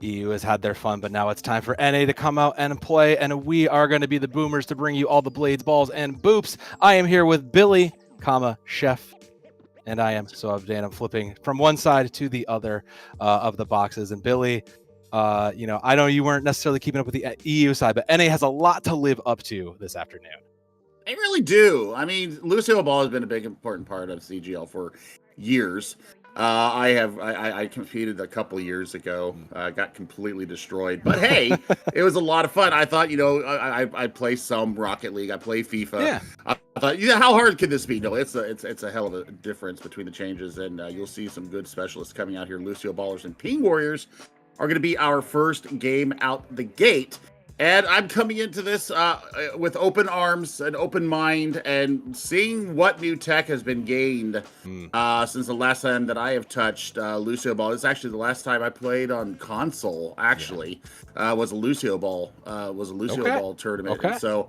EU has had their fun, but now it's time for NA to come out and play, and we are going to be the boomers to bring you all the blades, balls, and boops. I am here with Billy, Chef, and I am Dan. I'm flipping from one side to the other of the boxes. And Billy, I know you weren't necessarily keeping up with the EU side, but NA has a lot to live up to this afternoon. They really do. I mean, Lucioball has been a big, important part of CGL for years. I competed a couple years ago, got completely destroyed. But hey, it was a lot of fun. I thought, I play some Rocket League. I play FIFA. Yeah. I thought, how hard can this be? No, it's a hell of a difference between the changes, and you'll see some good specialists coming out here. Lucioballers and Ping Warriors are going to be our first game out the gate. And I'm coming into this with open arms, an open mind, and seeing what new tech has been gained since the last time that I have touched Lucioball. It's actually the last time I played on console, actually, was a Lucioball tournament. Okay. And so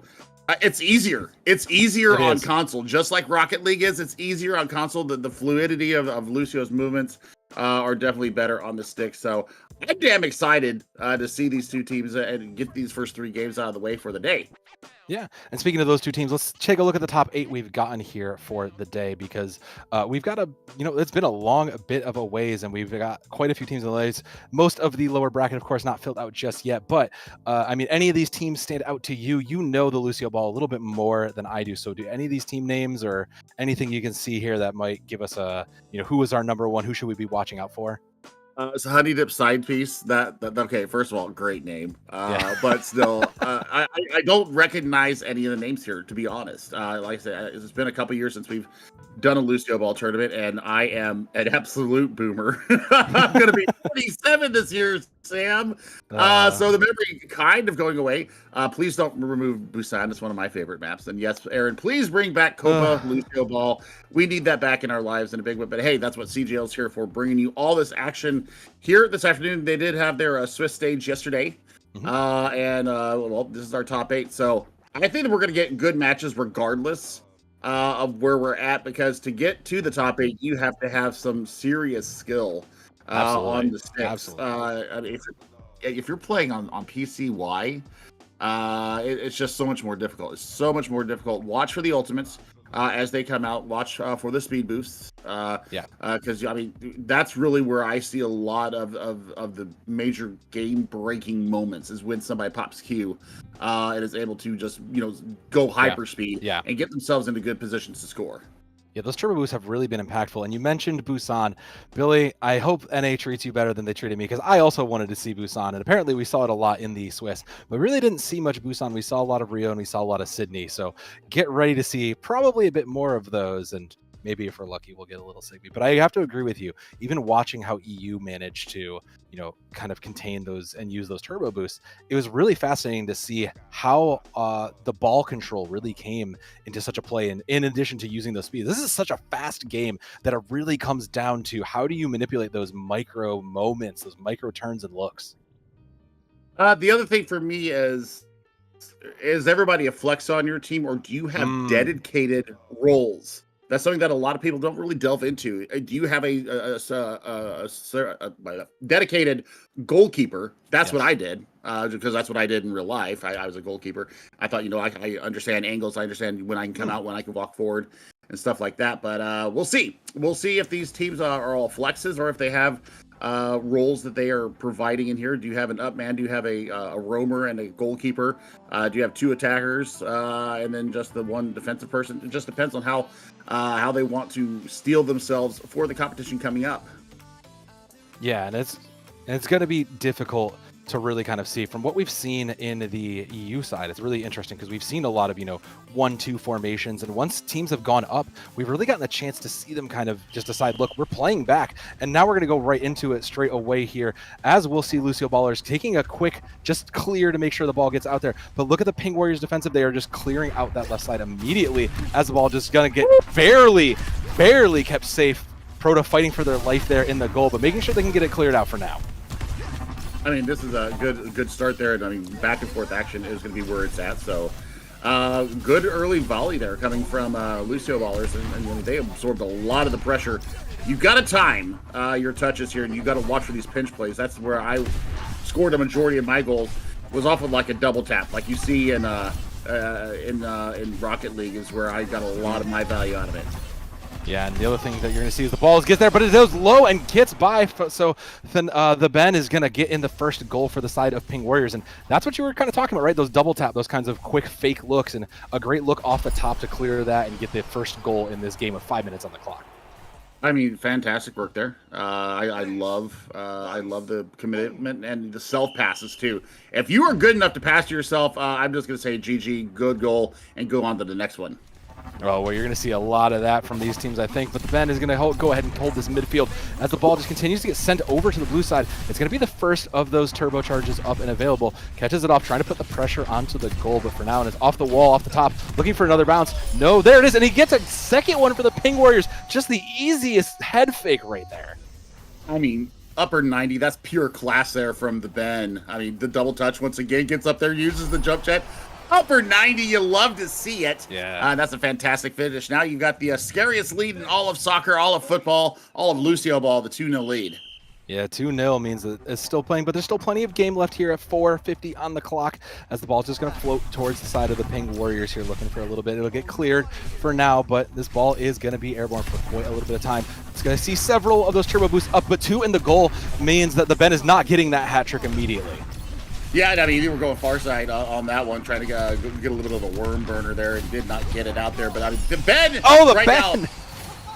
it's easier. It's easier on console, just like Rocket League is. It's easier on console. The fluidity of Lucio's movements are definitely better on the stick. So I'm damn excited to see these two teams and get these first 3 games out of the way for the day. Yeah, and speaking of those two teams, let's take a look at the top 8 we've gotten here for the day, because we've got it's been a long bit of a ways, and we've got quite a few teams in the race. Most of the lower bracket, of course, not filled out just yet, but any of these teams stand out to you? You know the Lucioball a little bit more than I do, so do any of these team names or anything you can see here that might give us who is our number one? Who should we be watching out for? It's a Honey Dip Side Piece. Okay, first of all, great name. But still, I don't recognize any of the names here, to be honest. Like I said, it's been a couple years since we've done a Lucioball tournament, and I am an absolute boomer. I'm going to be 27 this year, Sam. So the memory kind of going away. Please don't remove Busan. It's one of my favorite maps. And yes, Aaron, please bring back Copa Lucioball. We need that back in our lives in a big way. But hey, that's what CGL is here for, bringing you all this action here this afternoon. They did have their Swiss stage yesterday. This is our top 8. So I think that we're going to get good matches regardless of where we're at, because to get to the top 8, you have to have some serious skill on the sticks. If you're playing on PCY, it's just so much more difficult. It's so much more difficult. Watch for the ultimates as they come out. Watch for the speed boosts. Because that's really where I see a lot of the major game-breaking moments, is when somebody pops Q and is able to just go hyperspeed and get themselves into good positions to score. Yeah, those turbo boosts have really been impactful. And you mentioned Busan. Billy, I hope NA treats you better than they treated me, because I also wanted to see Busan. And apparently we saw it a lot in the Swiss, but really didn't see much Busan. We saw a lot of Rio and we saw a lot of Sydney. So get ready to see probably a bit more of those. And maybe if we're lucky, we'll get a little Sigby. But I have to agree with you. Even watching how EU managed to, kind of contain those and use those turbo boosts, it was really fascinating to see how the ball control really came into such a play. And in addition to using those speeds, this is such a fast game that it really comes down to how do you manipulate those micro moments, those micro turns and looks. The other thing for me is everybody a flex on your team, or do you have dedicated roles? That's something that a lot of people don't really delve into. Do you have a dedicated goalkeeper? That's what I did, because that's what I did in real life. I was a goalkeeper. I thought, I understand angles. I understand when I can come out, when I can walk forward and stuff like that. But we'll see. We'll see if these teams are all flexes, or if they have roles that they are providing in here. Do you have an up man? Do you have a roamer and a goalkeeper? Do you have 2 attackers and then just the 1 defensive person? It just depends on how they want to steel themselves for the competition coming up. Yeah, and it's going to be difficult to really kind of see. From what we've seen in the EU side, it's really interesting, because we've seen a lot of 1-2 formations, and once teams have gone up, we've really gotten a chance to see them kind of just decide, look, we're playing back, and now we're going to go right into it straight away here, as we'll see Lucioballers taking a quick just clear to make sure the ball gets out there. But look at the Ping Warriors defensive. They are just clearing out that left side immediately, as the ball just going to get barely kept safe. Proto fighting for their life there in the goal, but making sure they can get it cleared out for now. This is a good start there. Back and forth action is going to be where it's at. So, good early volley there coming from Lucioballers, and they absorbed a lot of the pressure. You've got to time your touches here, and you've got to watch for these pinch plays. That's where I scored a majority of my goals was off of like a double tap, like you see in Rocket League, is where I got a lot of my value out of it. Yeah, and the other thing that you're going to see is the ball gets there, but it goes low and gets by. So then the Ben is going to get in the first goal for the side of Ping Warriors. And that's what you were kind of talking about, right? Those double tap, those kinds of quick fake looks, and a great look off the top to clear that and get the first goal in this game with 5 minutes on the clock. I mean, fantastic work there. I love the commitment and the self passes too. If you are good enough to pass to yourself, I'm just going to say GG, good goal, and go on to the next one. Oh, well, you're going to see a lot of that from these teams, I think. But the Ben is going to go ahead and hold this midfield as the ball just continues to get sent over to the blue side. It's going to be the first of those turbocharges up and available. Catches it off, trying to put the pressure onto the goal. But for now, and it's off the wall, off the top, looking for another bounce. No, there it is. And he gets a second one for the Ping Warriors. Just the easiest head fake right there. I mean, upper 90, that's pure class there from the Ben. I mean, the double touch once again gets up there, uses the jump jet. Upper 90, you love to see it. Yeah. That's a fantastic finish. Now you've got the scariest lead in all of soccer, all of football, all of Lucioball, the 2-0 lead. Yeah, 2-0 means that it's still playing, but there's still plenty of game left here at 4:50 on the clock as the ball's just going to float towards the side of the Ping Warriors here, looking for a little bit. It'll get cleared for now, but this ball is going to be airborne for quite a little bit of time. It's going to see several of those turbo boosts up, but 2 in the goal means that the Ben is not getting that hat trick immediately. Yeah, I mean, you were going far side on that one, trying to get a little bit of a worm burner there, and did not get it out there. But I mean, the Ben, right Ben! Now,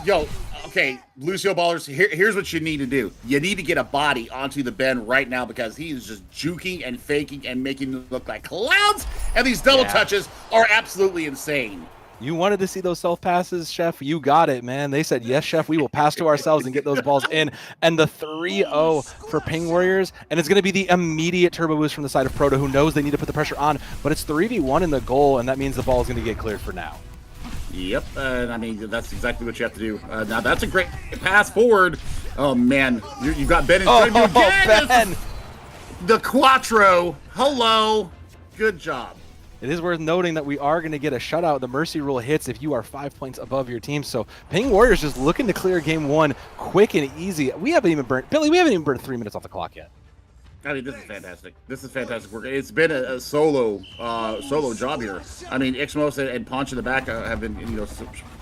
yo, okay, Lucio Ballers, here's what you need to do. You need to get a body onto the Ben right now because he is just juking and faking and making them look like clowns, and these double touches are absolutely insane. You wanted to see those self passes, Chef. You got it, man. They said, yes, Chef, we will pass to ourselves and get those balls in. And the 3-0 for Ping Warriors. And it's going to be the immediate turbo boost from the side of Proto, who knows they need to put the pressure on. But it's 3v1 in the goal, and that means the ball is going to get cleared for now. Yep, I mean, that's exactly what you have to do. Now, that's a great pass forward. Oh, man. You've got Ben in front of you again. Ben! The Quattro. Hello. Good job. It is worth noting that we are going to get a shutout. The mercy rule hits if you are 5 points above your team. So Ping Warriors just looking to clear game 1 quick and easy. We haven't even burned 3 minutes off the clock yet. I mean, this is fantastic. This is fantastic work. It's been a solo job here. I mean, Ixmos and Ponch in the back have been,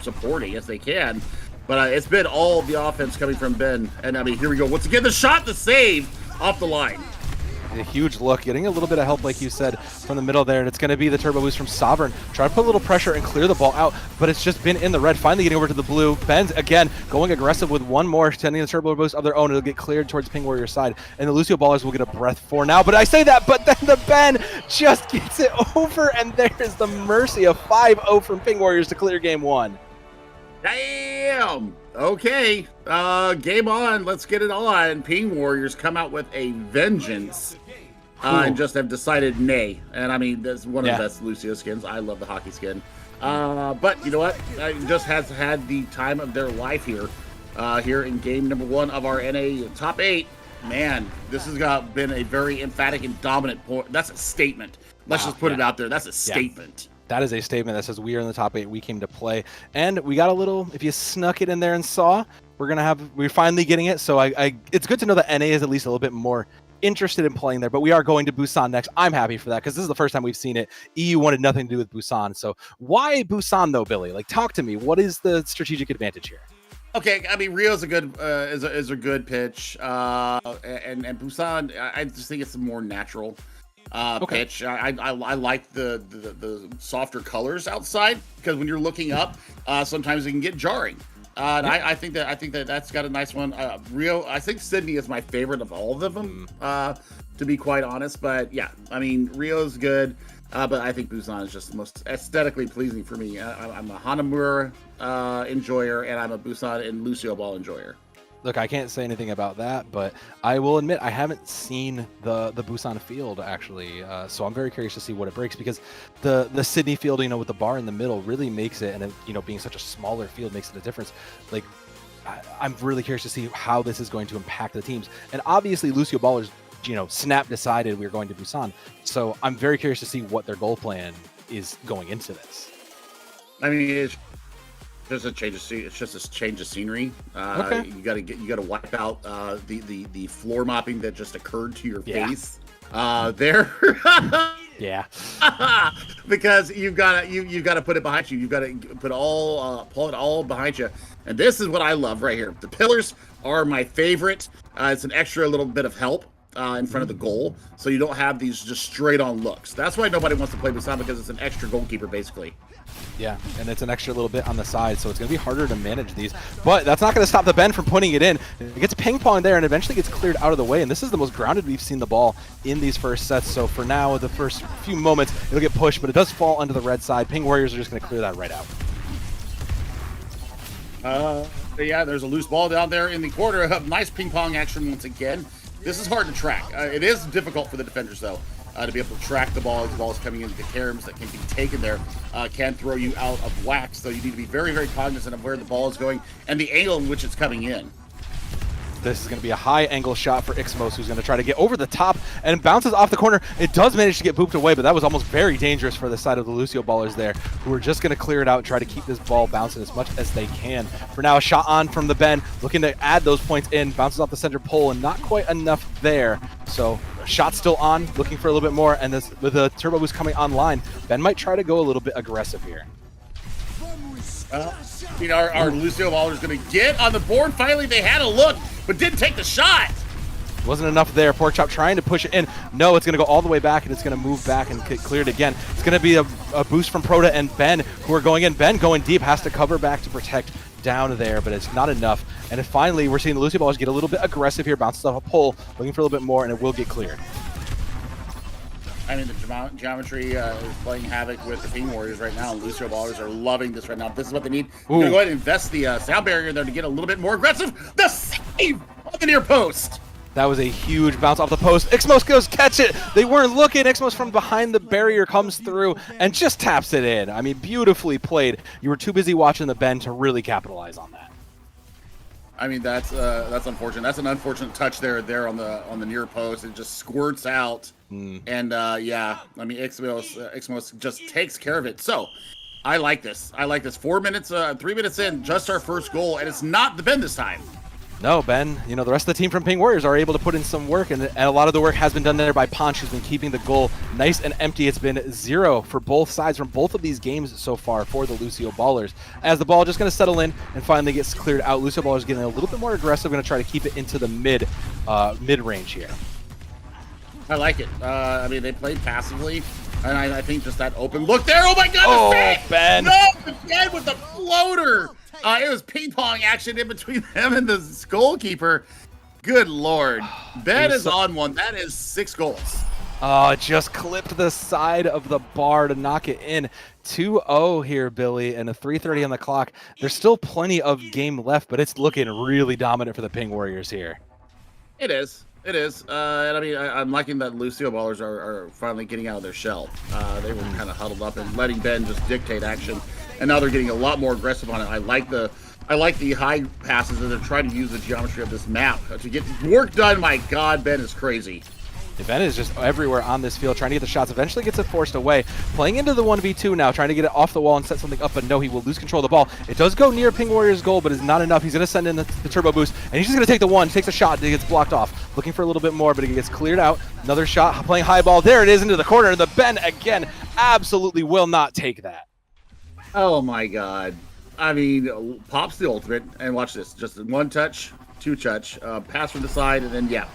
supporting as they can. But it's been all the offense coming from Ben. And I mean, here we go. Once again, the shot, the save off the line. A huge look, getting a little bit of help, like you said, from the middle there, and it's going to be the turbo boost from Sovereign. Try to put a little pressure and clear the ball out, but it's just been in the red, finally getting over to the blue. Ben's, again, going aggressive with one more, sending the turbo boost of their own. It'll get cleared towards Ping Warrior side, and the Lucio Ballers will get a breath for now. But I say that, but then the Ben just gets it over, and there is the mercy of 5-0 from Ping Warriors to clear game 1. Damn! Okay, game on. Let's get it on. Ping Warriors come out with a vengeance. And just have decided nay. And I mean, that's one of the best Lucio skins. I love the hockey skin. But you know what? Just has had the time of their life here. Here in game number 1 of our NA top 8. Man, this has been a very emphatic and dominant point. That's a statement. Let's just put it out there. That's a statement. That is a statement that says we are in the top 8. We came to play. And we got a little, if you snuck it in there and saw, we're finally getting it. So it's good to know that NA is at least a little bit more interested in playing there, but we are going to Busan next. I'm happy for that because this is the first time we've seen it. EU wanted nothing to do with Busan. So why Busan though, Billy? Like, talk to me. What is the strategic advantage here? Okay, I mean, Rio's a good is a good pitch, and Busan, I just think it's a more natural pitch. I like the softer colors outside because when you're looking up, sometimes it can get jarring. And I think that's got a nice one. Rio, I think Sydney is my favorite of all of them, to be quite honest. But yeah, I mean, Rio's good, but I think Busan is just the most aesthetically pleasing for me. I'm a Hanamura enjoyer, and I'm a Busan and Lucio Ball enjoyer. Look, I can't say anything about that, but I will admit I haven't seen the Busan field actually, so I'm very curious to see what it breaks because the Sydney field, with the bar in the middle, really makes it, and being such a smaller field makes it a difference. Like, I'm really curious to see how this is going to impact the teams, and obviously Lucio Ballers, snap decided we were going to Busan, so I'm very curious to see what their goal plan is going into this. I mean, Just a change of it's just a change of scenery. Okay. You gotta wipe out the floor mopping that just occurred to your face. There. Yeah. Because you gotta put it behind you. You gotta pull it all behind you. And this is what I love right here. The pillars are my favorite. It's an extra little bit of help in front of the goal, so you don't have these just straight on looks. That's why nobody wants to play Busan, because it's an extra goalkeeper basically. Yeah, and it's an extra little bit on the side, so it's going to be harder to manage these. But that's not going to stop the Ben from putting it in. It gets ping-pong there and eventually gets cleared out of the way, and this is the most grounded we've seen the ball in these first sets. So for now, the first few moments, it'll get pushed, but it does fall onto the red side. Ping Warriors are just going to clear that right out. Yeah, there's a loose ball down there in the corner. Nice ping-pong action once again. This is hard to track. It is difficult for the defenders, though. To be able to track the ball as the ball is coming into the caroms that can be taken there, can throw you out of whack. So you need to be very, very cognizant of where the ball is going and the angle in which it's coming in. This is going to be a high angle shot for Ixmos, who's going to try to get over the top and bounces off the corner. It does manage to get booped away, but that was almost very dangerous for the side of the Lucioballers there, who are just going to clear it out and try to keep this ball bouncing as much as they can. For now, a shot on from the Ben, looking to add those points in, bounces off the center pole, and not quite enough there. So shot still on, looking for a little bit more, and this, with the turbo boost coming online, Ben might try to go a little bit aggressive here. Our Lucio Ballers going to get on the board. Finally, they had a look, but didn't take the shot. Wasn't enough there. Porkchop trying to push it in. No, it's going to go all the way back, and it's going to move back and get cleared again. It's going to be a boost from Proto and Ben, who are going in. Ben going deep, has to cover back to protect down there, but it's not enough. And then finally, we're seeing the Lucio Ballers get a little bit aggressive here, bounces off a pole, looking for a little bit more, and it will get cleared. I mean, the geometry is playing havoc with the Ping Warriors right now. Lucio Ballers are loving this right now. This is what they need. They're going to go ahead and invest the sound barrier there to get a little bit more aggressive. The save on the near post. That was a huge bounce off the post. Ixmos goes catch it. They weren't looking. Ixmos from behind the barrier comes through and just taps it in. I mean, beautifully played. You were too busy watching the Ben to really capitalize on that. I mean, that's unfortunate. That's an unfortunate touch there on the near post. It just squirts out. And yeah, I mean, Ixmos just takes care of it. So I like this. 3 minutes in, just our first goal, and it's not the Ben this time. No, Ben, the rest of the team from Ping Warriors are able to put in some work, and a lot of the work has been done there by Ponch, who's been keeping the goal nice and empty. It's been 0 for both sides from both of these games so far for the Lucio Ballers. As the ball just going to settle in and finally gets cleared out, Lucio Ballers getting a little bit more aggressive, going to try to keep it into the mid-range here. I like it. I mean, they played passively, and I think just that open look there. Oh my goodness! Oh, Ben! No, Ben with the floater. It was ping-pong action in between them and the goalkeeper. Good Lord. Ben is on one. That is 6 goals. Oh, it just clipped the side of the bar to knock it in. 2-0 here, Billy, and a 3:30 on the clock. There's still plenty of game left, but it's looking really dominant for the Ping Warriors here. It is. And I mean, I'm liking that Lucio Ballers are finally getting out of their shell. They were kind of huddled up and letting Ben just dictate action, and now they're getting a lot more aggressive on it. I like the high passes, and they're trying to use the geometry of this map to get work done. My God, Ben is crazy. Ben is just everywhere on this field, trying to get the shots, eventually gets it forced away. Playing into the 1v2 now, trying to get it off the wall and set something up, but no, he will lose control of the ball. It does go near Ping Warriors' goal, but it's not enough. He's going to send in the turbo boost, and he's just going to take the one, takes a shot, and it gets blocked off. Looking for a little bit more, but it gets cleared out. Another shot, playing high ball. There it is into the corner, and the Ben, again, absolutely will not take that. Oh, my God. I mean, pops the ultimate, and watch this. Just one touch, 2 touch, pass from the side, and then, yeah,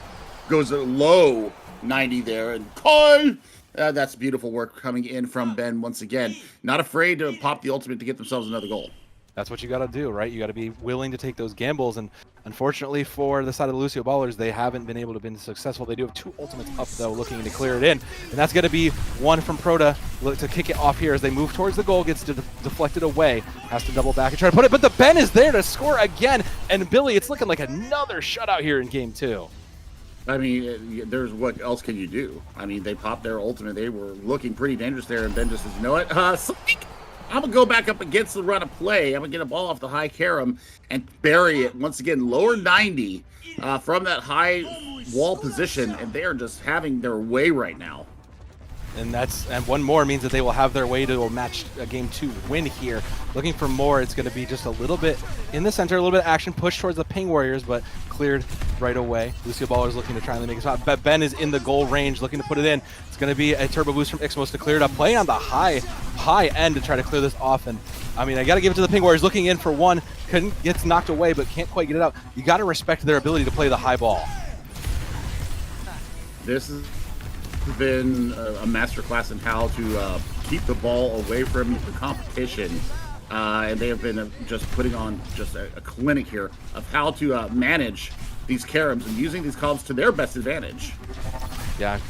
goes low. 90 there, and that's beautiful work coming in from Ben once again. Not afraid to pop the ultimate to get themselves another goal. That's what you got to do, right? You got to be willing to take those gambles, and unfortunately for the side of the Lucio Ballers, they haven't been able to be successful. They do have 2 ultimates up, though, looking to clear it in, and that's going to be one from Proto to kick it off here as they move towards the goal, gets deflected away, has to double back and try to put it, but the Ben is there to score again, and Billy, it's looking like another shutout here in Game 2. I mean, there's what else can you do? I mean, they popped their ultimate. They were looking pretty dangerous there, and Ben just says, you know what? I'm going to go back up against the run of play. I'm going to get a ball off the high carom and bury it. Once again, lower 90 from that high wall position, and they are just having their way right now. And one more means that they will have their way to a match, a game 2 win here. Looking for more, it's going to be just a little bit in the center, a little bit of action, push towards the Ping Warriors, but cleared right away. Lucioball is looking to try and make a shot. But Ben is in the goal range, looking to put it in. It's going to be a turbo boost from Ixmos to clear it up, playing on the high end to try to clear this off. And I mean, I got to give it to the Ping Warriors, looking in for one, gets knocked away, but can't quite get it out. You got to respect their ability to play the high ball. This has been a masterclass in how to keep the ball away from the competition. And they have been just putting on just a clinic here of how to manage these Karams and using these calls to their best advantage. Yeah,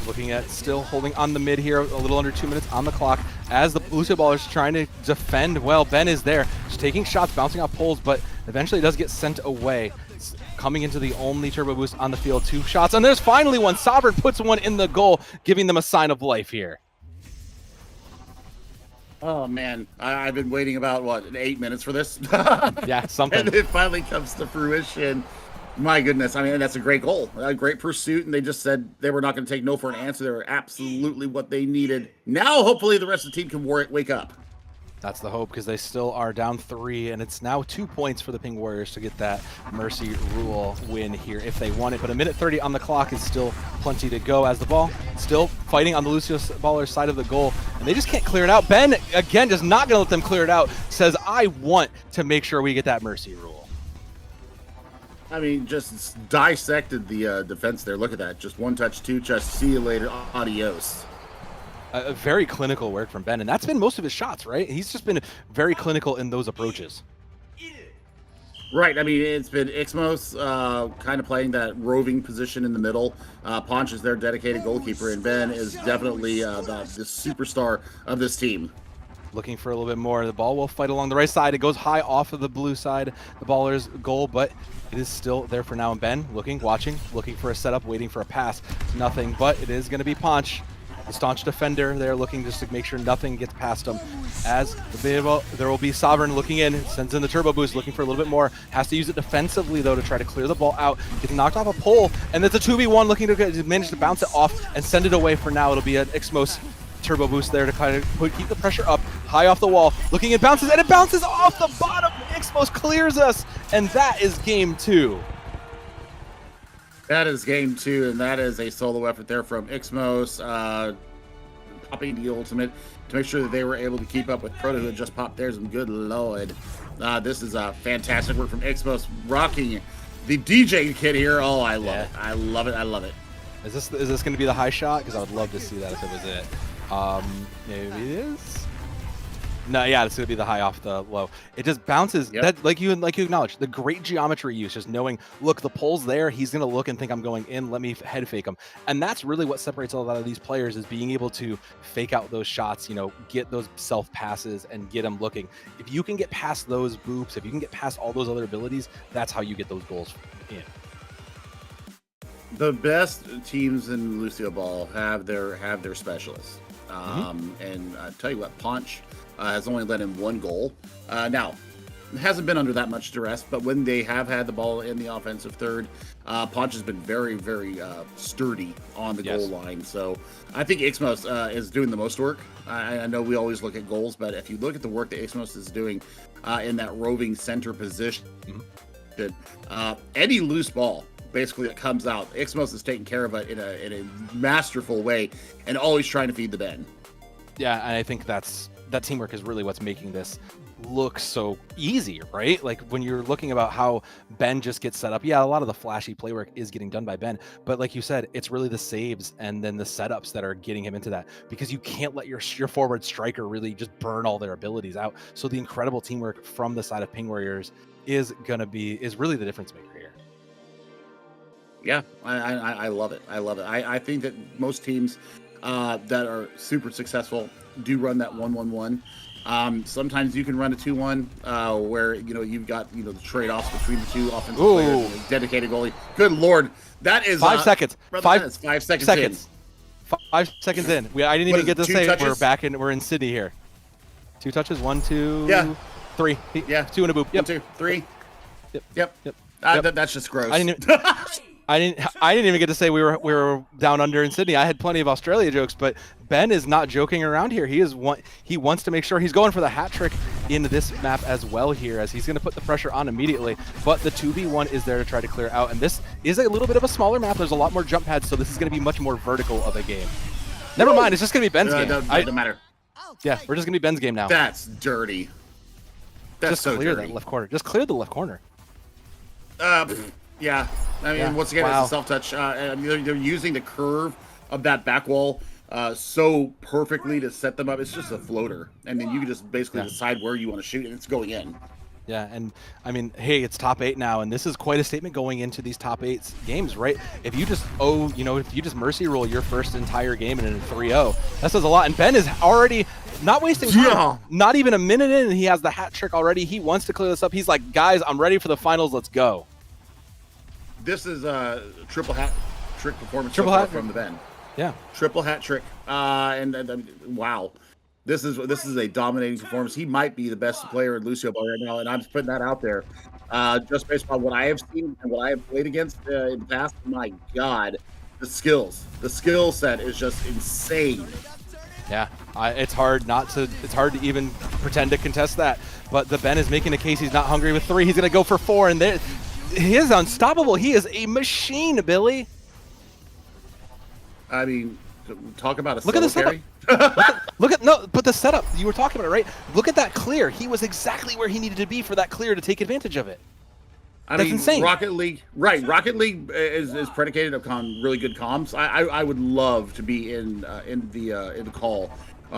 looking at still holding on the mid here, a little under 2 minutes on the clock as the Lucioball is trying to defend well. Ben is there, just taking shots, bouncing off poles, but eventually does get sent away. It's coming into the only turbo boost on the field, 2 shots, and there's finally one. Sovereign puts one in the goal, giving them a sign of life here. Oh man, I've been waiting about, what, 8 minutes for this? Yeah, something. And it finally comes to fruition. My goodness, I mean, that's a great goal, a great pursuit, and they just said they were not going to take no for an answer. They were absolutely what they needed. Now, hopefully, the rest of the team can wake up. That's the hope, because they still are down 3, and it's now 2 points for the Ping Warriors to get that Mercy Rule win here if they want it. But a minute 30 on the clock is still plenty to go as the ball still fighting on the Lucioballers side of the goal, and they just can't clear it out. Ben, again, just not going to let them clear it out, says, I want to make sure we get that Mercy Rule. I mean, just dissected the defense there. Look at that. Just one touch, 2 touch, see you later, adios. A very clinical work from Ben, and that's been most of his shots, right? He's just been very clinical in those approaches. Right. I mean, it's been Ixmos kind of playing that roving position in the middle. Ponch is their dedicated goalkeeper, and Ben is definitely the superstar of this team. Looking for a little bit more. The ball will fight along the right side. It goes high off of the blue side, the baller's goal, but it is still there for now. And Ben looking, watching, looking for a setup, waiting for a pass. Nothing, but it is going to be Ponch, the staunch defender there, looking just to make sure nothing gets past him. As there will be Sovereign looking in, sends in the turbo boost, looking for a little bit more. Has to use it defensively, though, to try to clear the ball out. Gets knocked off a pole, and it's a 2v1, looking to manage to bounce it off and send it away for now. It'll be an Ixmos turbo boost there to kind of keep the pressure up, high off the wall. Looking, it bounces, and it bounces off the bottom. Ixmos clears us, and that is game 2. That is game 2, and that is a solo effort there from Ixmos, popping the ultimate to make sure that they were able to keep up with Proto, who had just popped theirs, and good lord. This is a fantastic work from Ixmos, rocking the DJ kit here. Oh, I love it. I love it. I love it. Is this going to be the high shot? Because I would love to see that if it was it. Maybe it is. No, yeah, it's gonna be the high off the low. It just bounces. Yep. That, like you acknowledged, the great geometry use, just knowing, look, the pole's there. He's gonna look and think I'm going in. Let me head fake him, and that's really what separates a lot of these players, is being able to fake out those shots. You know, get those self passes and get them looking. If you can get past those boops, if you can get past all those other abilities, that's how you get those goals in. The best teams in Lucioball have their specialists. And I tell you what, Ponch has only let in 1 goal. Now, it hasn't been under that much duress, but when they have had the ball in the offensive third, Ponch has been very, very sturdy on the goal line. So I think Ixmos is doing the most work. I know we always look at goals, but if you look at the work that Ixmos is doing in that roving center position, any loose ball basically it comes out, Ixmos is taking care of it in a masterful way and always trying to feed the Ben. Yeah, and I think that teamwork is really what's making this look so easy, right? Like when you're looking about how Ben just gets set up, yeah, a lot of the flashy play work is getting done by Ben, but like you said, it's really the saves and then the setups that are getting him into that, because you can't let your forward striker really just burn all their abilities out. So the incredible teamwork from the side of Ping Warriors is really the difference maker here. Yeah, I love it. I love it. I think that most teams that are super successful do run that 1-1-1. Sometimes you can run a 2-1 where you've got the trade-offs between the two offensive players and a dedicated goalie. Good lord, that is 5 seconds. Brother, 5 that is 5 seconds. 5 seconds in. I didn't even get to say touches? we're in Sydney here. 2 touches. 1, 2, yeah, 3. Yeah, 2 and a boop. Yep. 1, 2, 3. Yep. That's just gross. I didn't even... I didn't even get to say we were down under in Sydney. I had plenty of Australia jokes, but Ben is not joking around here. He wants to make sure he's going for the hat trick in this map as well here, as he's going to put the pressure on immediately. But the 2v1 is there to try to clear out, and this is a little bit of a smaller map. There's a lot more jump pads, so this is going to be much more vertical of a game. Never mind, it's just going to be Ben's game. Doesn't matter. Yeah, we're just going to be Ben's game now. That's dirty. That's just so clear dirty. that left corner. Just clear the left corner. Yeah. I mean, Yeah. once again, Wow. it's a self-touch. I mean, they're using the curve of that back wall so perfectly to set them up. It's just a floater. And then you can just basically decide where you want to shoot, and it's going in. Yeah, and I mean, hey, it's top 8 now, and this is quite a statement going into these top 8 games, right? If you just if you just mercy roll your first entire game in a 3-0, that says a lot. And Ben is already not wasting time. Yeah. Not even a minute in, and he has the hat trick already. He wants to clear this up. He's like, guys, I'm ready for the finals. Let's go. This is a triple hat trick performance Triple so far hat from the Ben. Yeah. Triple hat trick. And wow. This is a dominating performance. He might be the best player in Lucioball right now, and I'm just putting that out there. Just based on what I have seen and what I have played against in the past. My God, the skill set is just insane. Yeah, it's hard to even pretend to contest that. But the Ben is making a case. He's not hungry with 3. He's going to go for 4, and he is unstoppable. He is a machine, Billy. I mean, talk about a Look at the solo carry. But the setup, you were talking about it, right? Look at that clear. He was exactly where he needed to be for that clear to take advantage of it. That's insane. Rocket League, right? Rocket League is predicated upon really good comms. I would love to be in the call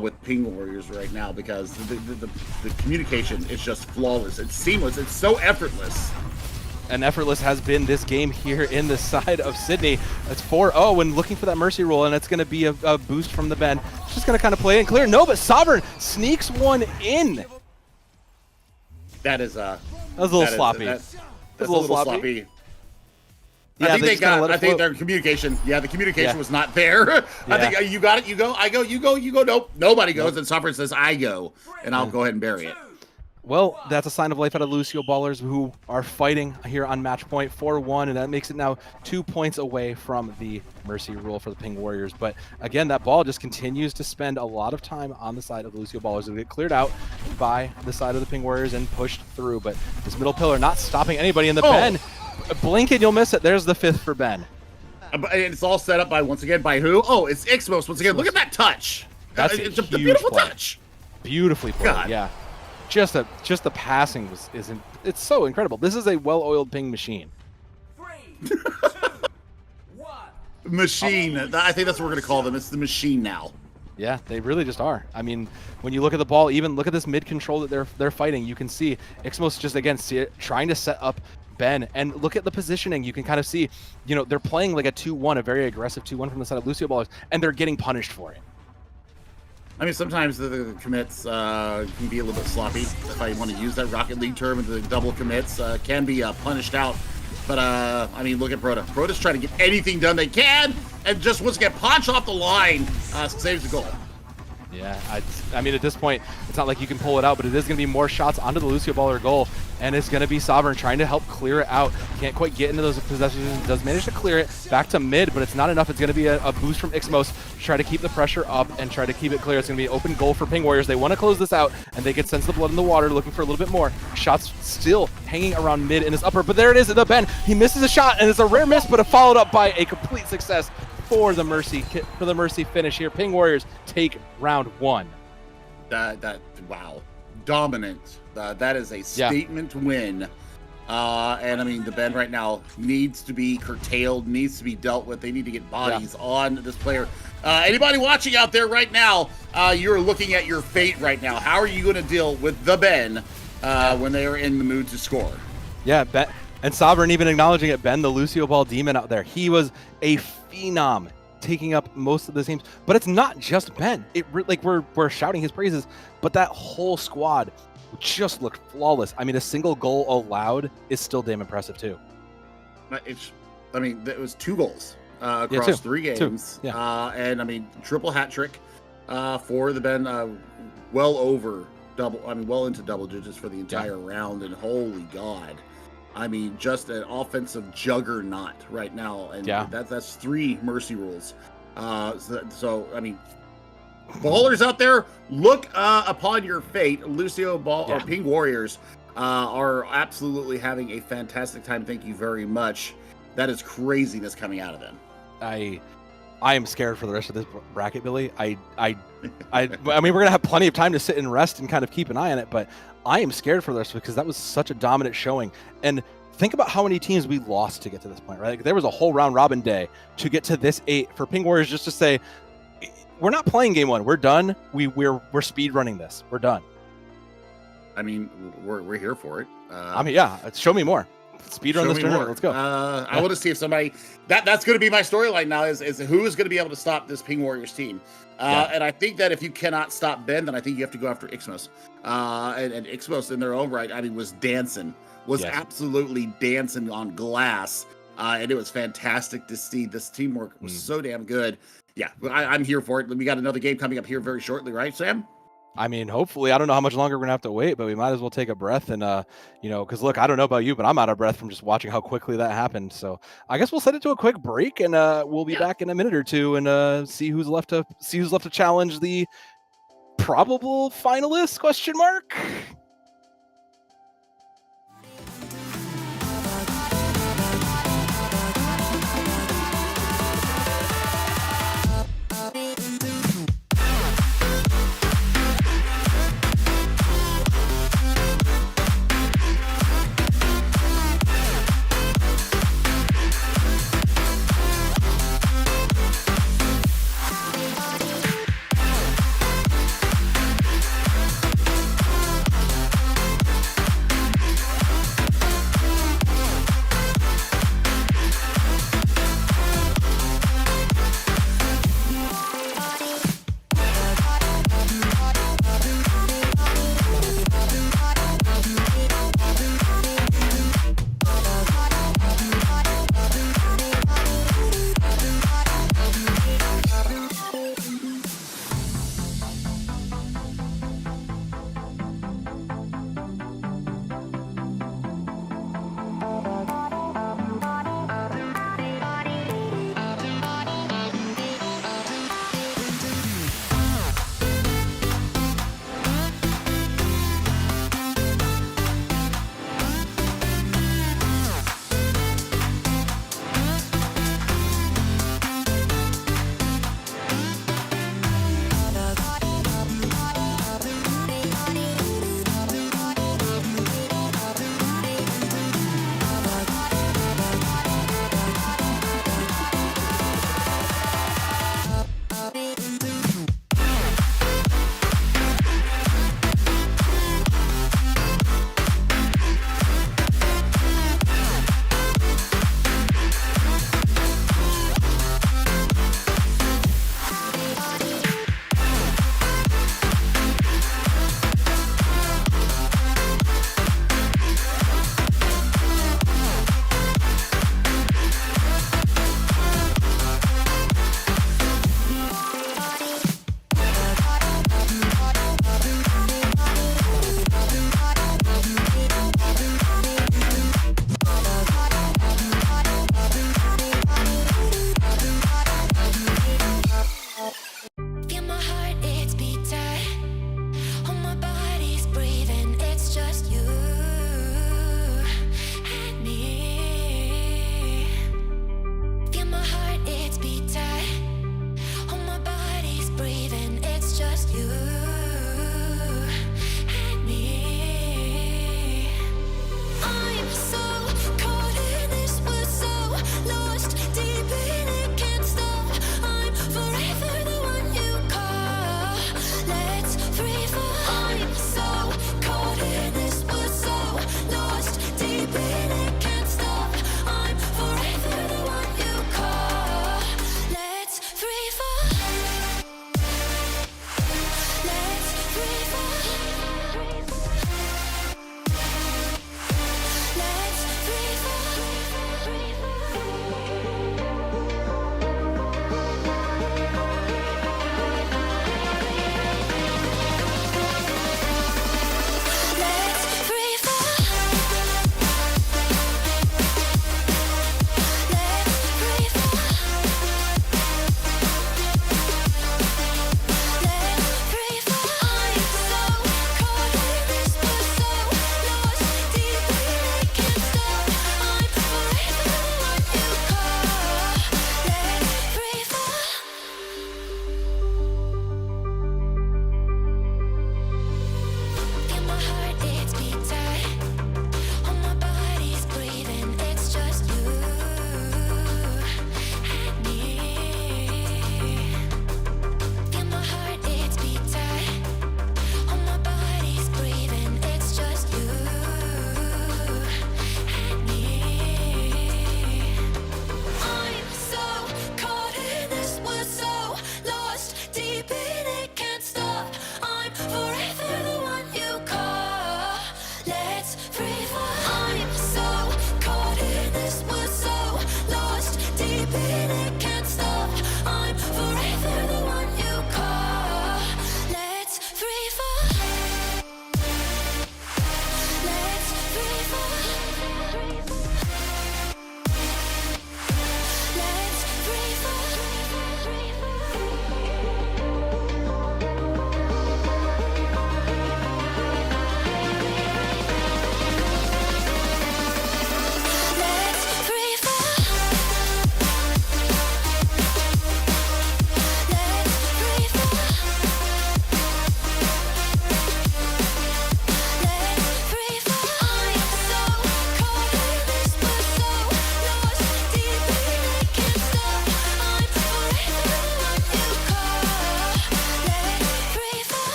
with Ping Warriors right now, because the communication is just flawless. It's seamless. It's so effortless. And effortless has been this game here in the side of Sydney. It's 4-0 and looking for that mercy roll, and it's going to be a boost from the Ben. It's just going to kind of play and clear. No, but Sovereign sneaks one in. That was a little sloppy. That's a little sloppy. Yeah, I think their communication. Yeah, the communication was not there. I think you got it. You go. I go. You go. You go. Nope. Nobody goes. And Sovereign says, "I go," and I'll go ahead and bury it. Well, that's a sign of life out of Lucioballers, who are fighting here on match point 4-1, and that makes it now 2 points away from the mercy rule for the Ping Warriors. But again, that ball just continues to spend a lot of time on the side of the Lucioballers. It'll get cleared out by the side of the Ping Warriors and pushed through. But this middle pillar not stopping anybody in the Ben. Blink and you'll miss it. There's the 5th for Ben. And it's all set up by who? Oh, it's Ixmos once again. Look at that touch. It's a beautiful touch. Beautifully played. Yeah. Just the passing it's so incredible. This is a well-oiled ping machine. 3, 2, 1. Machine. I think that's what we're gonna call them. It's the machine now. Yeah, they really just are. I mean, when you look at the ball, even look at this mid control that they're fighting. You can see Ixmos just again trying to set up Ben, and look at the positioning. You can kind of see, they're playing like a 2-1, a very aggressive 2-1 from the side of Lucioballers, and they're getting punished for it. I mean, sometimes the commits can be a little bit sloppy. If I want to use that Rocket League term, the double commits can be punished out. But, I mean, look at Proto. Proto's trying to get anything done they can, and just once again, punch off the line, saves the goal. Yeah, I mean, at this point, it's not like you can pull it out, but it is going to be more shots onto the Lucioballer goal, and it's going to be Sovereign trying to help clear it out. Can't quite get into those possessions. Does manage to clear it back to mid, but it's not enough. It's going to be a boost from Ixmos to try to keep the pressure up and try to keep it clear. It's going to be an open goal for Ping Warriors. They want to close this out, and they can sense the blood in the water, looking for a little bit more. Shots still hanging around mid in his upper, but there it is at the Ben. He misses a shot, and it's a rare miss, but followed up by a complete success for the mercy finish here. Ping Warriors take round 1. Wow, dominant. That is a statement win. And I mean, the Ben right now needs to be curtailed, needs to be dealt with. They need to get bodies on this player. Anybody watching out there right now, you're looking at your fate right now. How are you going to deal with the Ben when they are in the mood to score? Yeah, Ben, and Sovereign even acknowledging it. Ben, the Lucioball demon out there, he was a phenom, taking up most of the teams. But it's not just Ben. We're shouting his praises, but that whole squad just looked flawless. I mean, a single goal allowed is still damn impressive too. It was 2 goals across 3 games. And I mean, triple hat trick for the Ben, well into double digits for the entire round. And holy God, I mean, just an offensive juggernaut right now, and Yeah. that's 3 mercy rules. So I mean, ballers out there, look upon your fate. Lucioball or Ping Warriors are absolutely having a fantastic time. Thank you very much. That is craziness coming out of them. I am scared for the rest of this bracket, Billy. I mean, we're gonna have plenty of time to sit and rest and kind of keep an eye on it, but I am scared for the rest of it because that was such a dominant showing. And think about how many teams we lost to get to this point, right? Like, there was a whole round robin day to get to this 8 for Ping Warriors just to say, we're not playing game 1. We're done. We're speed running this. We're done. I mean, we're here for it. I mean, yeah. Show me more. Speed run this tournament. Let's go. I want to see if somebody that's going to be my storyline now is who is going to be able to stop this Ping Warriors team. And I think that if you cannot stop Ben, then I think you have to go after Ixmos. And Ixmos in their own right, I mean, was dancing, absolutely dancing on glass. And it was fantastic to see. This teamwork was so damn good. Yeah, I'm here for it. We got another game coming up here very shortly, right, Sam? I mean, hopefully, I don't know how much longer we're gonna have to wait, but we might as well take a breath and, because look, I don't know about you, but I'm out of breath from just watching how quickly that happened. So I guess we'll set it to a quick break, and we'll be back in a minute or two and see who's left to challenge the probable finalists? Question mark.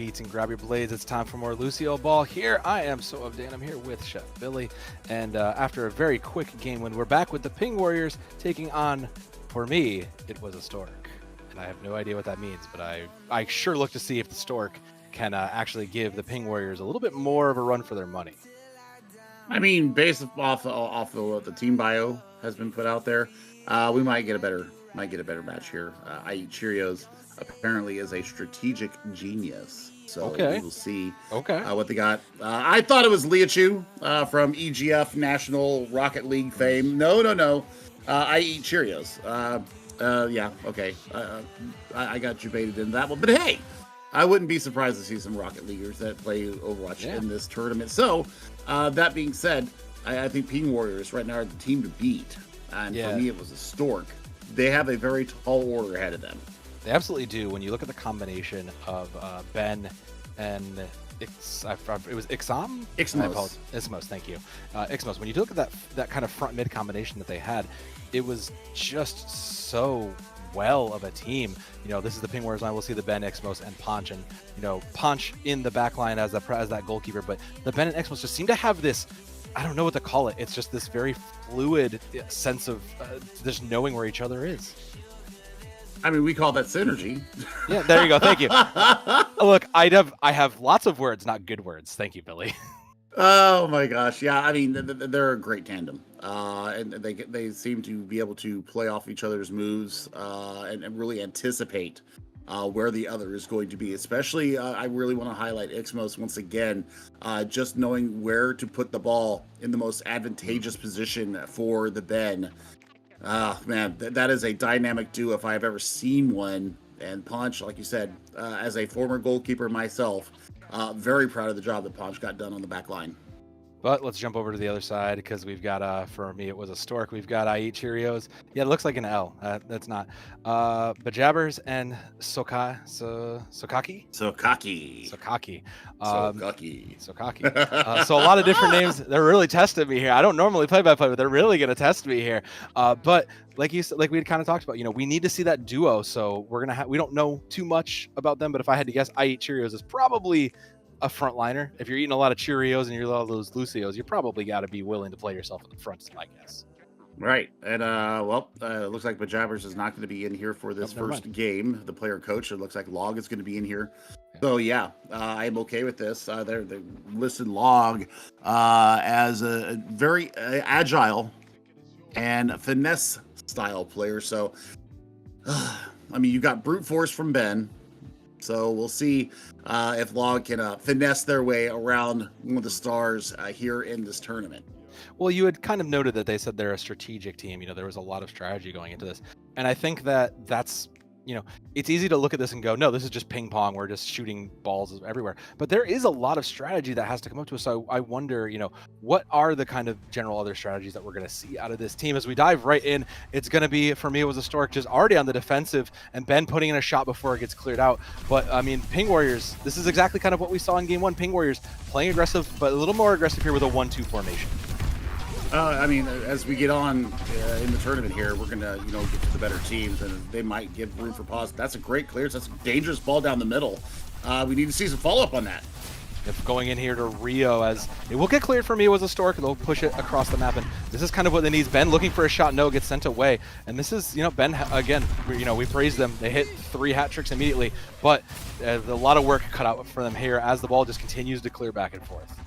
beats and grab your blades. It's time for more Lucioball. Here I am, So of Dan. I'm here with Chef Billy. And after a very quick game win, we're back with the Ping Warriors taking on, for me, it was a Stork. And I have no idea what that means, but I sure look to see if the Stork can actually give the Ping Warriors a little bit more of a run for their money. I mean, based off of what the team bio has been put out there, we might get a better match here. I Eat Cheerios apparently is a strategic genius, so we will see what they got. I thought it was Liachu from EGF National Rocket League fame. No. I Eat Cheerios. Yeah, okay. I got you baited in that one, but hey, I wouldn't be surprised to see some Rocket Leaguers that play Overwatch in this tournament. So, that being said, I think Ping Warriors right now are the team to beat. And for me, it was a Stork. They have a very tall order ahead of them. They absolutely do. When you look at the combination of Ben and it was Ixam? Ixmos, thank you. Ixmos. When you look at that kind of front mid combination that they had, it was just so well of a team. You know, this is the Ping Warriors line. We'll see the Ben, Ixmos, and Ponch, and Ponch in the back line as that goalkeeper. But the Ben and Ixmos just seem to have this, I don't know what to call it. It's just this very fluid sense of just knowing where each other is. I mean, we call that synergy. Yeah, there you go. Thank you. Look, I have lots of words, not good words. Thank you, Billy. Oh my gosh, yeah. I mean, they're a great tandem, and they seem to be able to play off each other's moves and really anticipate where the other is going to be. Especially, I really want to highlight Ixmos once again, just knowing where to put the ball in the most advantageous position for the Ben. Man, that is a dynamic duo if I've ever seen one. And Ponch, like you said, as a former goalkeeper myself, very proud of the job that Ponch got done on the back line. But let's jump over to the other side because we've got, for me, it was a Stork. We've got I Eat Cheerios. Yeah, it looks like an L. That's not. Bajabbers and Sokaki. So a lot of different names. They're really testing me here. I don't normally play by play, but they're really going to test me here. But like we had kind of talked about, we need to see that duo. So we don't know too much about them, but if I had to guess, I Eat Cheerios is probably a frontliner. If you're eating a lot of Cheerios and you're a lot of those Lucios, you probably got to be willing to play yourself in the front, is my guess. Right. And it looks like Bajabbers is not going to be in here for this first game. The player coach, it looks like Log is going to be in here. So yeah, I'm okay with this. They're listed Log as a very agile and finesse style player. So I mean, you got brute force from Ben. So we'll see if Log can finesse their way around one of the stars here in this tournament. Well, you had kind of noted that they said they're a strategic team. There was a lot of strategy going into this. And I think that's, it's easy to look at this and go, no, this is just ping pong. We're just shooting balls everywhere. But there is a lot of strategy that has to come up to us. So I wonder, what are the kind of general other strategies that we're going to see out of this team as we dive right in? It's going to be, for me, it was a Stork just already on the defensive and Ben putting in a shot before it gets cleared out. But I mean, Ping Warriors, this is exactly kind of what we saw in game one. Ping Warriors playing aggressive, but a little more aggressive here with a 1-2 formation. I mean, as we get on in the tournament here, we're going to, get to the better teams, and they might give room for pause. That's a great clearance. That's a dangerous ball down the middle. We need to see some follow-up on that. If going in here to Rio, as it will get cleared for me, was a Stork. They'll push it across the map, and this is kind of what they need. Ben looking for a shot, no, gets sent away. And this is, Ben, again, we praise them. They hit 3 hat tricks immediately, but a lot of work cut out for them here as the ball just continues to clear back and forth.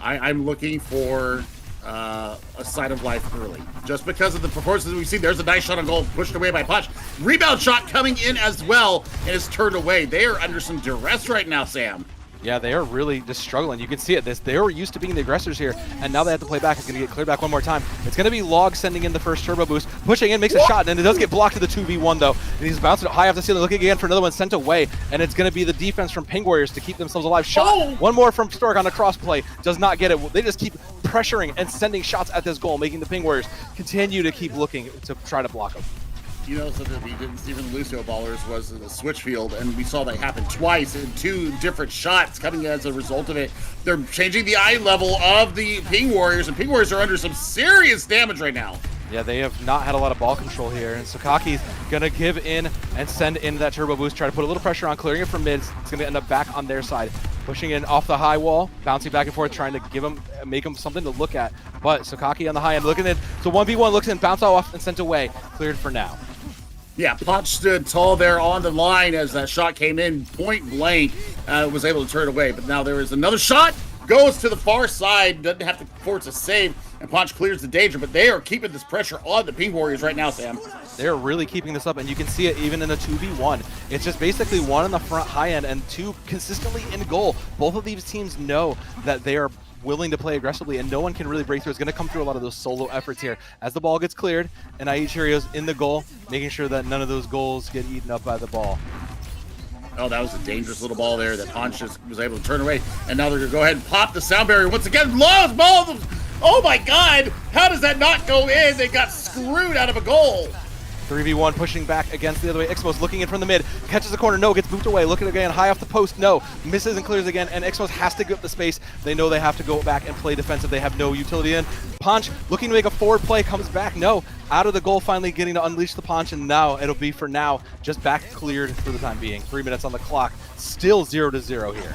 I'm looking for a sign of life early, just because of the performances we see. There's a nice shot on goal, pushed away by Punch. Rebound shot coming in as well, and is turned away. They are under some duress right now, Sam. Yeah, they are really just struggling. You can see it. They were used to being the aggressors here, and now they have to play back. It's going to get cleared back one more time. It's going to be Log sending in the first turbo boost, pushing in, makes a shot, and it does get blocked to the 2v1 though. And he's bouncing it high off the ceiling, looking again for another one sent away, and it's going to be the defense from Ping Warriors to keep themselves alive. Shot, one more from Stork on a cross play, does not get it. They just keep pressuring and sending shots at this goal, making the Ping Warriors continue to keep looking to try to block them. Something that we didn't see from the Lucioballers was the switch field, and we saw that happen twice in 2 different shots coming as a result of it. They're changing the eye level of the Ping Warriors, and Ping Warriors are under some serious damage right now. Yeah, they have not had a lot of ball control here, and Sukaki's gonna give in and send in that turbo boost, try to put a little pressure on, clearing it from mids. It's gonna end up back on their side, pushing in off the high wall, bouncing back and forth, trying to make him something to look at. But Sukaki on the high end, looking at so 1v1, looks in, bounce off and sent away, cleared for now. Yeah, Punch stood tall there on the line as that shot came in point blank, was able to turn it away. But now there is another shot, goes to the far side, doesn't have to force a save, and Punch clears the danger. But they are keeping this pressure on the Pink Warriors right now, Sam. They're really keeping this up, and you can see it even in a 2v1. It's just basically one on the front high end and two consistently in goal. Both of these teams know that they are willing to play aggressively, and no one can really break through. It's going to come through a lot of those solo efforts here as the ball gets cleared, and IE Cheerios in the goal, making sure that none of those goals get eaten up by the ball. Oh, that was a dangerous little ball there that Punch just was able to turn away, and now they're going to go ahead and pop the sound barrier once again. Lost ball! Oh my God! How does that not go in? They got screwed out of a goal. 3v1 pushing back against the other way. Ixmos looking in from the mid, catches the corner, no, gets moved away, looking again, high off the post, no, misses and clears again, and Ixmos has to get the space. They know they have to go back and play defensive. They have no utility in. Ponch looking to make a forward play, comes back, no, out of the goal, finally getting to unleash the Ponch, and now it'll be for now just back cleared for the time being. 3 minutes on the clock, still 0-0 here.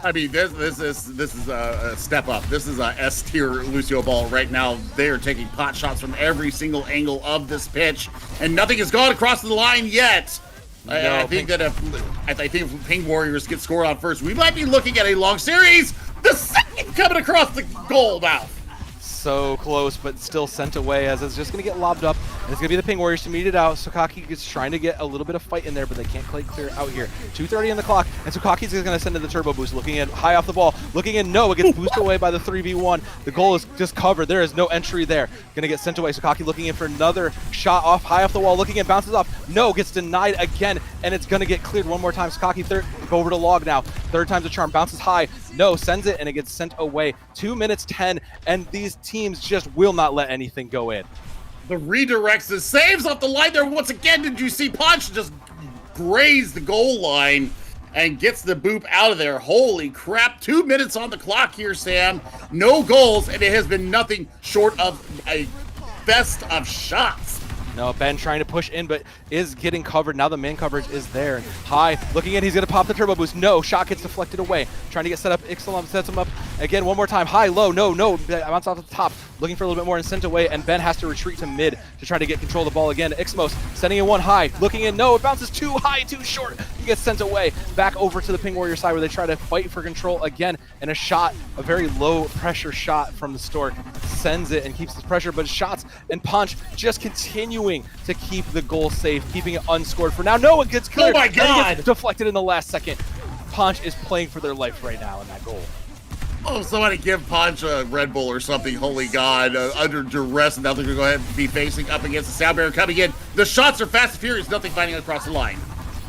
I mean, this is a step up. This is a S tier Lucioball right now. They are taking pot shots from every single angle of this pitch, and nothing has gone across the line yet. No, I think that if Pink Warriors get scored on first, we might be looking at a long series. The second coming across the goal mouth. So close, but still sent away as it's just going to get lobbed up, and it's going to be the Ping Warriors to meet it out. Sukaki is trying to get a little bit of fight in there, but they can't quite clear out here. 2:30 on the clock, and Sukaki's going to send in the turbo boost, looking in high off the ball, looking in, no, it gets boosted away by the 3v1. The goal is just covered. There is no entry there. Going to get sent away. Sukaki looking in for another shot off, high off the wall, looking in, bounces off, no, gets denied again, and it's going to get cleared one more time. Sukaki go over to Log now. Third time's a charm, bounces high, no, sends it, and it gets sent away. 2 minutes 10, and these teams just will not let anything go in. The redirects, the saves off the line there once again. Did you see Punch just graze the goal line and gets the boop out of there? Holy crap. 2 minutes on the clock here, Sam. No goals, and it has been nothing short of a fest of shots. No, Ben trying to push in, but is getting covered. Now the man coverage is there. And high, looking in, he's going to pop the turbo boost. No, shot gets deflected away. Trying to get set up. Ixalam sets him up again one more time. High, low, no, bounce off the top. Looking for a little bit more and sent away, and Ben has to retreat to mid to try to get control of the ball again. Ixmos sending in one high, looking in, no, it bounces too high, too short. He gets sent away. Back over to the Ping Warrior side where they try to fight for control again, and a shot, a very low pressure shot from the Stork, sends it and keeps the pressure, but shots and Punch just continuing to keep the goal safe, keeping it unscored for now. No, it gets cleared. Oh my God! And it gets deflected in the last second. Punch is playing for their life right now in that goal. Oh, somebody give Punch a Red Bull or something. Holy God. Under duress, and now they're going to go ahead and be facing up against the sound barrier coming in. The shots are fast and furious. Nothing finding across the line.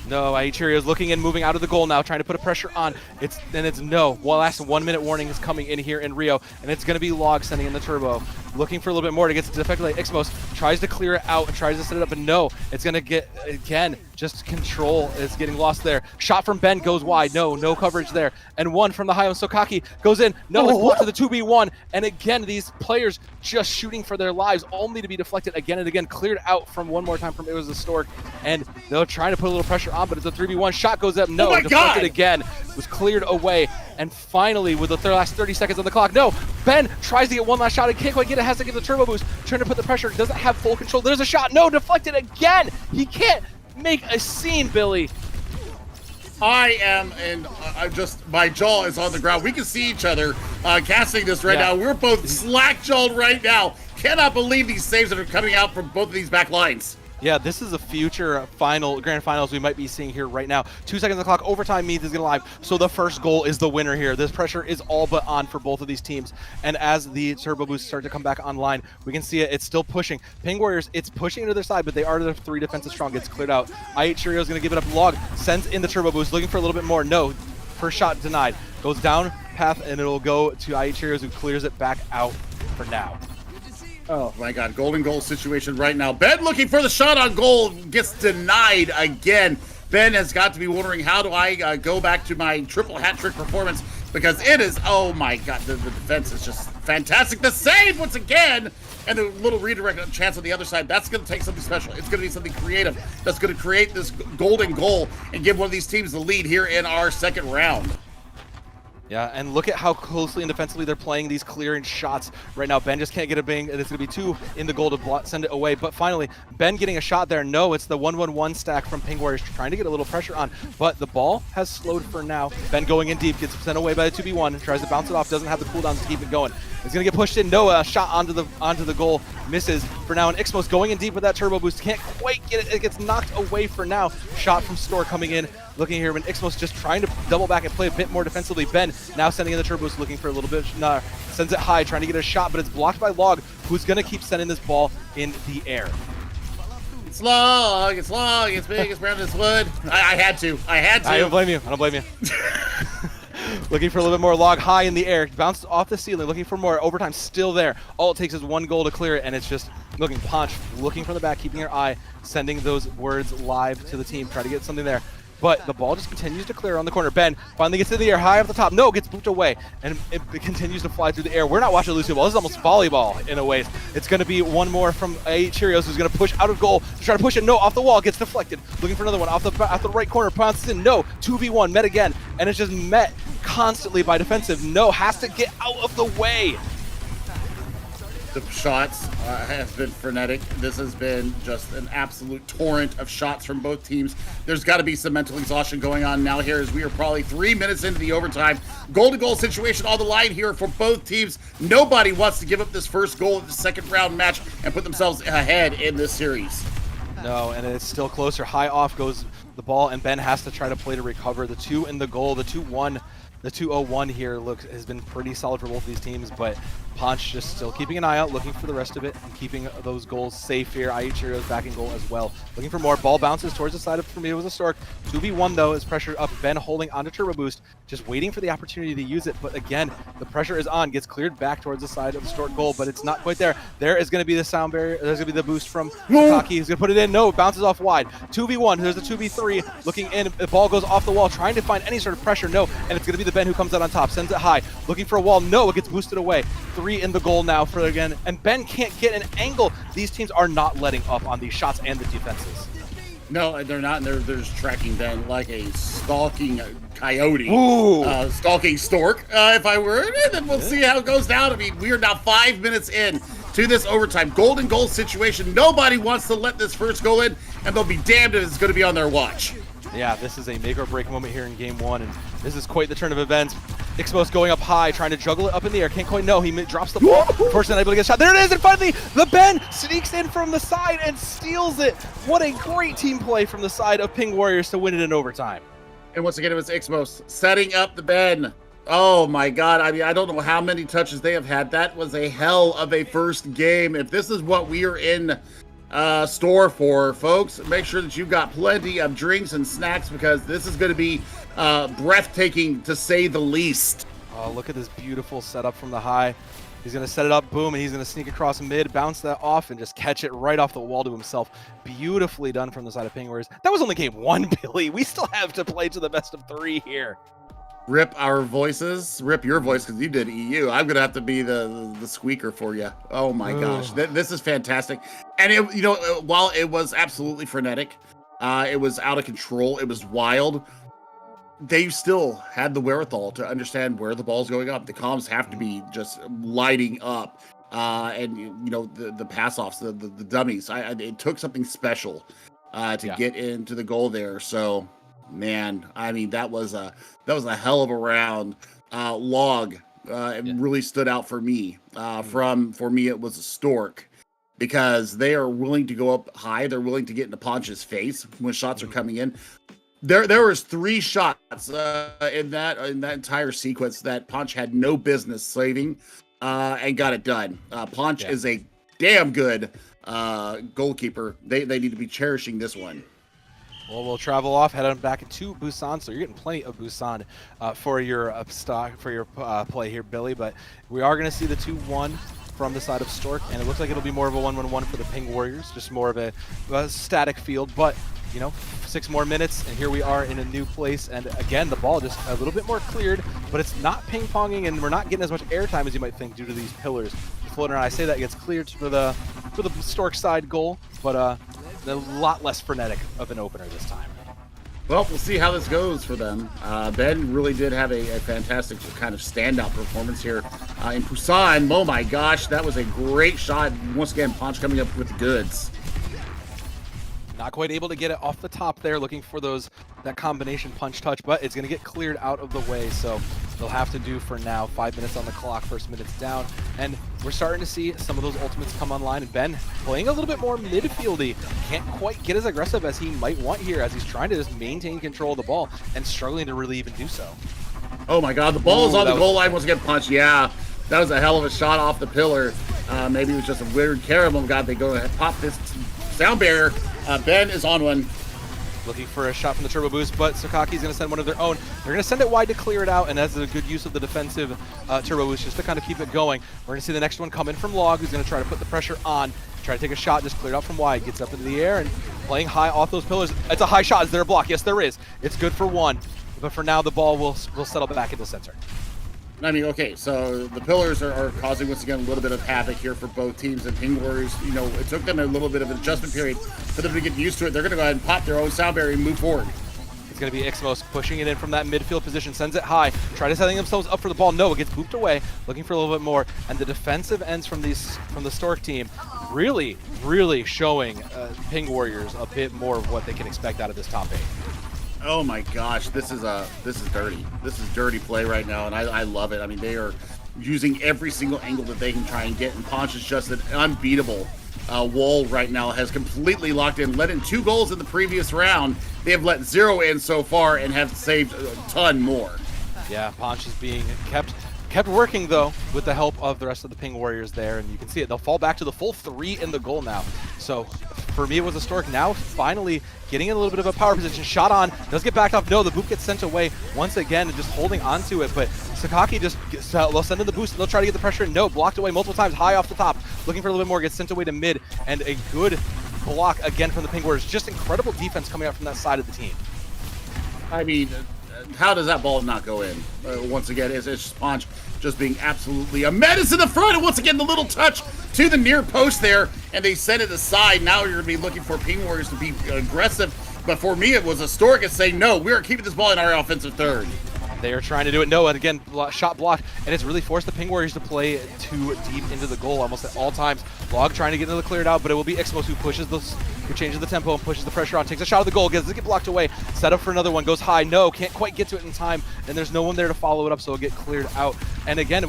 No, IE Cheerios looking in, moving out of the goal now, trying to put a pressure on. It's no. Well, last 1 minute warning is coming in here in Rio, and it's going to be Log sending in the turbo. Looking for a little bit more to get defected like Ixmos, tries to clear it out and tries to set it up, and no, it's going to get, again, just control is getting lost there. Shot from Ben goes wide, no coverage there. And one from the high on Sokaki goes in, no, it's blocked to the 2v1, and again, these players just shooting for their lives, only to be deflected again and again, cleared out from one more time from it was the Stork, and they're trying to put a little pressure on, but it's a 3v1, shot goes up, no, deflected again, was cleared away, and finally, with the last 30 seconds on the clock, no, Ben tries to get one last shot and can't quite get it, has to give the turbo boost, trying to put the pressure, doesn't have full control, there's a shot, no, deflected again, he can't make a scene, Billy. I am, and my jaw is on the ground. We can see each other casting this right now. We're both slack-jawed right now. Cannot believe these saves that are coming out from both of these back lines. Yeah, this is a future grand finals we might be seeing here right now. 2 seconds on the clock, overtime means it's going to live. So the first goal is the winner here. This pressure is all but on for both of these teams. And as the turbo boosts start to come back online, we can see it. It's still pushing. Ping Warriors, it's pushing to their side, but they are the 3 defensive strong. It's cleared out. IE Cheerio is going to give it up. Log sends in the turbo boost, looking for a little bit more. No, first shot denied. Goes down path, and it'll go to IE Cheerios, who clears it back out for now. Oh my God, golden goal situation right now. Ben looking for the shot on goal, gets denied again. Ben has got to be wondering, how do I go back to my triple hat trick performance? because it is, oh my god, the defense is just fantastic. The save once again, and the little redirect chance on the other side, that's going to take something special. It's going to be something creative that's going to create this golden goal and give one of these teams the lead here in our second round. Yeah, and look at how closely and defensively they're playing these clearing shots right now. Ben just can't get a bang, and it's going to be 2 in the goal to send it away. But finally, Ben getting a shot there. No, it's the 1-1-1 stack from Ping Warriors trying to get a little pressure on, but the ball has slowed for now. Ben going in deep, gets sent away by the 2v1, tries to bounce it off, doesn't have the cooldowns to keep it going. It's going to get pushed in. No, a shot onto the goal, misses for now. And Ixmos going in deep with that turbo boost, can't quite get it. It gets knocked away for now. Shot from Store coming in. Looking here, when Ixmos just trying to double back and play a bit more defensively. Ben now sending in the turbos, looking for a little bit. Sends it high, trying to get a shot, but it's blocked by Log, who's going to keep sending this ball in the air. It's long, it's big, it's brown as wood. I had to. I don't blame you. Looking for a little bit more. Log high in the air, bounced off the ceiling, looking for more. Overtime still there. All it takes is 1 goal to clear it, and it's just looking. Ponch looking from the back, keeping her eye, sending those words live to the team, try to get something there. But the ball just continues to clear on the corner. Ben finally gets in the air, high off the top. No, gets booped away, and it continues to fly through the air. We're not watching Lucioball. This is almost volleyball in a way. It's going to be one more from A Cheerios, who's going to push out of goal to try to push it. No, off the wall, gets deflected. Looking for another one off the right corner. Bounces in. No, 2v1 met again, and it's just met constantly by defensive. No, has to get out of the way. The shots have been frenetic. This has been just an absolute torrent of shots from both teams. There's got to be some mental exhaustion going on now here as we are probably 3 minutes into the overtime. Goal-to-goal situation on the line here for both teams. Nobody wants to give up this first goal of the second round match and put themselves ahead in this series. No, and it's still closer. High off goes the ball, and Ben has to try to play to recover. The 2 in the goal, the 2-1. The 2-0-1 here has been pretty solid for both of these teams, but Ponch just still keeping an eye out, looking for the rest of it, and keeping those goals safe here. IE Cheerios back in goal as well. Looking for more. Ball bounces towards the side of, for me, it was a Stork. 2v1 though is pressure up. Ben holding onto Turbo Boost, just waiting for the opportunity to use it. But again, the pressure is on. Gets cleared back towards the side of the Stork goal, but it's not quite there. There is going to be the sound barrier. There's going to be the boost from Taki. He's going to put it in. No, it bounces off wide. 2v1. There's a 2v3. Looking in. The ball goes off the wall, trying to find any sort of pressure. No, and it's going to be the Ben who comes out on top. Sends it high. Looking for a wall. No, it gets boosted away. 3 in the goal now for again, and Ben can't get an angle. These teams are not letting up on these shots and the defenses. No, they're not. They're just tracking Ben like a stalking coyote, stalking stork, if I were. And then we'll see how it goes down. I mean, we are now 5 minutes in to this overtime golden goal situation. Nobody wants to let this first goal in, and they'll be damned if it's going to be on their watch. Yeah, this is a make or break moment here in game 1, and this is quite the turn of events. Ixmos going up high, trying to juggle it up in the air. Can't quite know. He drops the ball. First and able to get a shot. There it is, and finally the Ben sneaks in from the side and steals it. What a great team play from the side of Ping Warriors to win it in overtime. And once again, it was Ixmos setting up the Ben. Oh my God. I mean, I don't know how many touches they have had. That was a hell of a first game. If this is what we are in store for, folks, make sure that you've got plenty of drinks and snacks, because this is going to be breathtaking to say the least. Oh, look at this beautiful setup from the high. He's going to set it up, boom, and he's going to sneak across mid, bounce that off, and just catch it right off the wall to himself. Beautifully done from the side of Ping Warriors. That was only game 1, Billy. We still have to play to the best of 3 here. Rip our voices, rip your voice, because you did EU. I'm gonna have to be the squeaker for you. Oh my gosh, this is fantastic. And it, you know, while it was absolutely frenetic, it was out of control, it was wild, they still had the wherewithal to understand where the ball's going up. The comms have to be just lighting up, and you know, the pass offs, the dummies. It took something special to get into the goal there. So. Man, I mean, that was a hell of a round. Log it really stood out for me. For me, it was a Stork, because they are willing to go up high. They're willing to get into Ponch's face when shots are coming in. There was 3 shots in that entire sequence that Ponch had no business saving, and got it done. Ponch is a damn good goalkeeper. They need to be cherishing this one. Well, we'll travel off, head on back to Busan, so you're getting plenty of Busan for your play here, Billy. But we are going to see the 2-1 from the side of Stork, and it looks like it'll be more of a 1-1-1 for the Ping Warriors, just more of a static field. But you know, 6 more minutes, and here we are in a new place. And again, the ball just a little bit more cleared, but it's not ping-ponging, and we're not getting as much airtime as you might think due to these pillars floating around. I say that gets cleared for the Stork side goal, but a lot less frenetic of an opener this time. Well, we'll see how this goes for them. Ben really did have a fantastic kind of standout performance here in Busan. Oh my gosh, that was a great shot. Once again, Ponch coming up with the goods. Not quite able to get it off the top there, looking for that combination punch touch, but it's going to get cleared out of the way, so they'll have to do for now. 5 minutes on the clock, first minute's down, and we're starting to see some of those ultimates come online, and Ben playing a little bit more midfieldy. Can't quite get as aggressive as he might want here, as he's trying to just maintain control of the ball and struggling to really even do so. Oh my god, the ball is on the goal line once again. Punch, yeah. That was a hell of a shot off the pillar. Maybe it was just a weird caramel. God, they go ahead and pop this sound barrier. Ben is on one. Looking for a shot from the turbo boost, but Sakaki's going to send one of their own. They're going to send it wide to clear it out, and that's a good use of the defensive turbo boost just to kind of keep it going. We're going to see the next one come in from Log, who's going to try to put the pressure on, try to take a shot, just cleared out from wide, gets up into the air, and playing high off those pillars. It's a high shot. Is there a block? Yes, there is. It's good for one, but for now, the ball will settle back into center. I mean, okay, so the pillars are causing, once again, a little bit of havoc here for both teams. And Ping Warriors, you know, it took them a little bit of an adjustment period for them to get used to it. They're going to go ahead and pop their own sound barrier and move forward. It's going to be Ixmos pushing it in from that midfield position, sends it high, try to setting themselves up for the ball. No, it gets booped away, looking for a little bit more. And the defensive ends from the Stork team really, really showing Ping Warriors a bit more of what they can expect out of this top 8. Oh my gosh, this is dirty. This is dirty play right now, and I love it. I mean, they are using every single angle that they can try and get, and Ponch is just an unbeatable wall right now. Has completely locked in, let in 2 goals in the previous round. They have let 0 in so far and have saved a ton more. Yeah, Ponch is being kept working, though, with the help of the rest of the Ping Warriors there, and you can see it. They'll fall back to the full 3 in the goal now. So for me, it was a Stork now finally getting in a little bit of a power position. Shot on, does get backed off. No, the boot gets sent away once again and just holding on to it. But Sakaki they'll send in the boost and they'll try to get the pressure in. No, blocked away multiple times, high off the top. Looking for a little bit more, gets sent away to mid. And a good block again from the Ping Warriors. Just incredible defense coming out from that side of the team. I mean, how does that ball not go in? Once again, it's just Ponch just being absolutely a menace in the front. And once again, the little touch to the near post there, and they send it aside. Now you're going to be looking for Ping Warriors to be aggressive. But for me, it was a Stork is saying, no, we are keeping this ball in our offensive third. They are trying to do it. No, and again, shot blocked, and it's really forced the Ping Warriors to play too deep into the goal almost at all times. Log trying to get into the cleared out, but it will be Ixmos who changes the tempo and pushes the pressure on, takes a shot of the goal, gets it get blocked away, set up for another one, goes high, no, can't quite get to it in time, and there's no one there to follow it up, so it'll get cleared out. And again,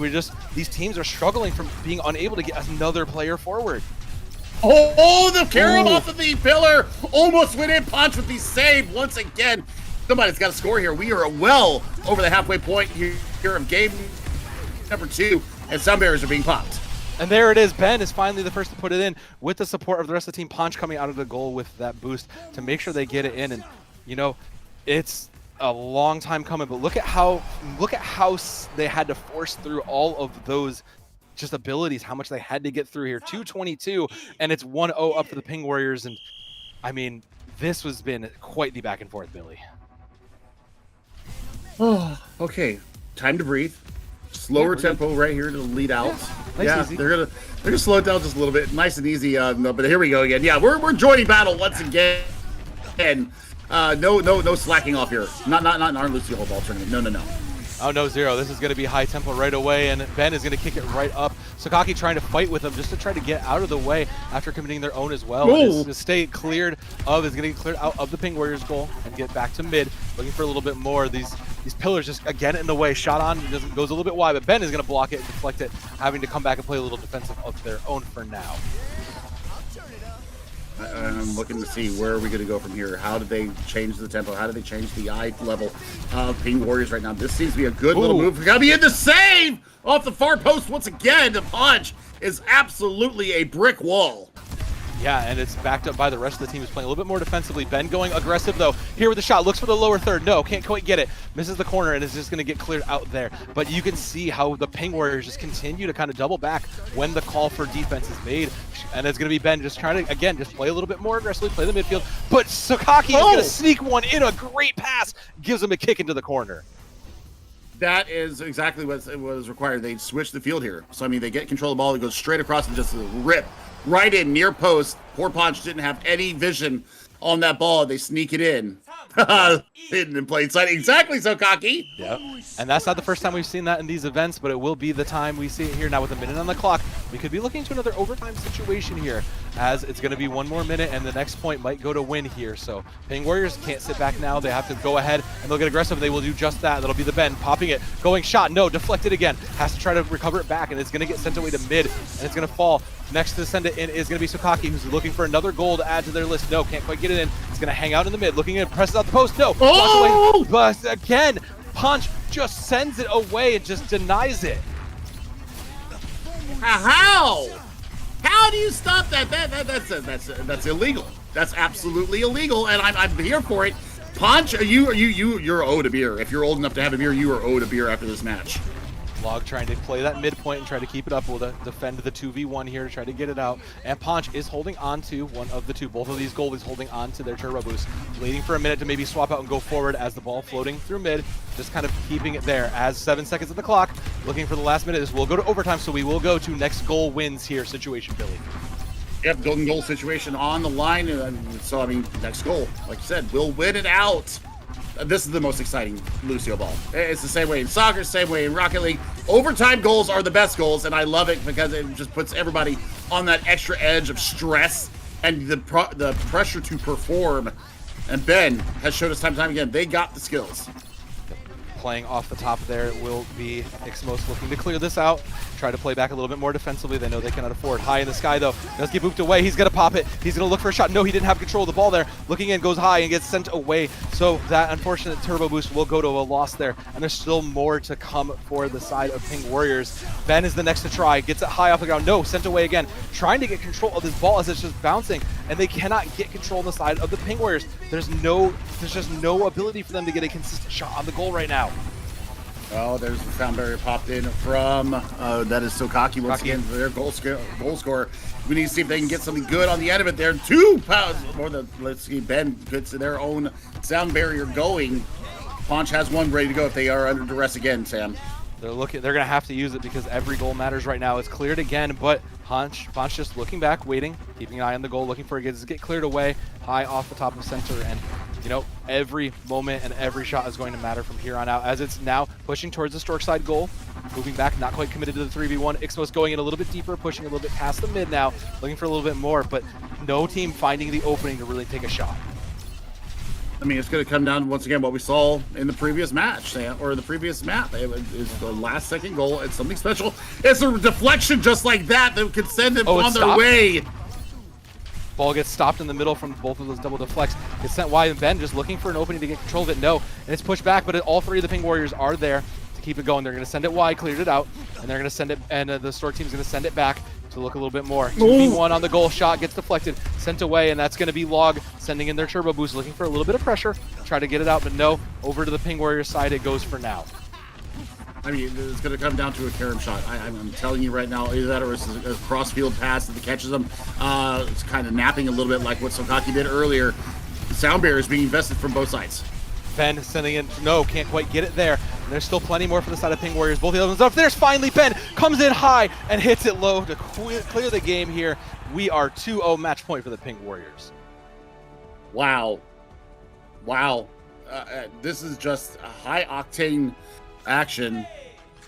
these teams are struggling from being unable to get another player forward. Oh, the carom off of the pillar almost went in. Ponch with the save once again. Somebody's got to score here. We are well over the halfway point here of game number 2, and some barriers are being popped. And there it is. Ben is finally the first to put it in with the support of the rest of the team. Ponch coming out of the goal with that boost to make sure they get it in. And, you know, it's a long time coming, but look at how they had to force through all of those just abilities, how much they had to get through here. 222, and it's 1-0 up for the Ping Warriors. And, I mean, this has been quite the back and forth, Billy. Oh, okay. Time to breathe. Slower tempo right here to lead out. Nice, easy. They're gonna slow it down just a little bit. Nice and easy. No, but here we go again. Yeah, we're joining battle once again. And no slacking off here. Not in our Lucioball tournament. No. Oh, no, 0. This is going to be high tempo right away, and Ben is going to kick it right up. Sakaki trying to fight with him just to try to get out of the way after committing their own as well. To stay cleared of, is going to get cleared out of the Ping Warriors goal and get back to mid, looking for a little bit more. These pillars just, again, in the way. Shot on, goes a little bit wide, but Ben is going to block it and deflect it, having to come back and play a little defensive of their own for now. I'm looking to see where are we going to go from here. How did they change the tempo? How did they change the eye level of Ping Warriors right now? This seems to be a good little move. We got to be in the save off the far post once again. The Punch is absolutely a brick wall. Yeah, and it's backed up by the rest of the team who's playing a little bit more defensively. Ben going aggressive, though. Here with the shot. Looks for the lower third. No, can't quite get it. Misses the corner and is just going to get cleared out there. But you can see how the Ping Warriors just continue to kind of double back when the call for defense is made. And it's going to be Ben just trying to, again, just play a little bit more aggressively, play the midfield. But Sakaki is going to sneak one in. A great pass. Gives him a kick into the corner. That is exactly what was required. They switch the field here. So, I mean, they get control of the ball. It goes straight across and just rip right in near post. Poor Ponch didn't have any vision on that ball. They sneak it in. Hidden in plain sight. Exactly, so cocky. Yep. And that's not the first time we've seen that in these events, but it will be the time we see it here. Now with a minute on the clock, we could be looking to another overtime situation here, as it's going to be one more minute and the next point might go to win here. So Ping Warriors can't sit back now. They have to go ahead and they'll get aggressive. They will do just that. That'll be the Ben popping it, going shot. No, deflected again. Has to try to recover it back, and it's going to get sent away to mid, and it's going to fall. Next to send it in is going to be Sakaki, who's looking for another goal to add to their list. No, can't quite get it in. It's going to hang out in the mid, looking at, presses out the post. No, away. But again, Punch just sends it away and just denies it. How? How do you stop that? That's illegal. That's absolutely illegal, and I'm here for it. Punch, you're owed a beer. If you're old enough to have a beer, you are owed a beer after this match. Log trying to play that midpoint and try to keep it up. We'll defend the 2v1 here to try to get it out. And Ponch is holding on to one of the two. Both of these goalies holding on to their turbo boost. Waiting for a minute to maybe swap out and go forward as the ball floating through mid. Just kind of keeping it there as 7 seconds at the clock. Looking for the last minute. This will go to overtime, so we will go to next goal wins here situation, Billy. Yep, golden goal situation on the line. So, I mean, next goal, like you said, we'll win it out. This is the most exciting Lucio ball. It's the same way in soccer, same way in Rocket League. Overtime goals are the best goals, and I love it because it just puts everybody on that extra edge of stress and the pressure to perform. And Ben has showed us time and time again, they got the skills. Playing off the top there will be Ixmos looking to clear this out. Try to play back a little bit more defensively. They know they cannot afford. High in the sky, though. Does get booped away. He's going to pop it. He's going to look for a shot. No, he didn't have control of the ball there. Looking in, goes high and gets sent away. So that unfortunate turbo boost will go to a loss there. And there's still more to come for the side of Ping Warriors. Ben is the next to try. Gets it high off the ground. No, sent away again. Trying to get control of this ball as it's just bouncing. And they cannot get control on the side of the Ping Warriors. There's just no ability for them to get a consistent shot on the goal right now. Oh, there's the sound barrier popped in from, that is Sokaki once again for their goal scorer. We need to see if they can get something good on the end of it there. 2 pounds more than, let's see, Ben gets their own sound barrier going. Ponch has one ready to go if they are under duress again, Sam. They're going to have to use it because every goal matters right now. It's cleared again, but Ponch just looking back, waiting, keeping an eye on the goal, looking for it to get cleared away, high off the top of center. And, you know, every moment and every shot is going to matter from here on out, as it's now pushing towards the Stork side goal. Moving back, not quite committed to the 3v1. Ixmos going in a little bit deeper, pushing a little bit past the mid now, looking for a little bit more, but no team finding the opening to really take a shot. I mean, it's going to come down to, once again, what we saw in the previous match, Sam, or the previous map. It is the last second goal. It's something special. It's a deflection just like that that could send them on their way. Ball gets stopped in the middle from both of those double deflects. It's sent wide, and Ben just looking for an opening to get control of it. No, and it's pushed back, but all three of the Ping Warriors are there to keep it going. They're going to send it wide, cleared it out, and they're going to send it, and the Stork team's going to send it back to look a little bit more. 2v1 on the goal, shot gets deflected, sent away, and that's going to be Log sending in their turbo boost, looking for a little bit of pressure, try to get it out, but no, over to the Ping Warriors side it goes for now. I mean, it's going to come down to a carom shot. I'm telling you right now, either that or it's a cross-field pass that catches them. It's kind of napping a little bit like what Sokaki did earlier. The sound barrier is being invested from both sides. Ben sending in, no, can't quite get it there. And there's still plenty more for the side of Ping Warriors. Both the other ones up. There's finally Ben, comes in high and hits it low to clear the game here. We are 2-0 match point for the Ping Warriors. Wow. Wow. This is just a high-octane action.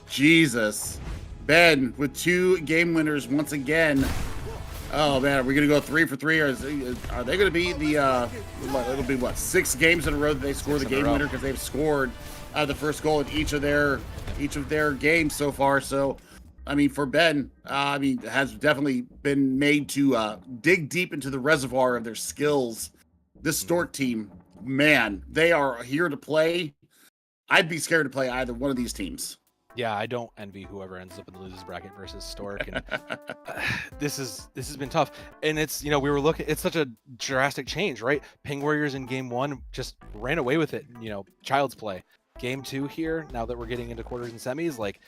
Jesus. Ben with 2 game winners once again. Oh man, are we gonna go 3 for 3, or are they gonna be the it'll be what, 6 games in a row that they score the game winner, because they've scored the first goal in each of their games so far. So I mean, for Ben, I mean, has definitely been made to dig deep into the reservoir of their skills. This Stork team, man, they are here to play. I'd be scared to play either one of these teams. Yeah, I don't envy whoever ends up in the losers bracket versus Stork, and this has been tough. And it's, we were looking, it's such a drastic change, right? Ping Warriors in game 1 just ran away with it, child's play. Game 2 here, now that we're getting into quarters and semis, like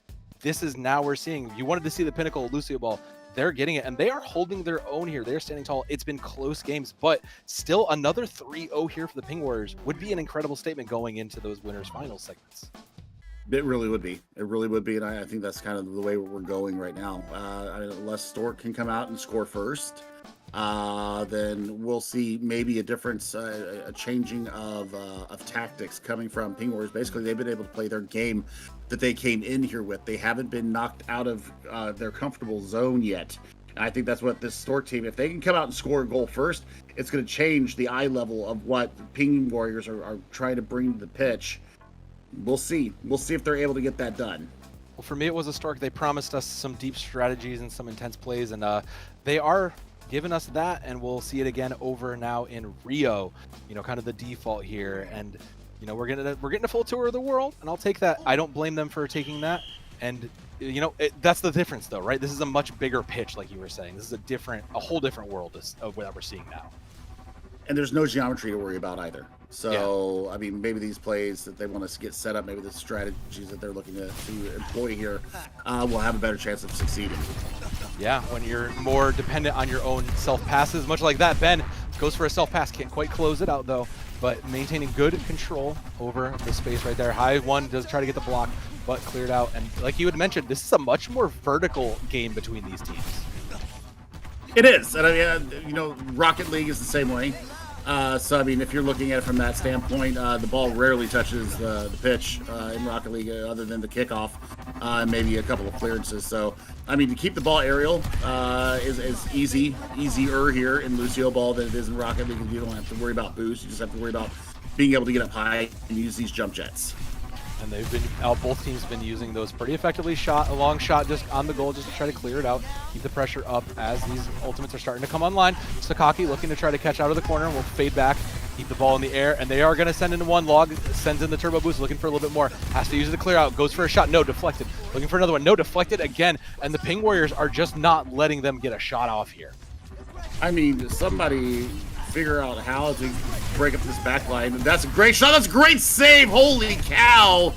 this is now we're seeing, you wanted to see the pinnacle of Lucioball, they're getting it, and they are holding their own here. They're standing tall. It's been close games, but still another 3-0 here for the Ping Warriors would be an incredible statement going into those winners finals segments. It really would be. It really would be, and I think that's kind of the way we're going right now. Unless Stork can come out and score first, then we'll see maybe a difference, a changing of tactics coming from Ping Warriors. Basically, they've been able to play their game that they came in here with. They haven't been knocked out of their comfortable zone yet. And I think that's what this Stork team, if they can come out and score a goal first, it's going to change the eye level of what Ping Warriors are trying to bring to the pitch. We'll see. We'll see if they're able to get that done. Well, for me, it was a Stork. They promised us some deep strategies and some intense plays, and they are giving us that, and we'll see it again over now in Rio. Kind of the default here, and we're getting a full tour of the world, and I'll take that. I don't blame them for taking that, and that's the difference, though, right? This is a much bigger pitch, like you were saying. This is a whole different world of what we're seeing now. And there's no geometry to worry about either. So, yeah. I mean, maybe these plays that they want to get set up, maybe the strategies that they're looking to employ here will have a better chance of succeeding. Yeah, when you're more dependent on your own self-passes, much like that. Ben goes for a self-pass, can't quite close it out, though, but maintaining good control over the space right there. High one does try to get the block, but cleared out. And like you had mentioned, this is a much more vertical game between these teams. It is. And I mean, Rocket League is the same way. So, I mean, if you're looking at it from that standpoint, the ball rarely touches the pitch in Rocket League other than the kickoff and maybe a couple of clearances. So, I mean, to keep the ball aerial is easier here in Lucioball than it is in Rocket League. You don't have to worry about boost. You just have to worry about being able to get up high and use these jump jets. And both teams have been using those pretty effectively. A long shot just on the goal just to try to clear it out, keep the pressure up as these ultimates are starting to come online. Sakaki looking to try to catch out of the corner, will fade back, keep the ball in the air, and they are going to send in one. Log sends in the turbo boost, looking for a little bit more, has to use it to clear out, goes for a shot, no, deflected, looking for another one, no, deflected again, and the Ping Warriors are just not letting them get a shot off here. I mean, somebody figure out how to break up this back line. That's a great shot. That's a great save. Holy cow.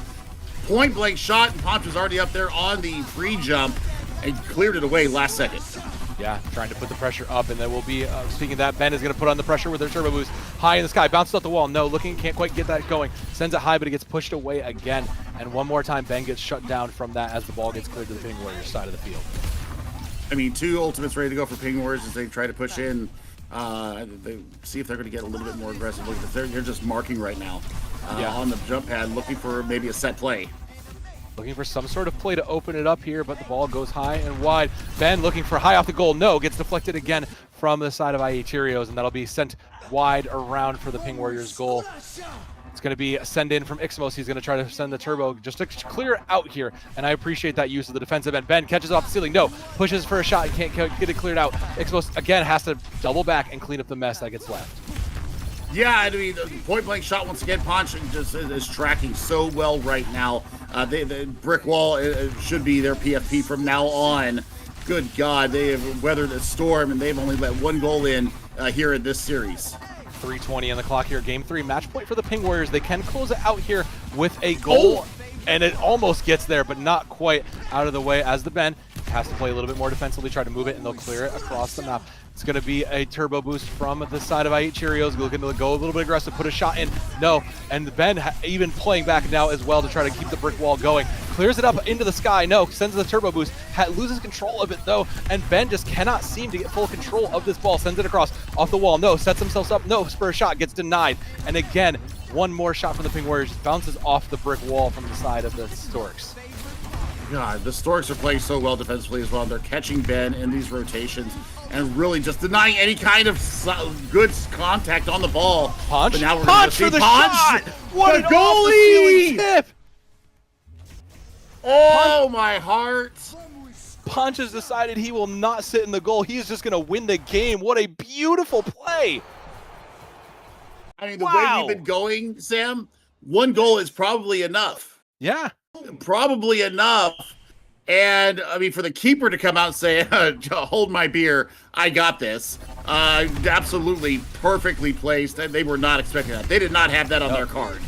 Point blank shot, and Ponch was already up there on the free jump and cleared it away last second. Yeah, trying to put the pressure up, and then we'll be, speaking of that, Ben is going to put on the pressure with their turbo boost. High in the sky, bounces off the wall. No, looking, can't quite get that going. Sends it high, but it gets pushed away again. And one more time, Ben gets shut down from that as the ball gets cleared to the Ping Warriors side of the field. I mean, 2 ultimates ready to go for Ping Warriors as they try to push in. They see if they're going to get a little bit more aggressive. They're just marking right now on the jump pad, looking for maybe a set play. Looking for some sort of play to open it up here, but the ball goes high and wide. Ben looking for high off the goal. No, gets deflected again from the side of IE Cheerios, and that'll be sent wide around for the Ping Warriors goal. It's going to be a send in from Ixmos. He's going to try to send the turbo just to clear it out here, and I appreciate that use of the defensive end. Ben catches it off the ceiling. No, pushes for a shot. He can't get it cleared out. Ixmos, again, has to double back and clean up the mess that gets left. Yeah, I mean, point blank shot once again. Ponch just is tracking so well right now. The brick wall should be their PFP from now on. Good God, they have weathered a storm, and they've only let 1 goal in here in this series. 3:20 on the clock here. Game 3, match point for the Ping Warriors. They can close it out here with a goal, and it almost gets there, but not quite out of the way as the Ben has to play a little bit more defensively, try to move it, and they'll clear it across the map. It's going to be a turbo boost from the side of IE Cheerios, looking to go a little bit aggressive, put a shot in. No, and Ben even playing back now as well to try to keep the brick wall going. Clears it up into the sky. No, sends the turbo boost. Loses control of it, though, and Ben just cannot seem to get full control of this ball. Sends it across off the wall. No, sets himself up. No, for a shot. Gets denied. And again, one more shot from the Ping Warriors. Bounces off the brick wall from the side of the Storks. God, the Storks are playing so well defensively as well. They're catching Ben in these rotations and really just denying any kind of good contact on the ball. Punch. But now we're Punch for the shot. What an goalie tip. Oh, my heart. Punch has decided he will not sit in the goal. He is just going to win the game. What a beautiful play. I mean, the way we've been going, Sam, 1 goal is probably enough. Yeah. probably enough. And I mean, for the keeper to come out and say, "Hold my beer, I got this," absolutely perfectly placed. They were not expecting that. They did not have that on their card.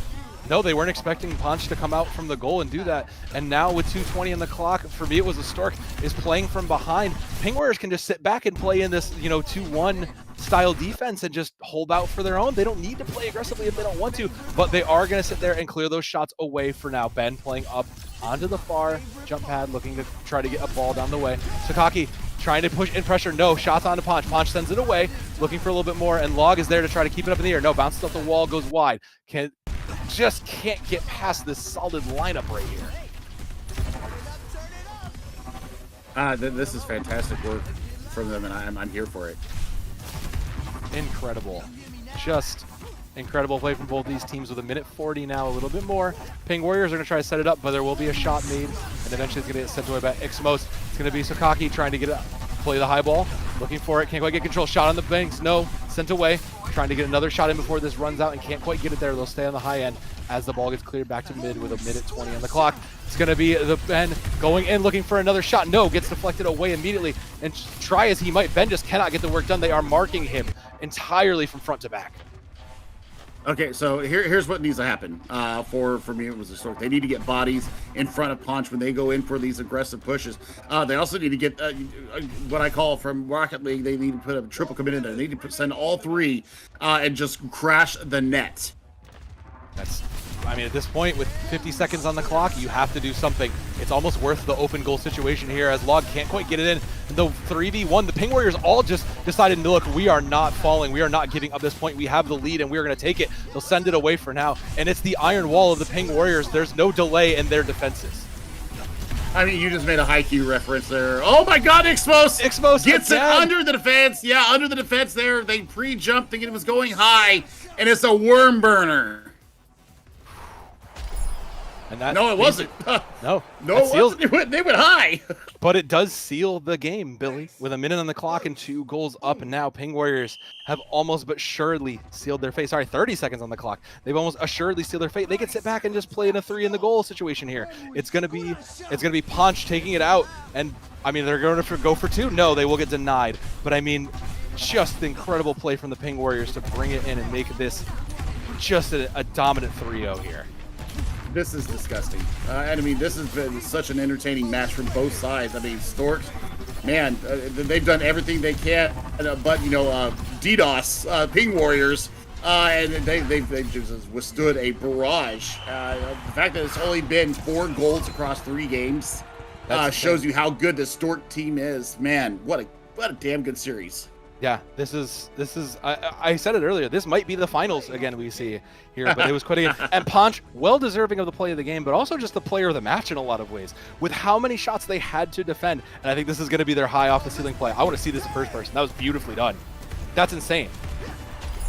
No, they weren't expecting Punch to come out from the goal and do that. And now with 2:20 on the clock, for me it was a Stork is playing from behind. Ping Warriors can just sit back and play in this, 2-1 style defense and just hold out for their own. They don't need to play aggressively if they don't want to, but they are going to sit there and clear those shots away for now. Ben playing up onto the far jump pad, looking to try to get a ball down the way. Sakaki trying to push in pressure. No, shots onto Ponch. Ponch sends it away, looking for a little bit more, and Log is there to try to keep it up in the air. No, bounces off the wall, goes wide. Just can't get past this solid lineup right here. This is fantastic work from them, and I'm here for it. Incredible. Just incredible play from both these teams with a minute 40 now, a little bit more. Ping Warriors are going to try to set it up, but there will be a shot made, and eventually it's going to get sent away by Ixmos. It's going to be Sakaki trying to get it, play the high ball, looking for it, can't quite get control. Shot on the banks, no, sent away. Trying to get another shot in before this runs out and can't quite get it there. They'll stay on the high end as the ball gets cleared back to mid with a minute 20 on the clock. It's going to be the Ben going in looking for another shot. No, gets deflected away immediately. And try as he might, Ben just cannot get the work done. They are marking him entirely from front to back. Okay, so here's what needs to happen. For me, it was a Stork. They need to get bodies in front of Ponch when they go in for these aggressive pushes. They also need to get what I call from Rocket League. They need to put a triple commit in there. They need to send all three and just crash the net. I mean, at this point, with 50 seconds on the clock, you have to do something. It's almost worth the open goal situation here as Log can't quite get it in. And the 3v1, the Ping Warriors all just decided, look, we are not falling. We are not giving up this point. We have the lead, and we are going to take it. They'll send it away for now. And it's the iron wall of the Ping Warriors. There's no delay in their defenses. I mean, you just made a Haikyuu reference there. Oh my God, Ixmos gets again. It under the defense. Yeah, under the defense there. They pre-jumped thinking it was going high, and it's a worm burner. And that no, it wasn't. No, it wasn't. They went high. But it does seal the game, Billy. With a minute on the clock and 2 goals up, and now Ping Warriors have almost but surely sealed their fate. Sorry, 30 seconds on the clock. They've almost assuredly sealed their fate. They can sit back and just play in a 3 in the goal situation here. It's gonna be Ponch taking it out, and I mean they're going to go for 2. No, they will get denied. But I mean, just incredible play from the Ping Warriors to bring it in and make this just a dominant 3-0 here. This is disgusting. And I mean, this has been such an entertaining match from both sides. I mean, Storks, man, they've done everything they can, but DDoS, Ping Warriors, and they've just withstood a barrage. The fact that it's only been 4 goals across 3 games shows you how good the Stork team is. Man, what a damn good series. Yeah, this is. I said it earlier. This might be the finals again we see here, but it was quite a game. And Ponch, well deserving of the play of the game, but also just the player of the match in a lot of ways. With how many shots they had to defend, and I think this is going to be their high off the ceiling play. I want to see this in first person. That was beautifully done. That's insane.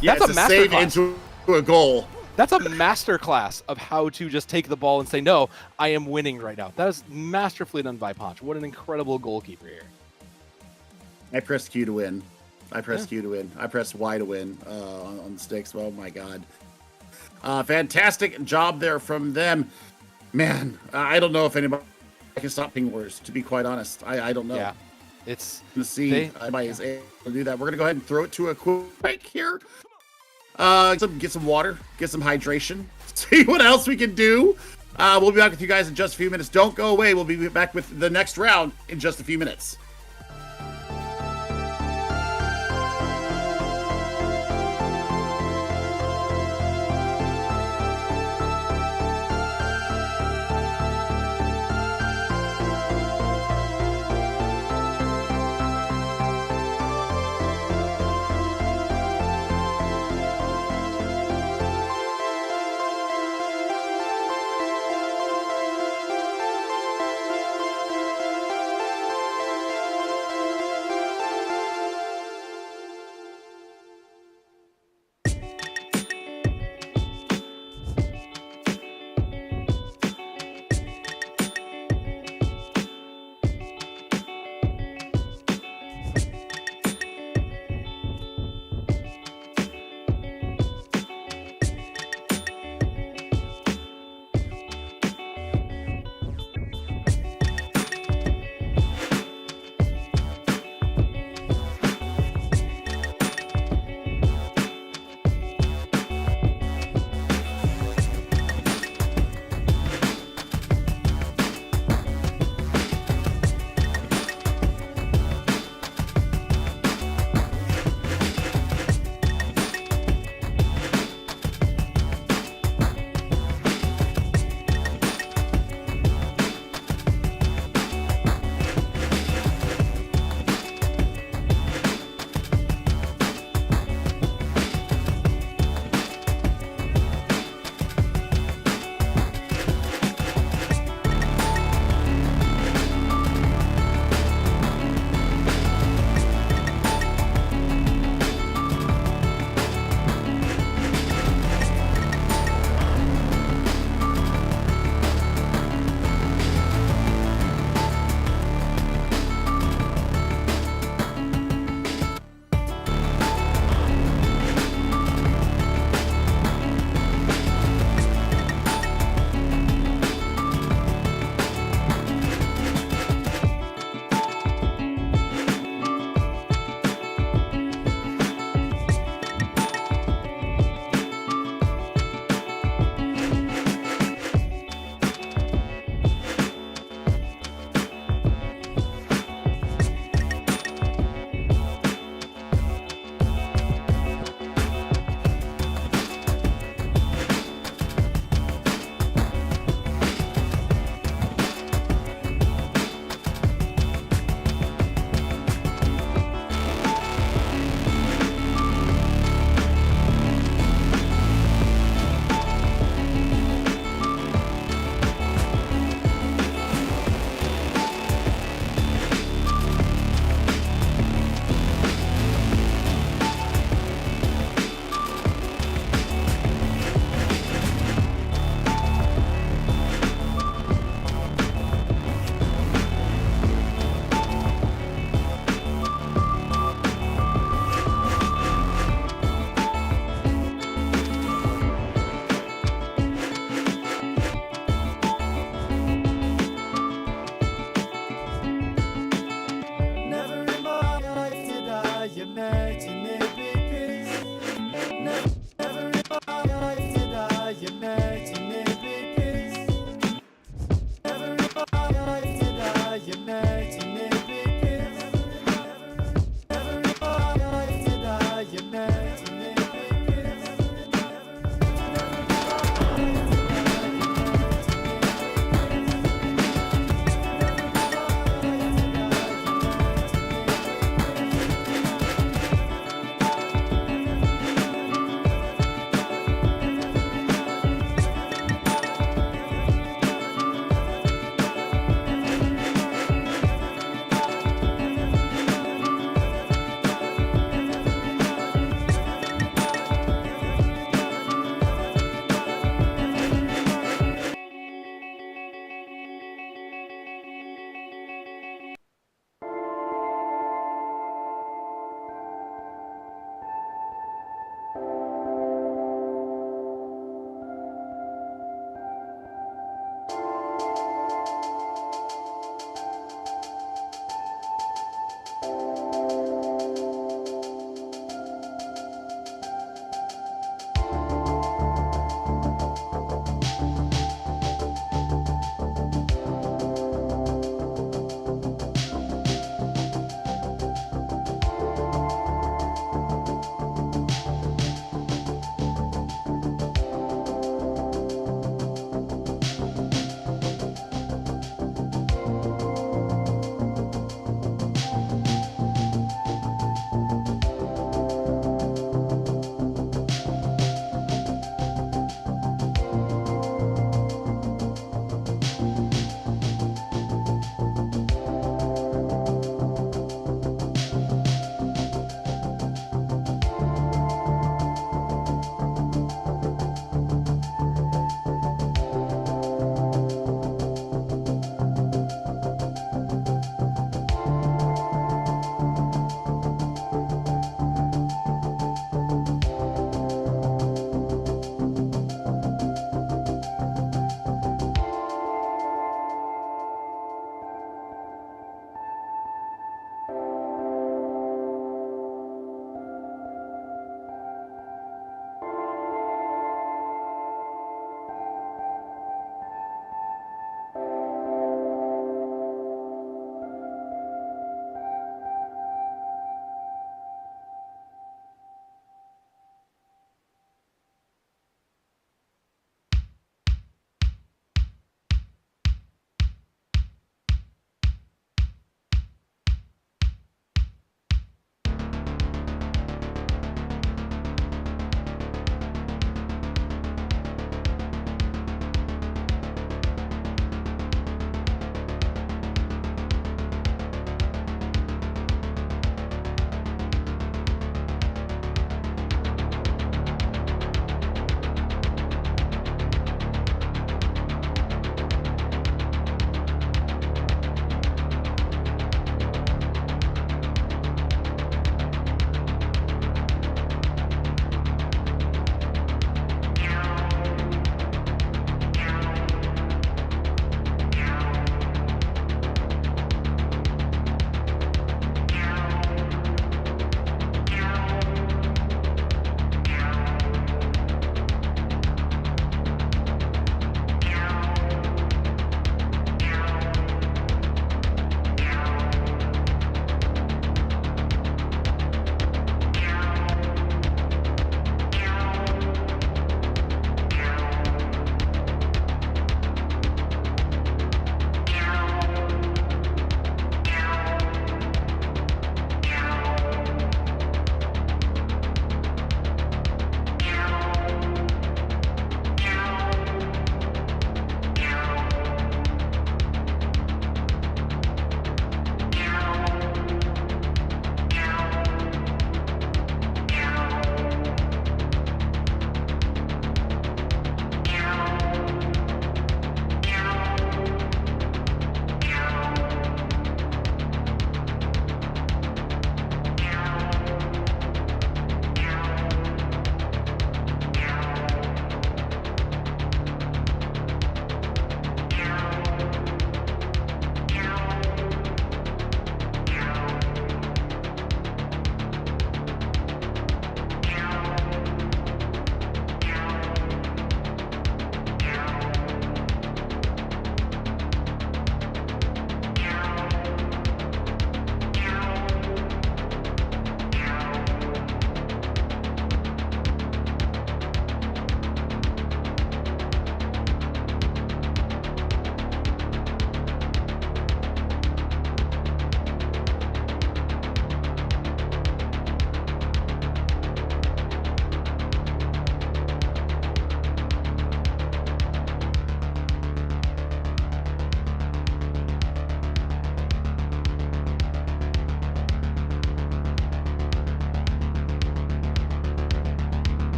Yeah, that's it's a save into a goal. That's a masterclass of how to just take the ball and say, no, I am winning right now. That is masterfully done by Ponch. What an incredible goalkeeper here. I pressed Q to win. I pressed Q to win. I pressed Y to win on the sticks. Oh my God. Fantastic job there from them. Man, I don't know if anybody can stop Ping Warriors, to be quite honest. I don't know. Yeah. It's Let's see if anybody is able to do that. We're gonna go ahead and throw it to a quick here. Get some water, get some hydration, see what else we can do. We'll be back with you guys in just a few minutes. Don't go away. We'll be back with the next round in just a few minutes.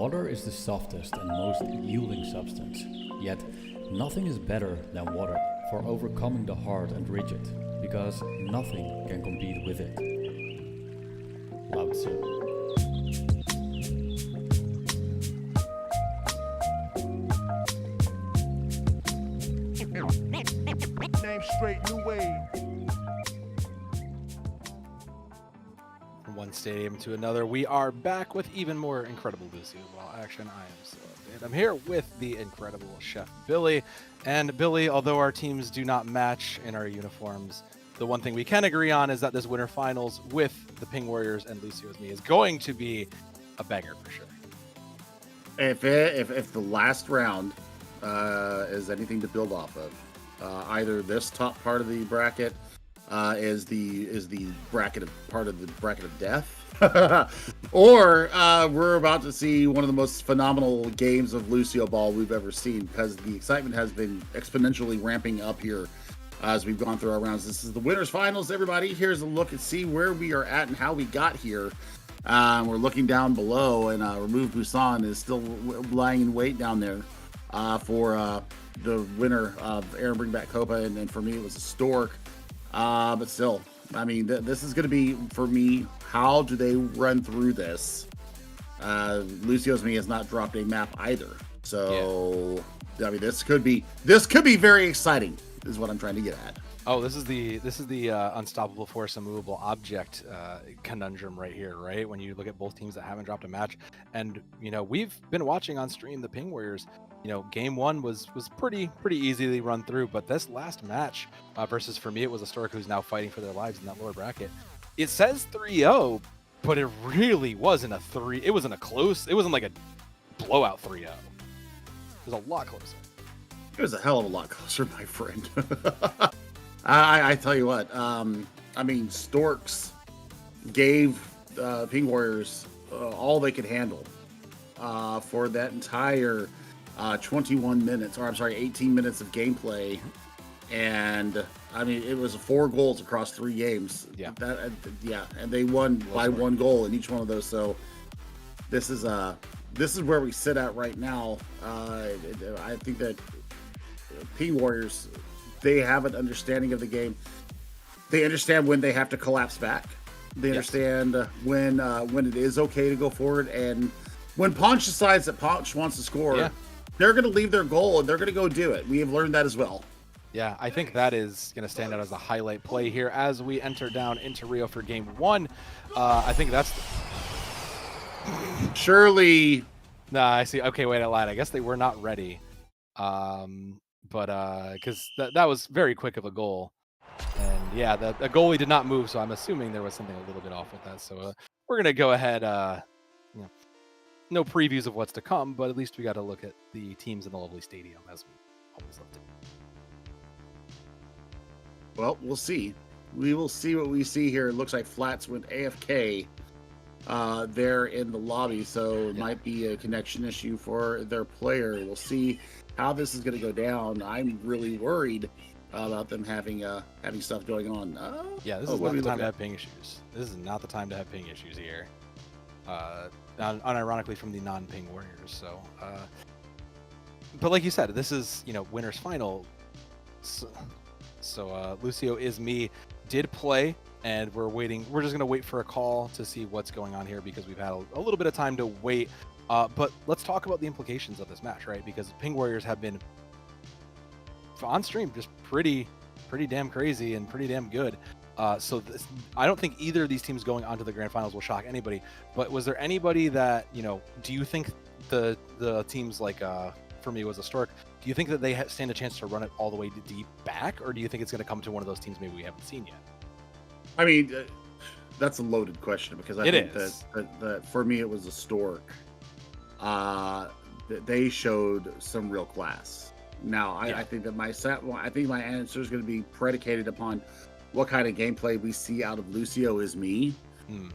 Water is the softest and most yielding substance, yet nothing is better than water for overcoming the hard and rigid, because nothing can compete with it. Lao Tzu. Name straight, new wave. From one stadium to another, we are back with even more incredible Lucioball action. I am so updated. I'm here with the incredible Chef Billy. And Billy, although our teams do not match in our uniforms, the one thing we can agree on is that this winter finals with the Ping Warriors and Lucio's Me is going to be a banger for sure. If the last round is anything to build off of, either this top part of the bracket is the bracket of part of the bracket of death, or we're about to see one of the most phenomenal games of Lucioball we've ever seen, because the excitement has been exponentially ramping up here as we've gone through our rounds. This is the winners finals, everybody. Here's a look and see where we are at and how we got here. We're looking down below, and Remove Busan is still lying in wait down there for the winner of Aaron Bring Back Copa, and for me it was a Stork. But still, I mean, this is going to be, for me, how do they run through this? Lucio's Me has not dropped a map either, so yeah. I mean, this could be very exciting, is what I'm trying to get at. Oh, this is the unstoppable force, immovable object conundrum right here, right? When you look at both teams that haven't dropped a match, and we've been watching on stream the Ping Warriors. Game one was pretty easily run through, but this last match versus, for me, it was a Stork who's now fighting for their lives in that lower bracket. It says 3-0, but it really wasn't a 3. It wasn't a close. It wasn't like a blowout 3-0. It was a lot closer. It was a hell of a lot closer, my friend. I tell you what, I mean, Storks gave Ping Warriors all they could handle for that entire 21 minutes, or I'm sorry, 18 minutes of gameplay. And I mean, it was 4 goals across 3 games. Yeah. And they won by 1 goal in each one of those. So this is where we sit at right now. I think that Ping Warriors, they have an understanding of the game. They understand when they have to collapse back. They understand when it is okay to go forward, and when Ponch decides that Ponch wants to score, they're going to leave their goal and they're going to go do it. We have learned that as well. Yeah, I think that is going to stand out as a highlight play here as we enter down into Rio for game 1. I think that's surely. Nah, I see. Okay, wait, I lied. I guess they were not ready. But because that was very quick of a goal, and yeah, the goalie did not move, so I'm assuming there was something a little bit off with that. So we're gonna go ahead. No previews of what's to come, but at least we got to look at the teams in the lovely stadium, as we always love to. Well, we'll see. We will see what we see here. It looks like Flats went AFK there in the lobby, so it might be a connection issue for their player. We'll see how this is going to go down. I'm really worried about them having stuff going on. Yeah, this is not the time to have ping issues. This is not the time to have ping issues here. Unironically, from the non-Ping Warriors. So, but like you said, this is winners final. So Lucio is Me did play, and we're waiting. We're just gonna wait for a call to see what's going on here, because we've had a little bit of time to wait. But let's talk about the implications of this match, right? Because Ping Warriors have been on stream just pretty damn crazy and pretty damn good. So I don't think either of these teams going on to the grand finals will shock anybody. But was there anybody that, do you think the teams like, for me, was a Stork, do you think that they stand a chance to run it all the way to deep back? Or do you think it's going to come to one of those teams maybe we haven't seen yet? I mean, that's a loaded question, because I think that for me it was a Stork. They showed some real class. Now, I think that my answer is going to be predicated upon what kind of gameplay we see out of Lucio is Me.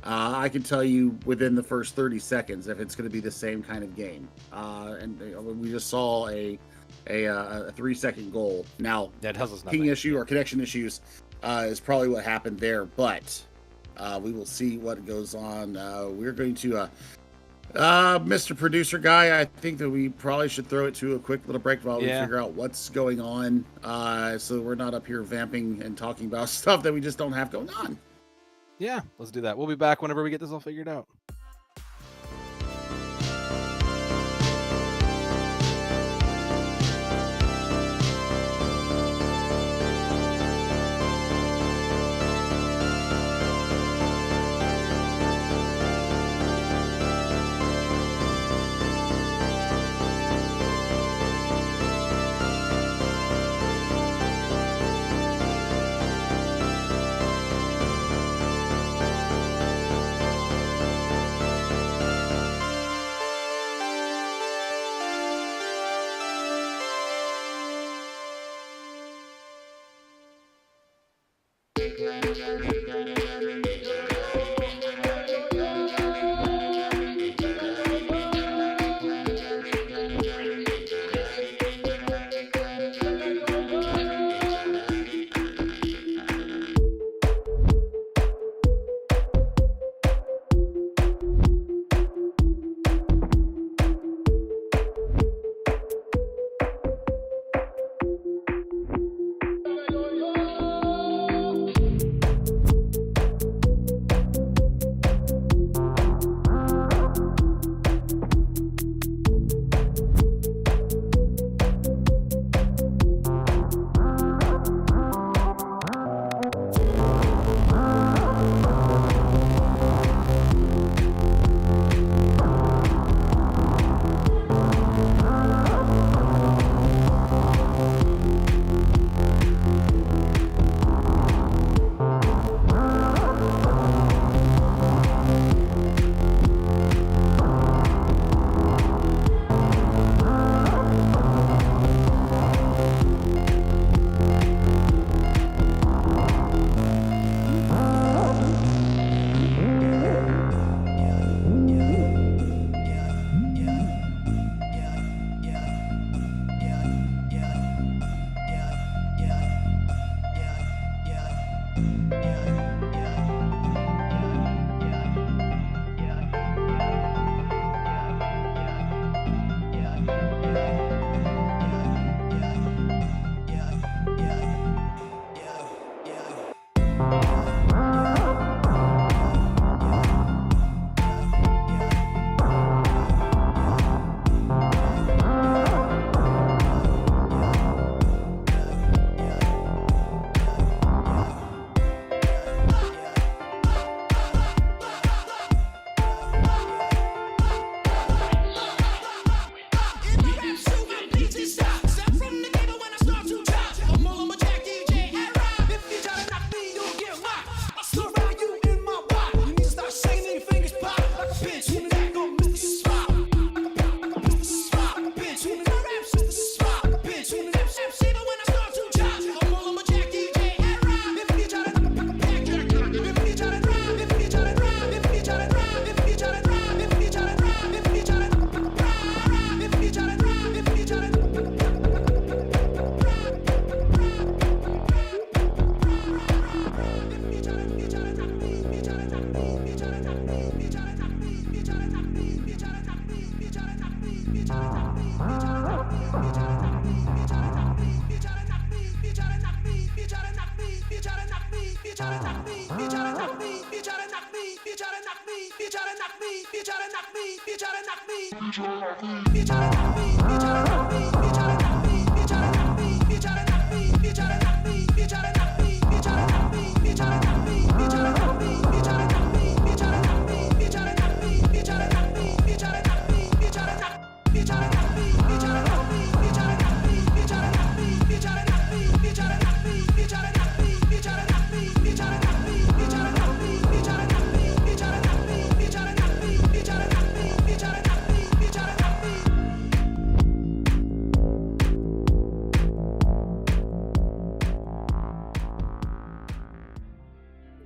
I can tell you within the first 30 seconds if it's going to be the same kind of game. And we just saw a 3-second goal. Now, that tells us ping issue or connection issues is probably what happened there, but we will see what goes on. We're going to Mr. Producer Guy, I think that we probably should throw it to a quick little break while we Yeah. figure out what's going on, so we're not up here vamping and talking about stuff that we just don't have going on. Yeah, let's do that. We'll be back whenever we get this all figured out.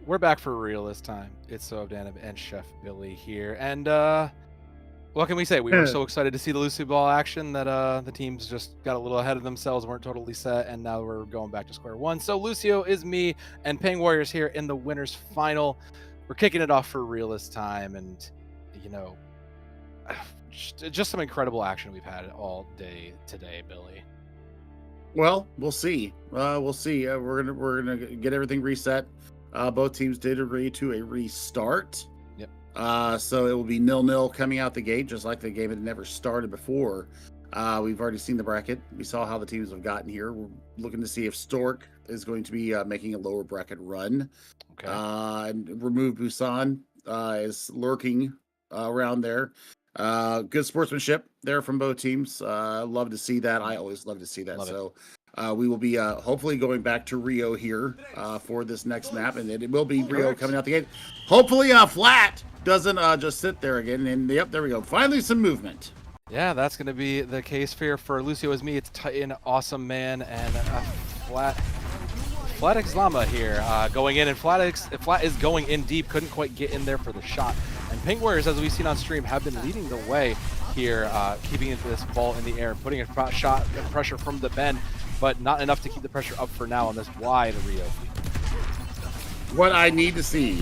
We're back for real this time. It's Soabdanib and Chef Billy here. And what can we say? We were so excited to see the Lucioball action that the teams just got a little ahead of themselves, weren't totally set, and now we're going back to square one. So Lucio is me and Ping Warriors here in the winners final. We're kicking it off for real this time, and you know, just some incredible action we've had all day today, Billy. Well, we'll see. We'll see. We're gonna get everything reset. Both teams did agree to a restart. Yep. So it will be 0-0 coming out the gate, just like the game had never started before. We've already seen the bracket. We saw how the teams have gotten here. We're looking to see if Stork is going to be making a lower bracket run. Okay. And remove Busan is lurking around there. Good sportsmanship there from both teams. Love to see that. I always love to see that. So we will be hopefully going back to Rio here for this next map, and it will be Rio coming out the gate. Hopefully Flat doesn't just sit there again. And yep, there we go. Finally some movement. Yeah, that's going to be the case for Lucio as me. It's Titan, Awesome Man, and Flat Xlama here going in, and Flat is going in deep. Couldn't quite get in there for the shot. And Pink Warriors, as we've seen on stream, have been leading the way here, keeping this ball in the air, putting a shot and pressure from the bend, but not enough to keep the pressure up for now on this wide Rio. What I need to see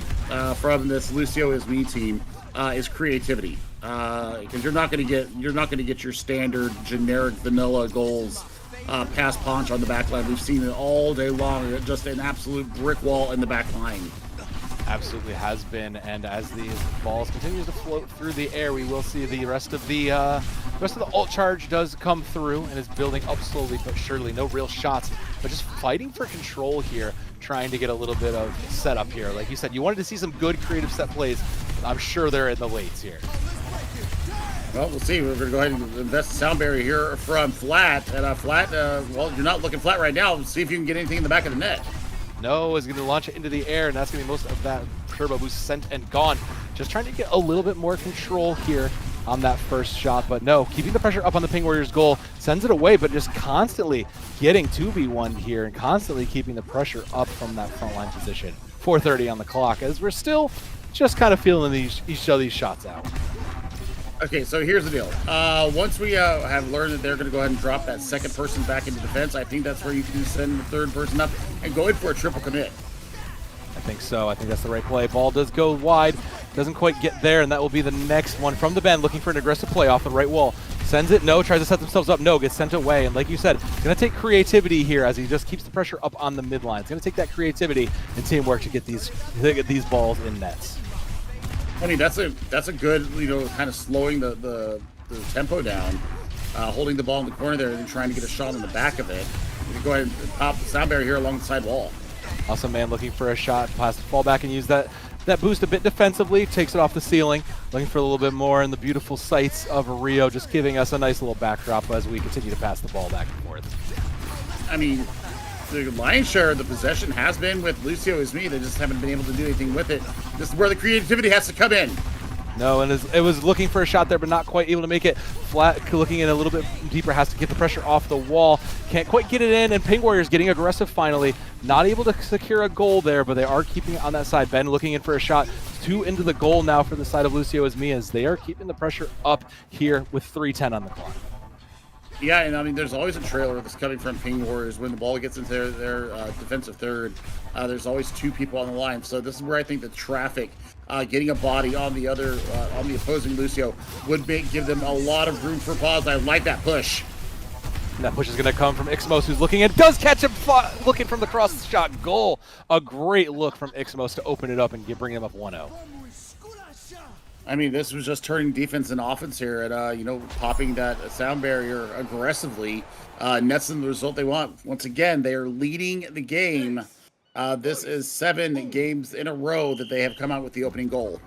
from this Lucio is me team is creativity. Because you're not going to get your standard generic vanilla goals past Ponch on the back line. We've seen it all day long. Just an absolute brick wall in the back line. Absolutely has been, and as these balls continue to float through the air, we will see the rest of the ult charge does come through and is building up slowly but surely. No real shots, but just fighting for control here, trying to get a little bit of setup here. Like you said, you wanted to see some good creative set plays. I'm sure they're in the lates here. Well, we'll see. We're going to go ahead and invest the sound barrier here from Flat. And Flat, well, you're not looking flat right now. See if you can get anything in the back of the net. No is going to launch it into the air, and that's going to be most of that turbo boost sent and gone. Just trying to get a little bit more control here on that first shot, but no, keeping the pressure up on the Ping Warriors goal, sends it away, but just constantly getting 2v1 here and constantly keeping the pressure up from that front line position. 4:30 on the clock, as we're still just kind of feeling each of these shots out. Okay, so here's the deal. Once we have learned that they're going to go ahead and drop that second person back into defense, I think that's where you can send the third person up and go in for a triple commit. I think so. I think that's the right play. Ball does go wide, doesn't quite get there, and that will be the next one from the bend, looking for an aggressive play off the right wall. Sends it, no, tries to set themselves up, no, gets sent away. And like you said, it's going to take creativity here as he just keeps the pressure up on the midline. It's going to take that creativity and teamwork to get these balls in nets. I mean, that's a good, kind of slowing the tempo down, holding the ball in the corner there and trying to get a shot on the back of it. You can go ahead and pop the sound barrier here along the side wall. Awesome Man looking for a shot, has to fall back and use that boost a bit defensively, takes it off the ceiling, looking for a little bit more in the beautiful sights of Rio, just giving us a nice little backdrop as we continue to pass the ball back and forth. I mean, the lion's share of the possession has been with Lucio is me. They just haven't been able to do anything with it. This is where the creativity has to come in. No, and it was looking for a shot there, but not quite able to make it. Flat looking in a little bit deeper, has to get the pressure off the wall. Can't quite get it in, and Ping Warriors getting aggressive finally. Not able to secure a goal there, but they are keeping it on that side. Ben looking in for a shot. 2 into the goal now for the side of Lucio is me, as they are keeping the pressure up here with 3:10 on the clock. Yeah, and I mean, there's always a trailer that's coming from Ping Warriors when the ball gets into their defensive third. There's always 2 people on the line, so this is where I think the traffic, getting a body on the on the opposing Lucio would give them a lot of room for pause. I like that push. And that push is going to come from Ixmos, who's looking and does catch him looking from the cross shot goal. A great look from Ixmos to open it up and bring him up 1-0. I mean, this was just turning defense and offense here and, popping that sound barrier aggressively. Nets them the result they want. Once again, they are leading the game. This is 7 games in a row that they have come out with the opening goal.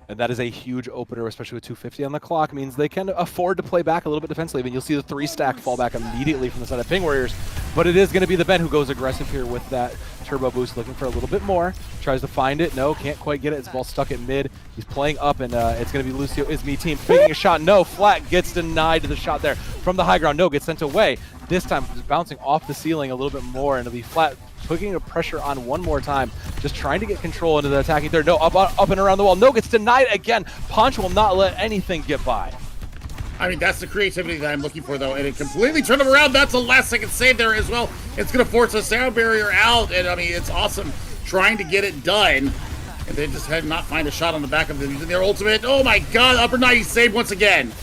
And that is a huge opener, especially with 2:50 on the clock. It means they can afford to play back a little bit defensively. And you'll see the 3-stack fall back immediately from the side of Ping Warriors. But it is going to be the Ben who goes aggressive here with that turbo boost, looking for a little bit more. Tries to find it. No, can't quite get it. His ball stuck at mid. He's playing up, and it's going to be Lucio Ismi team faking a shot. No, Flat gets denied to the shot there from the high ground. No, gets sent away. This time, just bouncing off the ceiling a little bit more, and it'll be Flat putting the pressure on one more time, just trying to get control into the attacking third. No, up and around the wall. No, gets denied again. Ponch will not let anything get by. I mean, that's the creativity that I'm looking for, though, and it completely turned him around. That's a last-second save there as well. It's going to force a sound barrier out, and, I mean, it's awesome trying to get it done. And they just had not find a shot on the back of them using their ultimate. Oh my god, upper 90 save once again.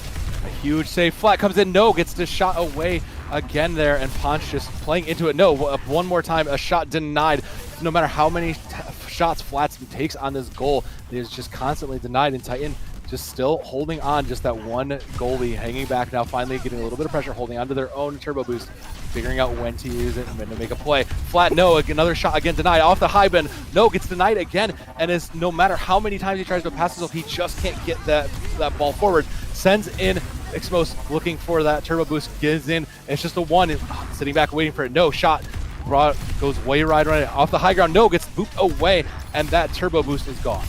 A huge save. Flat comes in. No, gets the shot away again there, and Ponch just playing into it. No, one more time, a shot denied. No matter how many shots Flats takes on this goal, it is just constantly denied, and Titan just still holding on, just that one goalie hanging back now, finally getting a little bit of pressure, holding on to their own turbo boost, figuring out when to use it and when to make a play. Flat, no, another shot again denied off the high bend. No, gets denied again, and is no matter how many times he tries to pass himself, he just can't get that ball forward. Sends in Xmos looking for that turbo boost, gives in. It's just a one, sitting back waiting for it. No shot. Goes way right on it off the high ground. No, gets booped away, and that turbo boost is gone.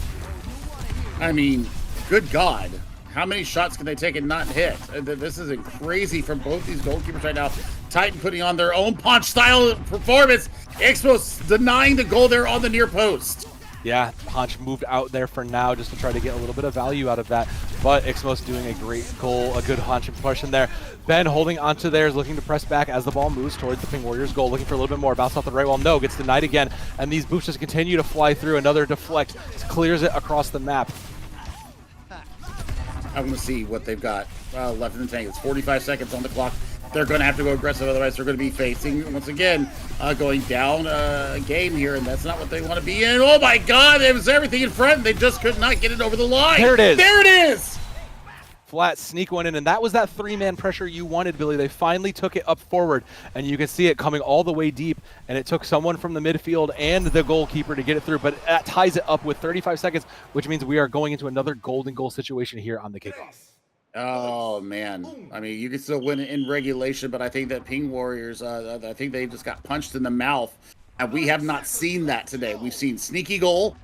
I mean, good God. How many shots can they take and not hit? This is crazy from both these goalkeepers right now. Titan putting on their own Ponch style performance. Xmos denying the goal there on the near post. Yeah, Ponch moved out there for now just to try to get a little bit of value out of that. But Xmos doing a great goal, a good Ponch impression there. Ben holding onto theirs, looking to press back as the ball moves towards the Ping Warriors goal, looking for a little bit more. Bounce off the right wall, no, gets denied again. And these boosts just continue to fly through. Another deflect, clears it across the map. I want to see what they've got left in the tank. It's 45 seconds on the clock. They're going to have to go aggressive, otherwise they're going to be facing, once again, going down a game here, and that's not what they want to be in. Oh my god, it was everything in front, and they just could not get it over the line. There it is. There it is! Flat sneak one in, and that was that three-man pressure you wanted, Billy. They finally took it up forward, and you can see it coming all the way deep, and it took someone from the midfield and the goalkeeper to get it through, but that ties it up with 35 seconds, which means we are going into another golden goal situation here on the kickoff. Oh, man. I mean, you can still win it in regulation, but I think that Ping Warriors, I think they just got punched in the mouth, and we have not seen that today. We've seen sneaky goal.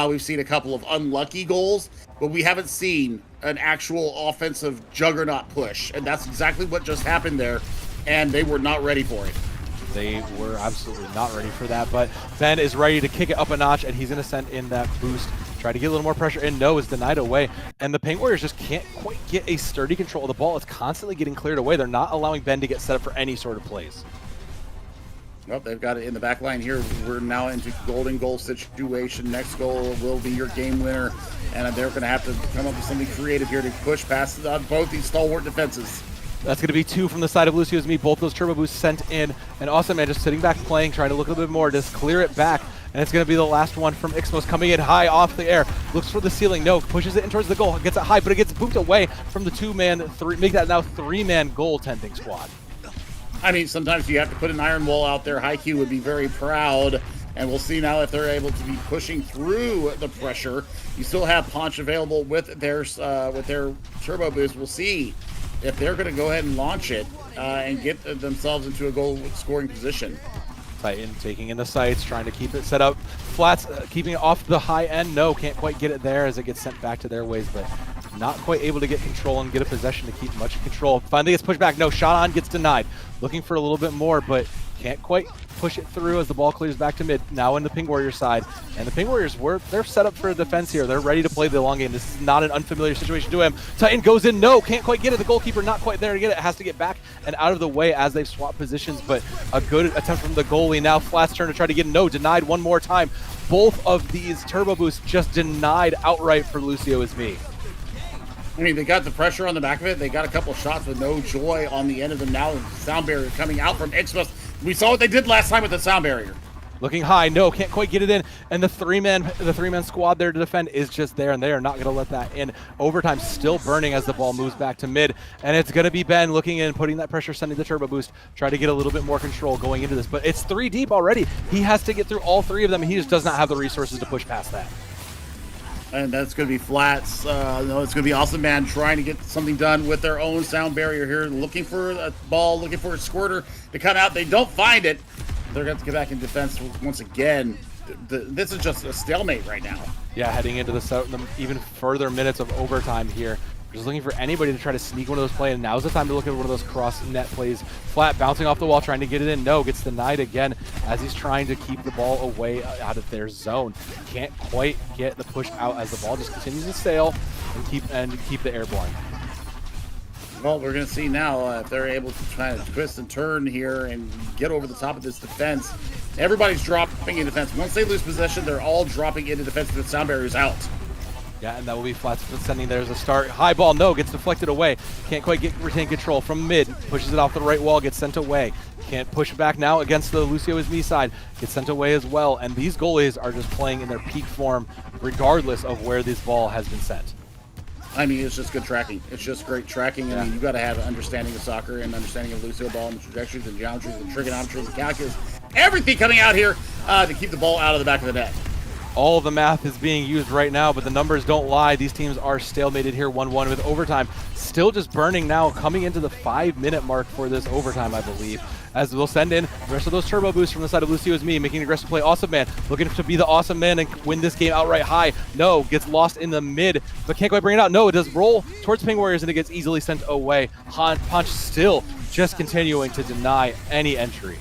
We've seen a couple of unlucky goals, but we haven't seen an actual offensive juggernaut push, and that's exactly what just happened there, and they were not ready for it. They were absolutely not ready for that, but Ben is ready to kick it up a notch, and he's going to send in that boost. Try to get a little more pressure in. No, is denied away. And the Ping Warriors just can't quite get a sturdy control of the ball. It's constantly getting cleared away. They're not allowing Ben to get set up for any sort of plays. Well, they've got it in the back line here. We're now into golden goal situation. Next goal will be your game winner. And they're going to have to come up with something creative here to push past both these stalwart defenses. That's going to be two from the side of Lucio's me. Both those turbo boosts sent in. And Awesome Man just sitting back playing, trying to look a little bit more, just clear it back. And it's going to be the last one from Xmos coming in high off the air. Looks for the ceiling. No, pushes it in towards the goal. Gets it high, but it gets booped away from the two-man, make that now three-man goaltending squad. I mean, sometimes you have to put an iron wall out there. Haikyuu would be very proud. And we'll see now if they're able to be pushing through the pressure. You still have Ponch available with their turbo boost. We'll see if they're going to go ahead and launch it and get themselves into a goal scoring position. Titan taking in the sights, trying to keep it set up. Flats keeping it off the high end. No, can't quite get it there as it gets sent back to their ways, but not quite able to get control and get a possession to keep much control. Finally gets pushed back. No, shot on, gets denied. Looking for a little bit more, but can't quite push it through as the ball clears back to mid. Now in the Ping Warrior side. And the Ping Warriors, they're set up for a defense here. They're ready to play the long game. This is not an unfamiliar situation to him. Titan goes in. No, can't quite get it. The goalkeeper not quite there to get it. Has to get back and out of the way as they've swapped positions, but a good attempt from the goalie. Now Flat's turn to try to get no, denied one more time. Both of these turbo boosts just denied outright for Lucio is me. I mean, they got the pressure on the back of it. They got a couple shots with no joy on the end of them now. Sound barrier coming out from Xmos. We saw what they did last time with the sound barrier. Looking high, no, can't quite get it in, and the three-man squad there to defend is just there, and they are not going to let that in. Overtime still burning as the ball moves back to mid, and it's going to be Ben looking in, putting that pressure, sending the turbo boost, try to get a little bit more control going into this, but it's three deep already. He has to get through all three of them, and he just does not have the resources to push past that. And that's going to be Flats. It's going to be Awesome Man trying to get something done with their own sound barrier here, looking for a ball, looking for a squirter to come out. They don't find it. They're going to get back in defense once again. This is just a stalemate right now. Yeah, heading into the even further minutes of overtime here. Just looking for anybody to try to sneak one of those plays, and now's the time to look at one of those cross-net plays. Flat bouncing off the wall, trying to get it in. No, gets denied again as he's trying to keep the ball away out of their zone. Can't quite get the push out as the ball just continues to sail and keep the airborne. Well, we're going to see now if they're able to try to twist and turn here and get over the top of this defense. Everybody's dropping in defense. Once they lose possession, they're all dropping into defense with sound barriers out. Yeah, and that will be Flats sending there's a start. High ball, no, gets deflected away. Can't quite retain control from mid. Pushes it off the right wall, gets sent away. Can't push back now against the Lucio is me side. Gets sent away as well. And these goalies are just playing in their peak form regardless of where this ball has been sent. I mean, it's just good tracking. It's just great tracking. I mean, you got to have an understanding of soccer and understanding of Lucioball and the trajectories and geometries and trigonometry and calculus. Everything coming out here to keep the ball out of the back of the net. All of the math is being used right now, but the numbers don't lie. These teams are stalemated here 1-1 with overtime. Still just burning now, coming into the 5-minute mark for this overtime, I believe. As we'll send in the rest of those turbo boosts from the side of Lucio is me, making an aggressive play. Awesome Man, looking to be the awesome man and win this game outright high. No, gets lost in the mid, but can't quite bring it out. No, it does roll towards Ping Warriors and it gets easily sent away. Punch still just continuing to deny any entry.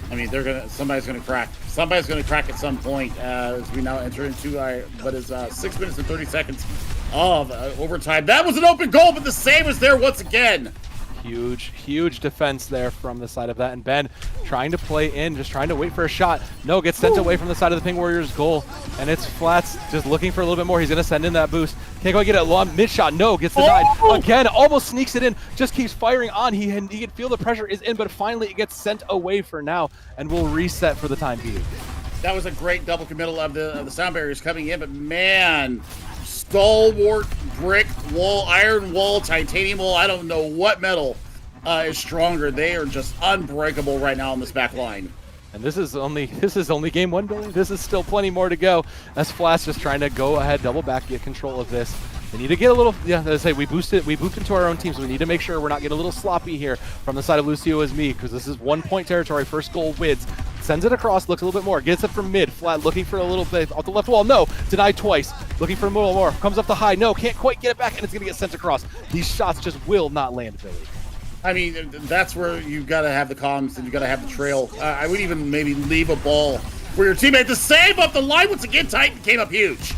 I mean, somebody's gonna crack. Somebody's gonna crack at some point as we now enter into what is 6 minutes and 30 seconds of overtime. That was an open goal, but the save is there once again. Huge defense there from the side of that. And Ben trying to play in, just trying to wait for a shot. No, gets sent away from the side of the Ping Warriors goal. And it's Flats just looking for a little bit more. He's going to send in that boost. Can't quite get it. Long mid shot. No, gets denied. Again, almost sneaks it in. Just keeps firing on. He can feel the pressure is in, but finally it gets sent away for now. And we'll reset for the time being. That was a great double committal of the sound barriers coming in, but man, stalwart brick wall, iron wall, titanium wall, I don't know what metal is stronger. They are just unbreakable right now on this back line. And this is only game one, Billy. This is still plenty more to go. As Flash just trying to go ahead, double back, get control of this. They need to get a little, as I say, we booped into our own team, so we need to make sure we're not getting a little sloppy here from the side of Lucio as me, because this is 1 point territory. First goal wins. Sends it across, looks a little bit more, gets it from mid, Flat looking for a little bit off the left wall, no, denied twice, looking for a little more, comes up the high, no, can't quite get it back, and it's gonna get sent across. These shots just will not land, Billy. I mean, that's where you got to have the comms and you got to have the trail. I would even maybe leave a ball for your teammate to save up the line once again. Titan came up huge.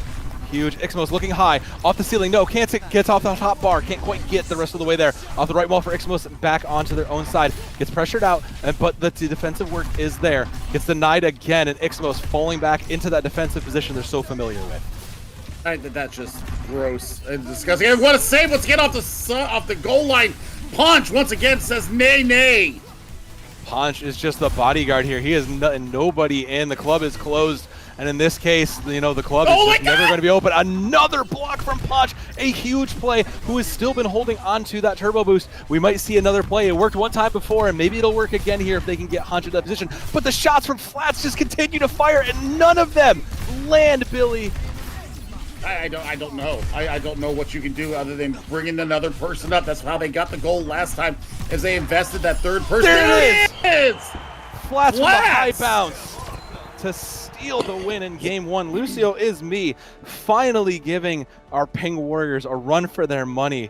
Huge. Ixmos looking high. Off the ceiling. No, can't gets off the top bar. Can't quite get the rest of the way there. Off the right wall for Ixmos. Back onto their own side. Gets pressured out, but the defensive work is there. Gets denied again, and Ixmos falling back into that defensive position they're so familiar with. That's just gross and disgusting. And what a save once again off the goal line. Punch once again says nay, nay. Punch is just the bodyguard here. He is nobody in. The club is closed. And in this case, the club is just never going to be open. Another block from Punch. A huge play. Who has still been holding on to that turbo boost. We might see another play. It worked one time before, and maybe it'll work again here if they can get Hunch in that position. But the shots from Flats just continue to fire, and none of them land, Billy. I don't know. I don't know what you can do other than bringing another person up. That's how they got the goal last time, as they invested that third person. There it is! Flats with a high bounce to steal the win in game one. Lucio is me, finally giving our Ping Warriors a run for their money.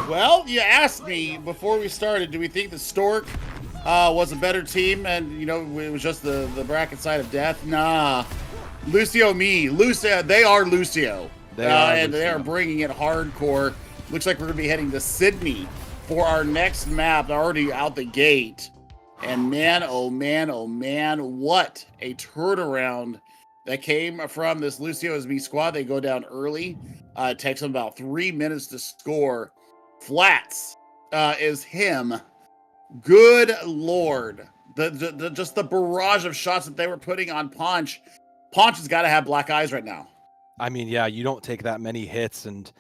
Well, you asked me before we started, do we think the Stork was a better team and, it was just the bracket side of death? Nah. Lucio, they are Lucio. They are bringing it hardcore. Looks like we're going to be heading to Sydney for our next map. They're already out the gate. And man, oh man, what a turnaround that came from this Lucio is me squad. They go down early. It takes them about 3 minutes to score. Flats is him. Good Lord. Just the barrage of shots that they were putting on Punch. Punch has got to have black eyes right now. I mean, yeah, you don't take that many hits and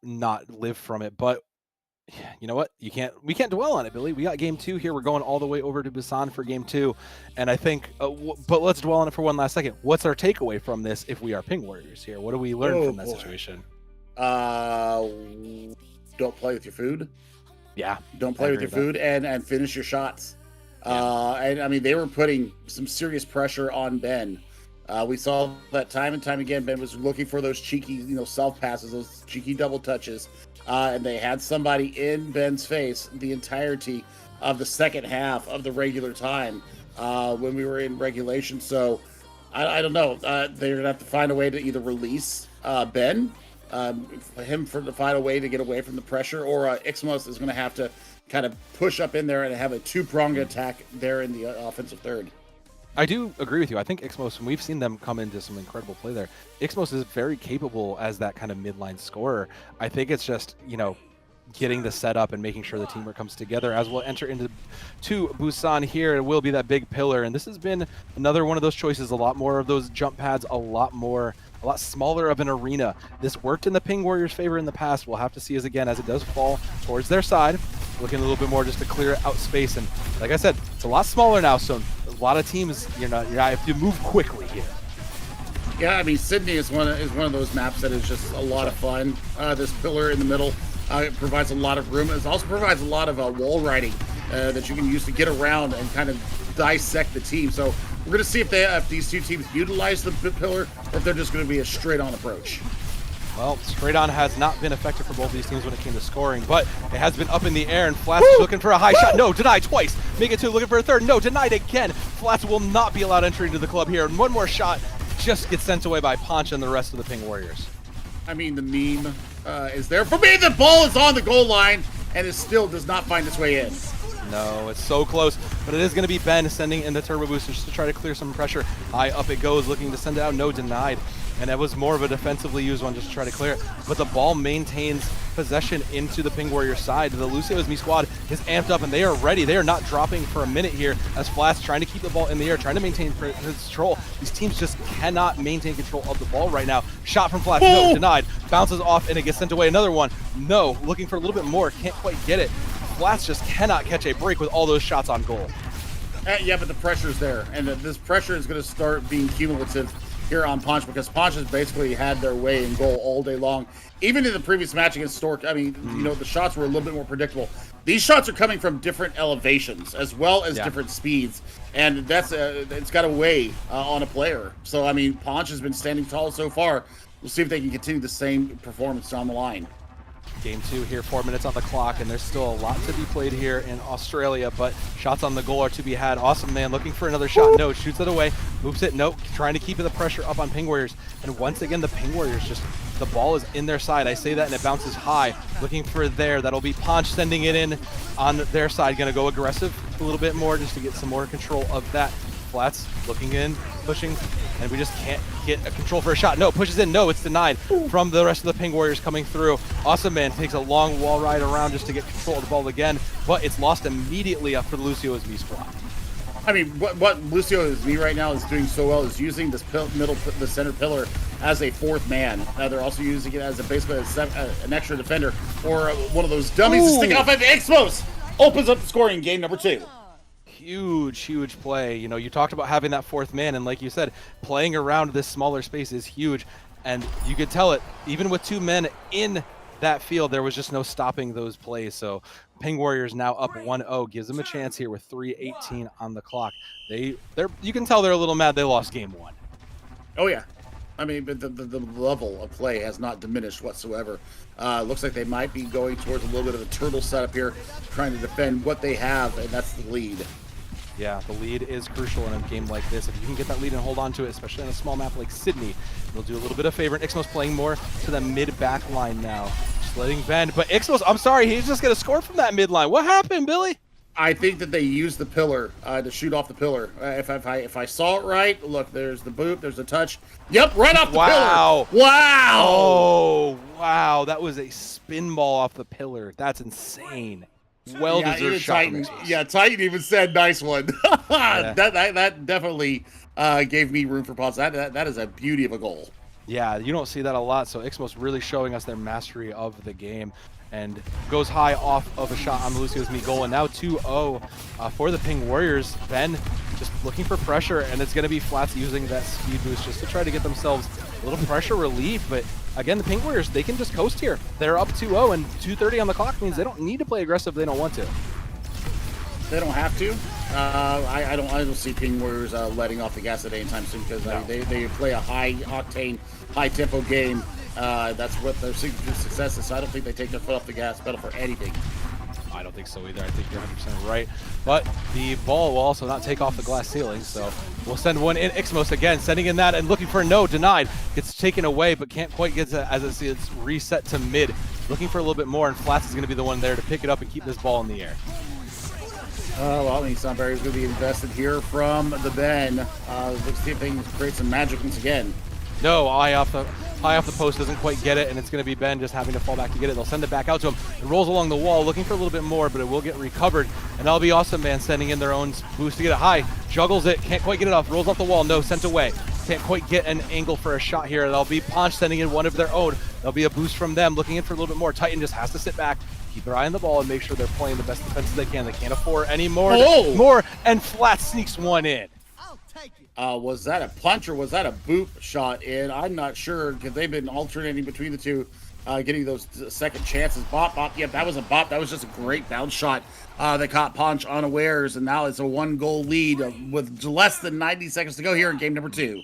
not live from it, but you know what? We can't dwell on it, Billy. We got game two here. We're going all the way over to Busan for game two, and I think, but let's dwell on it for one last second. What's our takeaway from this if we are Ping Warriors here? What do we learn from that situation? Don't play with your food. Yeah. Don't play with your food and finish your shots. Yeah. And I mean, they were putting some serious pressure on Ben. We saw that time and time again. Ben was looking for those cheeky, self passes, those cheeky double touches, and they had somebody in Ben's face the entirety of the second half of the regular time when we were in regulation. So I don't know. They're gonna have to find a way to either release Ben him to find a way to get away from the pressure, or Ixmos is going to have to kind of push up in there and have a two-pronged attack there in the offensive third. I do agree with you. I think Ixmos, and we've seen them come into some incredible play there. Ixmos is very capable as that kind of midline scorer. I think it's just, getting the setup and making sure the teamwork comes together as we'll enter into Busan here. It will be that big pillar, and this has been another one of those choices. A lot more of those jump pads, a lot smaller of an arena. This worked in the Ping Warriors' favor in the past. We'll have to see as it does fall towards their side. Looking a little bit more just to clear out space, and like I said, it's a lot smaller now, so a lot of teams you have to move quickly here. Yeah, I mean, Sydney is one of those maps that is just a lot of fun. This pillar in the middle, it provides a lot of room. It also provides a lot of wall riding that you can use to get around and kind of dissect the team. So we're going to see if these two teams utilize the pillar, or if they're just going to be a straight-on approach. Well, straight on has not been effective for both these teams when it came to scoring, but it has been up in the air, and Flats is looking for a high shot. No, denied twice. Make it two, looking for a third. No, denied again. Flats will not be allowed entry into the club here, and one more shot just gets sent away by Poncha and the rest of the Ping Warriors. I mean, the meme is there. For me, the ball is on the goal line, and it still does not find its way in. No, it's so close, but it is going to be Ben sending in the turbo booster just to try to clear some pressure. High up it goes, looking to send it out. No, denied. And that was more of a defensively used one just to try to clear it. But the ball maintains possession into the Ping Warrior side. The Lucio's Me squad is amped up, and they are ready. They are not dropping for a minute here as Flats trying to keep the ball in the air, trying to maintain control. These teams just cannot maintain control of the ball right now. Shot from Flats, no, denied. Bounces off, and it gets sent away. Another one, no. Looking for a little bit more, can't quite get it. Flats just cannot catch a break with all those shots on goal. Yeah, but the pressure's there, and this pressure is going to start being cumulative here on Ponch, because Ponch has basically had their way in goal all day long. Even in the previous match against Stork, I mean, the shots were a little bit more predictable. These shots are coming from different elevations as well as different speeds, and that's it's got to weigh on a player. So, I mean, Ponch has been standing tall so far. We'll see if they can continue the same performance down the line. Game 2 here, 4 minutes on the clock, and there's still a lot to be played here in Australia, but shots on the goal are to be had. Awesome Man looking for another shot. No, shoots it away, moves it. No, trying to keep the pressure up on Ping Warriors. And once again, the Ping Warriors just, the ball is in their side. I say that, and it bounces high. Looking for there. That'll be Ponch sending it in on their side. Going to go aggressive a little bit more just to get some more control of that. Flats looking in, pushing, and we just can't get a control for a shot. No, pushes in. No, it's denied from the rest of the Ping Warriors coming through. Awesome Man takes a long wall ride around just to get control of the ball again, but it's lost immediately after Lucio's Me squad. I mean, what Lucio's Me right now is doing so well is using this the center pillar as a fourth man. They're also using it as basically an extra defender, or one of those dummies to stick off at the Expos. Opens up the scoring in game number 2. Huge play. You talked about having that fourth man, and like you said, playing around this smaller space is huge, and you could tell it even with 2 men in that field. There was just no stopping those plays. So Ping Warriors now up 1-0, gives them a chance here with 3:18 on the clock. You can tell they're a little mad they lost game 1. Oh yeah, I mean, but the level of play has not diminished whatsoever. Looks like they might be going towards a little bit of a turtle setup here, trying to defend what they have, and that's the lead. Yeah, the lead is crucial in a game like this. If you can get that lead and hold on to it, especially on a small map like Sydney, it'll do a little bit of favor. And Ixmos playing more to the mid-back line now. Just letting bend. But Ixmos, I'm sorry, he's just going to score from that mid-line. What happened, Billy? I think that they used the pillar to shoot off the pillar. If I saw it right, look, there's the boot, there's the touch. Yep, right off the pillar. Wow. Oh, wow. That was a spin ball off the pillar. That's insane. Well-deserved shot from Ixmos. Yeah, Titan even said nice one. Yeah. That definitely gave me room for pause. That is a beauty of a goal. Yeah, you don't see that a lot, so Ixmos really showing us their mastery of the game. And goes high off of a shot on Lucio's Me goal, and now 2-0 for the Ping Warriors. Ben just looking for pressure, and it's going to be Flats using that speed boost just to try to get themselves a little pressure relief. But again, the Ping Warriors, they can just coast here. They're up 2-0, and 2:30 on the clock means they don't need to play aggressive. They don't want to. They don't have to. I don't see Ping Warriors letting off the gas at any time soon, because they play a high octane, high tempo game. That's what their secret to success is. So I don't think they take their foot off the gas pedal for anything. I don't think so either. I think you're 100% right. But the ball will also not take off the glass ceiling, so we'll send one in. Ixmos again, sending in that and looking for a no, denied. Gets taken away, but can't quite get to, as it's reset to mid. Looking for a little bit more, and Flats is going to be the one there to pick it up and keep this ball in the air. Well, I mean, Sunbury is going to be invested here from the Ben. Let's see if they can create some magic once again. No, high off the post, doesn't quite get it, and it's going to be Ben just having to fall back to get it. They'll send it back out to him. It rolls along the wall, looking for a little bit more, but it will get recovered. And that'll be Awesome Man sending in their own boost to get it high. Juggles it, can't quite get it off, rolls off the wall, no, sent away. Can't quite get an angle for a shot here. That'll be Ponch sending in one of their own. There'll be a boost from them, looking in for a little bit more. Titan just has to sit back, keep their eye on the ball, and make sure they're playing the best defense they can. They can't afford any more, and Flat sneaks one in. Was that a punch or was that a boop shot in? I'm not sure because they've been alternating between the two, getting those second chances. Bop, bop. Yep, that was a bop. That was just a great bounce shot that caught Ponch unawares, and now it's a 1-goal lead with less than 90 seconds to go here in game number 2.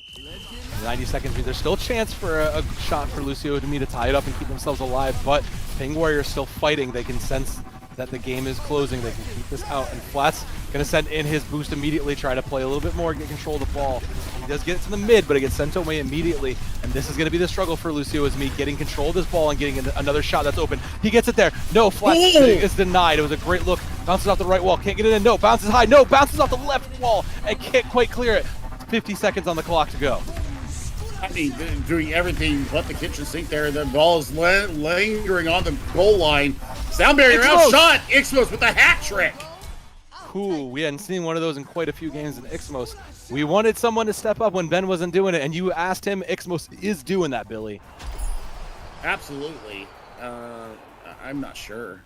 90 seconds. There's still a chance for a shot for Lucio to me to tie it up and keep themselves alive, but Ping Warriors still fighting. They can sense that the game is closing. They can keep this out, and Flats gonna send in his boost immediately, try to play a little bit more, get control of the ball. He does get it to the mid, but it gets sent away immediately, and this is gonna be the struggle for Lucio, is me getting control of this ball and getting another shot that's open. He gets it there. No, Flats is denied. It was a great look. Bounces off the right wall, can't get it in. No, bounces high. No, bounces off the left wall and can't quite clear it. 50 seconds on the clock to go. I mean, doing everything but the kitchen sink there. The ball is lingering on the goal line. Sound barrier out shot. Ixmos with a hat trick. Cool. We hadn't seen one of those in quite a few games in Ixmos. We wanted someone to step up when Ben wasn't doing it, and you asked him. Ixmos is doing that, Billy. Absolutely. I'm not sure.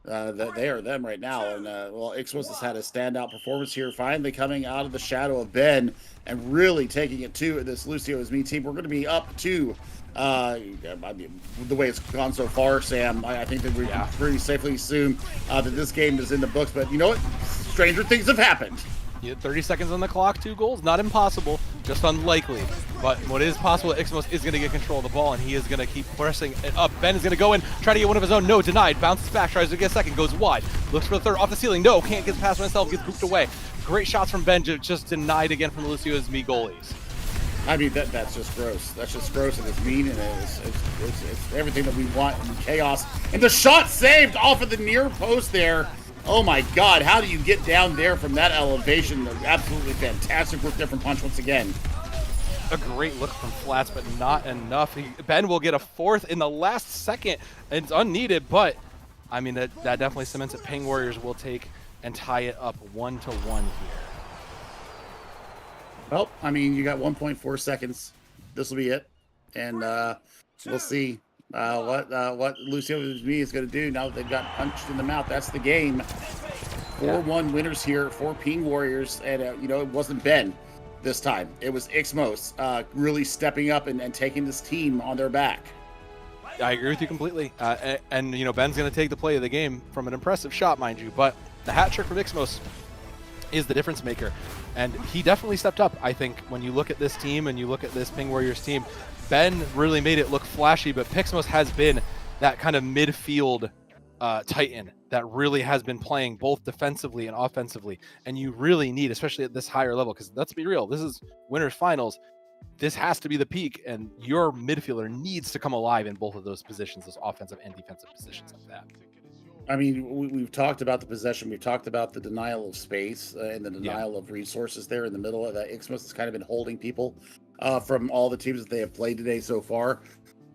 That they are them right now, and well, Ixmos has had a standout performance here, finally coming out of the shadow of Ben and really taking it to this Lucio is me team. We're going to be up to I mean, the way it's gone so far, Sam. I think that we can pretty safely assume that this game is in the books. But you know what? Stranger things have happened. You had 30 seconds on the clock, 2 goals. Not impossible, just unlikely. But what is possible, Ixmos is going to get control of the ball, and he is going to keep pressing it up. Ben is going to go in, try to get one of his own. No, denied. Bounces back, tries to get a second, goes wide. Looks for the third, off the ceiling. No, can't get past himself, gets booped away. Great shots from Ben, just denied again from the Lucio's me goalies. I mean, that's just gross. That's just gross, and it's mean, and it's everything that we want in chaos. And the shot saved off of the near post there. Oh my God, how do you get down there from that elevation? Absolutely fantastic work there from Punch once again. A great look from Flats, but not enough. Ben will get a 4th in the last second. It's unneeded, but I mean, that definitely cements it. Ping Warriors will take and tie it up 1-1 here. Well, I mean, you got 1.4 seconds. This will be it. And we'll see what Lucio me is going to do now that they've got punched in the mouth. That's the game. 4-1 winners here for Ping Warriors. And, you know, it wasn't Ben this time. It was Ixmos really stepping up and taking this team on their back. I agree with you completely. And, you know, Ben's going to take the play of the game from an impressive shot, mind you. But the hat trick from Ixmos is the difference maker. And he definitely stepped up, I think, when you look at this team and you look at this Ping Warriors team. Ben really made it look flashy, but Pixmos has been that kind of midfield titan that really has been playing both defensively and offensively. And you really need, especially at this higher level, because let's be real, this is winners finals. This has to be the peak, and your midfielder needs to come alive in both of those positions, those offensive and defensive positions like that. I mean, we've talked about the possession. We've talked about the denial of space and the denial of resources there in the middle of that. Ixmos has kind of been holding people from all the teams that they have played today so far.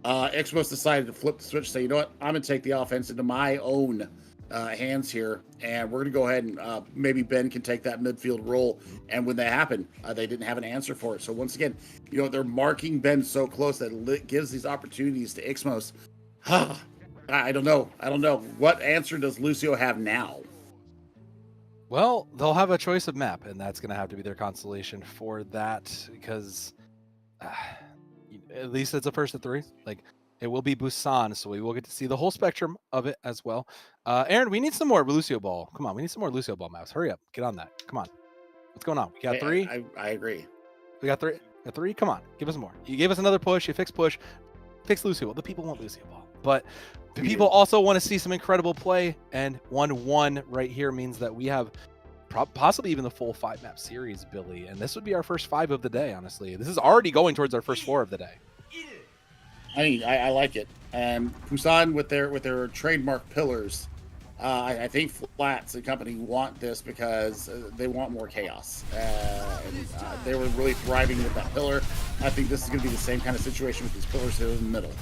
Ixmos decided to flip the switch, say, you know what, I'm going to take the offense into my own hands here, and we're going to go ahead and maybe Ben can take that midfield role. And when that happened, they didn't have an answer for it. So once again, you know, they're marking Ben so close that it gives these opportunities to Ixmos. I don't know. What answer does Lucio have now? Well, they'll have a choice of map, and that's going to have to be their consolation for that, because at least it's a first of 3. Like, it will be Busan, so we will get to see the whole spectrum of it as well. Aaron, we need some more Lucioball. Come on, we need some more Lucioball maps. Hurry up. Get on that. Come on. What's going on? We got 3? I agree. We got 3? Got 3? Come on. Give us more. You gave us another push. You fixed push. Fix Lucioball. The people want Lucioball. But People also want to see some incredible play, and 1-1 right here means that we have possibly even the full 5-map series, Billy, and this would be our first 5 of the day, honestly. This is already going towards our first 4 of the day. I mean, I like it. Busan with their trademark pillars. I think Flats and company want this because they want more chaos. They were really thriving with that pillar. I think this is going to be the same kind of situation with these pillars here in the middle.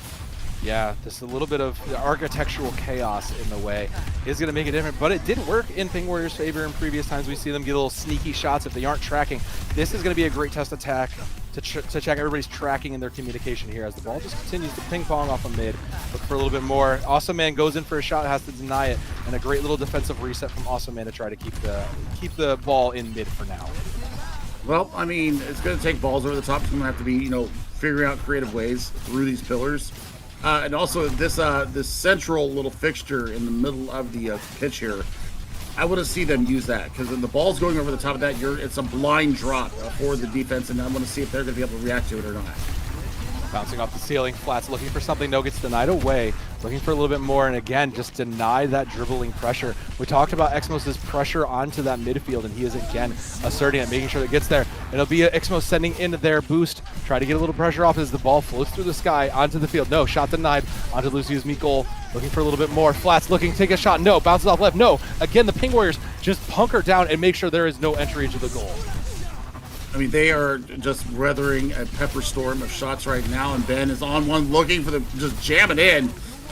Yeah, just a little bit of the architectural chaos in the way is going to make it different, but it did work in Ping Warriors' favor in previous times. We see them get little sneaky shots if they aren't tracking. This is going to be a great test attack to check everybody's tracking and their communication here as the ball just continues to ping pong off of mid. Look for a little bit more. Awesome Man goes in for a shot, has to deny it, and a great little defensive reset from Awesome Man to try to keep the ball in mid for now. Well, I mean, it's going to take balls over the top. It's going to have to be, figuring out creative ways through these pillars. And also this central little fixture in the middle of the pitch here, I want to see them use that because when the ball's going over the top of that, it's a blind drop for the defense, and I want to see if they're going to be able to react to it or not. Bouncing off the ceiling, Flats looking for something, no, gets denied away. Looking for a little bit more, and again, just deny that dribbling pressure. We talked about Exmos' pressure onto that midfield, and he is again asserting it, making sure that it gets there. It'll be Exmos sending in their boost, try to get a little pressure off as the ball floats through the sky onto the field. No, shot denied onto Lucio's meat goal. Looking for a little bit more. Flats looking to take a shot. No, bounces off left. No, again, the Ping Warriors just hunker down and make sure there is no entry into the goal. I mean, they are just weathering a pepper storm of shots right now, and Ben is on one looking for them, just jamming in,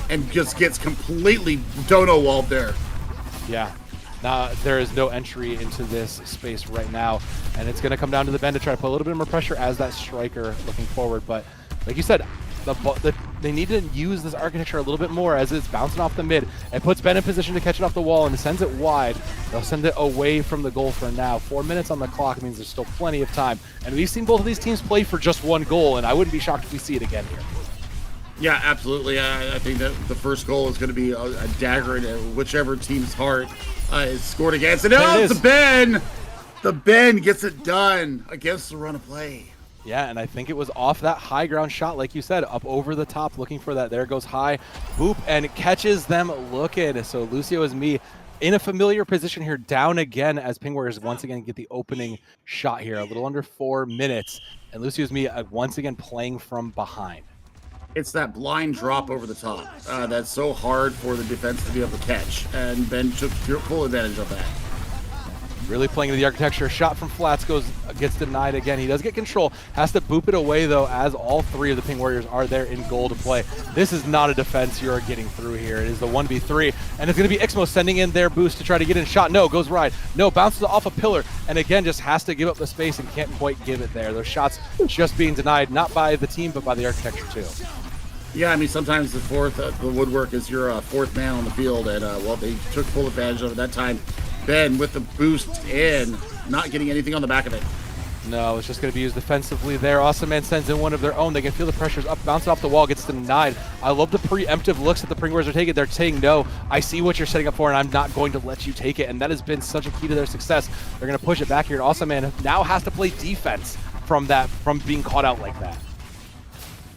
and just gets completely dono-walled there. Yeah, now there is no entry into this space right now, and it's going to come down to the Ben to try to put a little bit more pressure as that striker looking forward. But like you said, they need to use this architecture a little bit more as it's bouncing off the mid. It puts Ben in position to catch it off the wall and sends it wide. They'll send it away from the goal for now. 4 minutes on the clock means there's still plenty of time. And we've seen both of these teams play for just one goal, and I wouldn't be shocked if we see it again here. Yeah, absolutely. I think that the first goal is going to be a dagger in whichever team's heart is scored against. And the Ben! The Ben gets it done against the run of play. Yeah, and I think it was off that high ground shot, like you said, up over the top, looking for that. There goes high, boop, and catches them looking. So Lucio is me in a familiar position here, down again as Ping Warriors once again get the opening shot here, a little under 4 minutes. And Lucio is me once again playing from behind. It's that blind drop over the top that's so hard for the defense to be able to catch, and Ben took full advantage of that. Really playing to the architecture. Shot from Flats gets denied again. He does get control. Has to boop it away, though, as all 3 of the Ping Warriors are there in goal to play. This is not a defense you are getting through here. It is the 1v3, and it's going to be Ixmo sending in their boost to try to get in. Shot, no, goes wide. No, bounces off a pillar, and again, just has to give up the space and can't quite give it there. Those shots just being denied, not by the team, but by the architecture, too. Yeah, I mean, sometimes the woodwork is your 4th man on the field, and, well, they took full advantage of it that time. Ben with the boost in, not getting anything on the back of it. No, it's just going to be used defensively there. Awesome Man sends in one of their own. They can feel the pressures up, bounce off the wall, gets denied. I love the preemptive looks that the Ping Warriors are taking. They're saying, no, I see what you're setting up for, and I'm not going to let you take it. And that has been such a key to their success. They're going to push it back here. And Awesome Man now has to play defense from being caught out like that.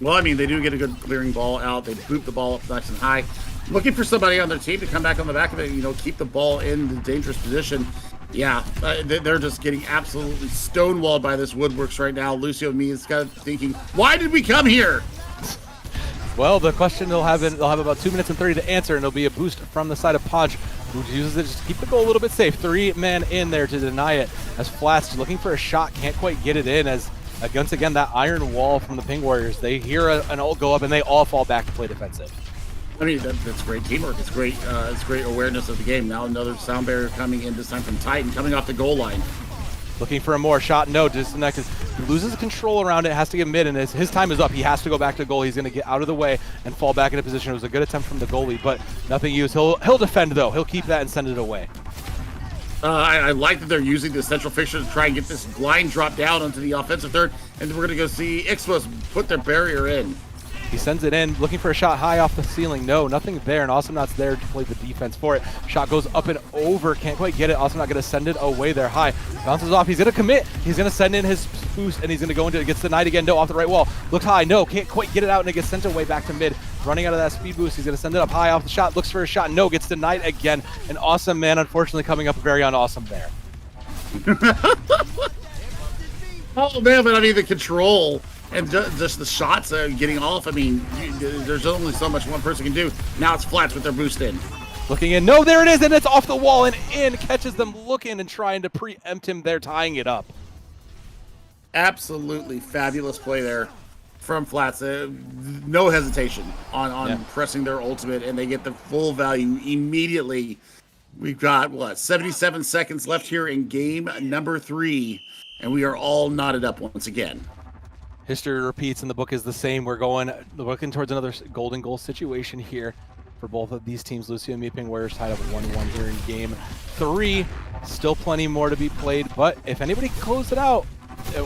Well, I mean, they do get a good clearing ball out. They boot the ball up nice and high. Looking for somebody on their team to come back on the back of it, keep the ball in the dangerous position. Yeah, they're just getting absolutely stonewalled by this woodworks right now. Lucio and me is kind of thinking, why did we come here? Well, the question they'll have about 2 minutes and 30 to answer, and it'll be a boost from the side of Podge, who uses it just to keep the goal a little bit safe. 3 men in there to deny it as Flats looking for a shot, can't quite get it in as once again that iron wall from the Ping Warriors. They hear an ult go up and they all fall back to play defensive. I mean, that's great teamwork. It's great awareness of the game. Now another sound barrier coming in, this time from Titan, coming off the goal line. Looking for a more shot, no, disconnected. He loses control around it, has to get mid, and his time is up. He has to go back to goal. He's going to get out of the way and fall back into position. It was a good attempt from the goalie, but nothing used. He'll defend, though. He'll keep that and send it away. I like that they're using the central fixture to try and get this blind drop down onto the offensive third, and we're going to go see Ixmos put their barrier in. He sends it in, looking for a shot high off the ceiling. No, nothing there, and Awesome Not's there to play the defense for it. Shot goes up and over, can't quite get it. Awesome Not going to send it away there high. Bounces off, he's going to commit. He's going to send in his boost, and he's going to go into it. Gets denied again, no, off the right wall. Looks high, no, can't quite get it out, and it gets sent away back to mid. running out of that speed boost. He's going to send it up high off the shot, looks for a shot, no, gets denied again. An awesome man, unfortunately, coming up very unawesome there. Oh man, but I mean the control and just the shots getting off. I mean, there's only so much one person can do. Now it's Flats with their boost in. Looking in, no, there it is, and it's off the wall and in, catches them looking and trying to preempt him there, tying it up. Absolutely fabulous play there from Flats. No hesitation on pressing their ultimate, and they get the full value immediately. We've got, what, 77 seconds left here in game number 3, and we are all knotted up once again. History repeats, and the book is the same. We're looking towards another golden goal situation here for both of these teams. Lucio and Meeping Warriors tied up 1-1 here in game 3. Still plenty more to be played, but if anybody can close it out,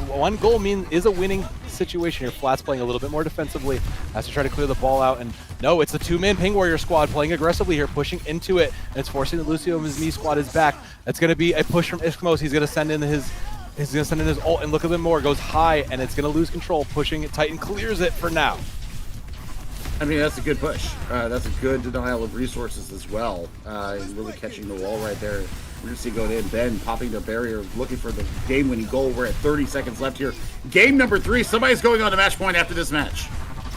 one goal is a winning situation here. Flats playing a little bit more defensively, has to try to clear the ball out, and no, it's a 2-man Ping Warrior squad playing aggressively here, pushing into it, and it's forcing the Lucio and his Me squad is back. It's going to be a push from Iskmos. He's going to send in his ult, and look a bit more, goes high, and it's going to lose control, pushing it tight, and clears it for now. I mean, that's a good push. That's a good denial of resources as well. Really catching the wall right there. We're going to see going in. Ben popping the barrier, looking for the game-winning goal. We're at 30 seconds left here. Game number 3. Somebody's going on to match point after this match.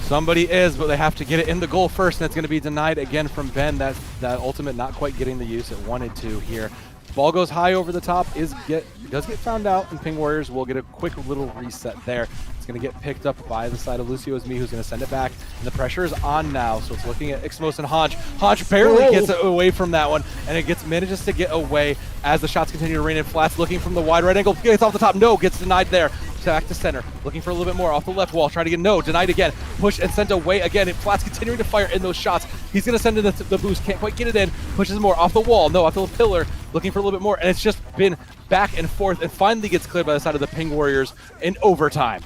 Somebody is, but they have to get it in the goal first, and it's going to be denied again from Ben. That ultimate not quite getting the use it wanted to here. Ball goes high over the top, does get found out, and Ping Warriors will get a quick little reset there. It's going to get picked up by the side of Lucio's Me, who's going to send it back, and the pressure is on now, so it's looking at Ixmos and Honch. Honch barely gets away from that one, and it manages to get away as the shots continue to rain in. Flats looking from the wide right angle, gets off the top, no, gets denied there. Back to center, looking for a little bit more off the left wall, trying to get no, denied again, push and sent away again, and Flats continuing to fire in those shots. He's going to send in the boost, can't quite get it in, pushes more off the wall, no, off the pillar, looking for a little bit more, and it's just been back and forth, and finally gets cleared by the side of the Ping Warriors in overtime.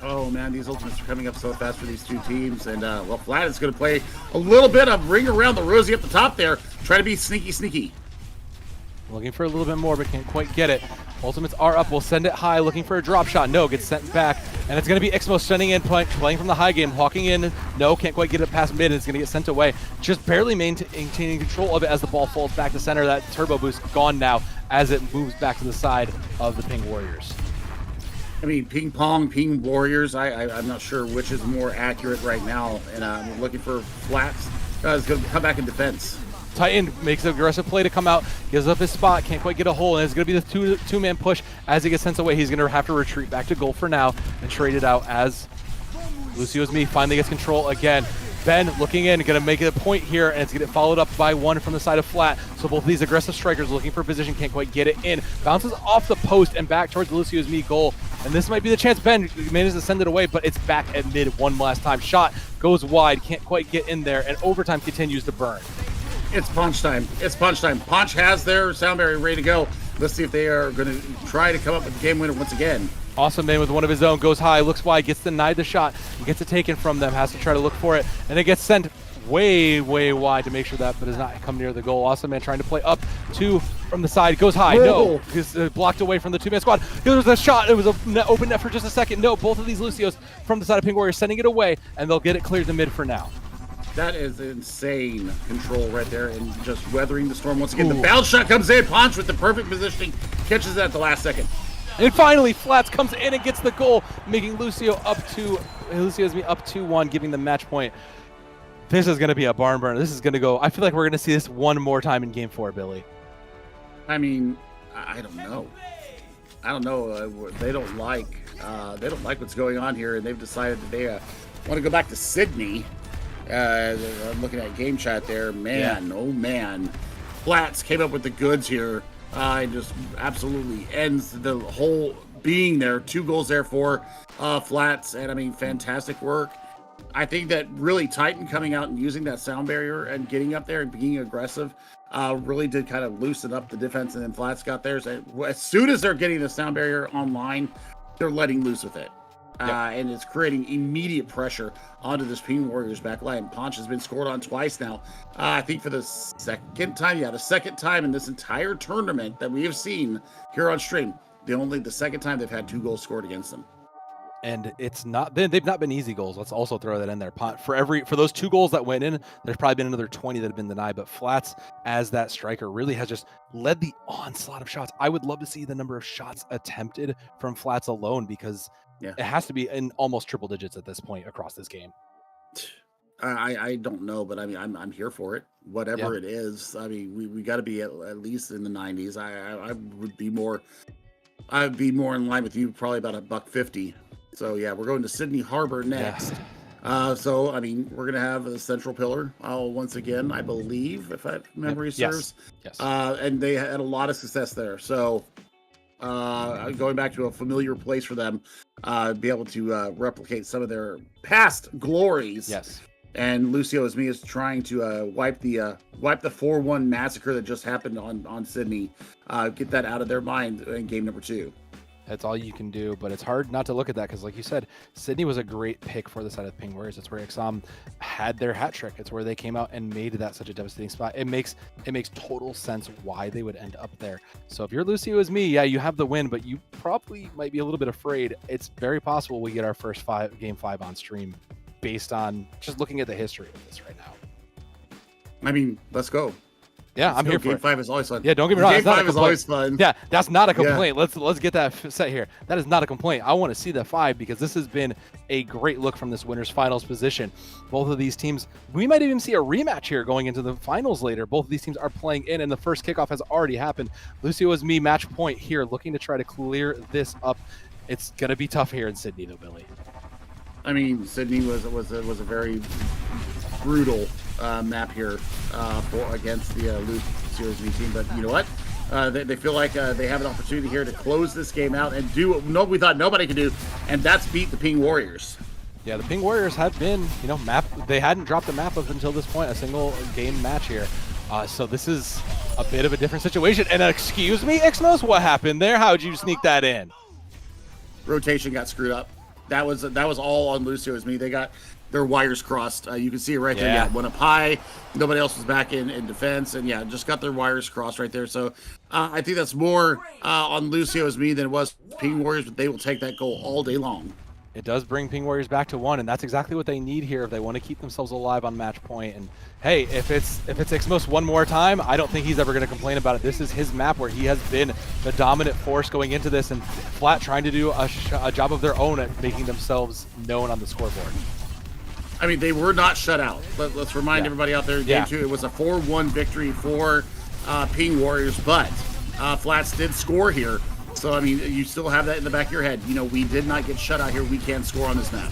Oh man, these ultimates are coming up so fast for these two teams, and well, Flat is going to play a little bit of ring around the rosy up the top there, try to be sneaky. Looking for a little bit more, but can't quite get it. Ultimates are up, we'll send it high, looking for a drop shot, no, gets sent back, and it's going to be Ixmo sending in, playing from the high game, hawking in, no, can't quite get it past mid, and it's going to get sent away. Just barely maintaining control of it as the ball falls back to center. That turbo boost gone now as it moves back to the side of the Ping Warriors. I mean, Ping Warriors, I'm not sure which is more accurate right now, and I'm looking for Flats. Is going to come back in defense. Titan makes an aggressive play to come out, gives up his spot, can't quite get a hole, and it's going to be the two-man push as he gets sent away. He's going to have to retreat back to goal for now and trade it out as Lucio's Me finally gets control again. Ben looking in, going to make it a point here, and it's going to get followed up by one from the side of Flat. So both of these aggressive strikers looking for position, can't quite get it in. Bounces off the post and back towards Lucio's Me goal. And this might be the chance. Ben manages to send it away, but it's back at mid one last time. Shot goes wide, can't quite get in there, and overtime continues to burn. It's punch time. Punch has their sound barrier ready to go. Let's see if they are going to try to come up with the game winner once again. Awesome man with one of his own, goes high, looks wide, gets denied the shot, gets it taken from them, has to try to look for it, and it gets sent way wide to make sure that, but does not come near the goal. Awesome man trying to play up two from the side, goes high, no, is blocked away from the two-man squad. There was a shot, it was a open net for just a second. No, both of these Lucios from the side of Ping Warriors sending it away, and they'll get it cleared to mid for now. That is insane control right there, and just weathering the storm once again. The bounce shot comes in, Ponch with the perfect positioning, catches it at the last second. And finally, Flats comes in and gets the goal, making Lucio's Me up 2-1, giving the match point. This is going to be a barn burner. This is going to go. I feel like we're going to see this one more time in Game 4, Billy. I mean, I don't know. They don't like what's going on here, and they've decided that they want to go back to Sydney. I'm looking at game chat there. Man, oh man. Flats came up with the goods here. It just absolutely ends the whole being there. 2 goals there for Flats, and I mean, fantastic work. I think that really Titan coming out and using that sound barrier and getting up there and being aggressive really did kind of loosen up the defense, and then Flats got theirs. As soon as they're getting the sound barrier online, they're letting loose with it. And it's creating immediate pressure onto this Ping Warriors back line. Ponch has been scored on twice now. I think for the second time in this entire tournament that we have seen here on stream. The second time they've had 2 goals scored against them. And they've not been easy goals. Let's also throw that in there. For those 2 goals that went in, there's probably been another 20 that have been denied. But Flats, as that striker, really has just led the onslaught of shots. I would love to see the number of shots attempted from Flats alone, because it has to be in almost triple digits at this point across this game. I don't know, but I mean, I'm here for it. Whatever it is, I mean, we got to be at least in the 90s. I would be more. I'd be more in line with you, probably about $1.50. So yeah, we're going to Sydney Harbor next. So I mean, we're gonna have the central pillar once again, I believe, if memory serves. Yes. And they had a lot of success there. So going back to a familiar place for them, be able to replicate some of their past glories. Yes. And Lucio is trying to wipe the 4-1 massacre that just happened on Sydney. Get that out of their mind in game number 2. That's all you can do, but it's hard not to look at that because, like you said, Sydney was a great pick for the side of the Ping Warriors. It's where Ixom had their hat trick. It's where they came out and made that such a devastating spot. It makes total sense why they would end up there. So if you're Lucio as me, yeah, you have the win, but you probably might be a little bit afraid. It's very possible we get our first game 5 on stream based on just looking at the history of this right now. I mean, let's go. Yeah, I'm here for it. Game 5 is always fun. Yeah, don't get me wrong. Game 5 is always fun. Yeah, that's not a complaint. Let's get that set here. That is not a complaint. I want to see the 5 because this has been a great look from this winners finals position. Both of these teams, we might even see a rematch here going into the finals later. Both of these teams are playing in, and the first kickoff has already happened. Lucio is me match point here, looking to try to clear this up. It's gonna be tough here in Sydney, though, Billy. I mean, Sydney was a very brutal map here against the Lucio's V team, but you know what? They feel like they have an opportunity here to close this game out and do what we thought nobody could do, and that's beat the Ping Warriors. Yeah, the Ping Warriors have been, they hadn't dropped the map up until this point, a single game match here. So this is a bit of a different situation. And excuse me, Ixmos, what happened there? How'd you sneak that in? Rotation got screwed up. That was all on Lucio as me. They got their wires crossed. You can see it right there. Yeah, went up high. Nobody else was back in defense, and yeah, just got their wires crossed right there. So I think that's more on Lucio as me than it was Ping Warriors, but they will take that goal all day long. It does bring Ping Warriors back to 1, and that's exactly what they need here if they want to keep themselves alive on match point. And hey, if it's Ixmos one more time, I don't think he's ever going to complain about it. This is his map where he has been the dominant force going into this, and Flat trying to do a job of their own at making themselves known on the scoreboard. I mean, they were not shut out. Let's remind everybody out there, game 2, it was a 4-1 victory for Ping Warriors, but Flats did score here. So, I mean, you still have that in the back of your head. We did not get shut out here. We can score on this map.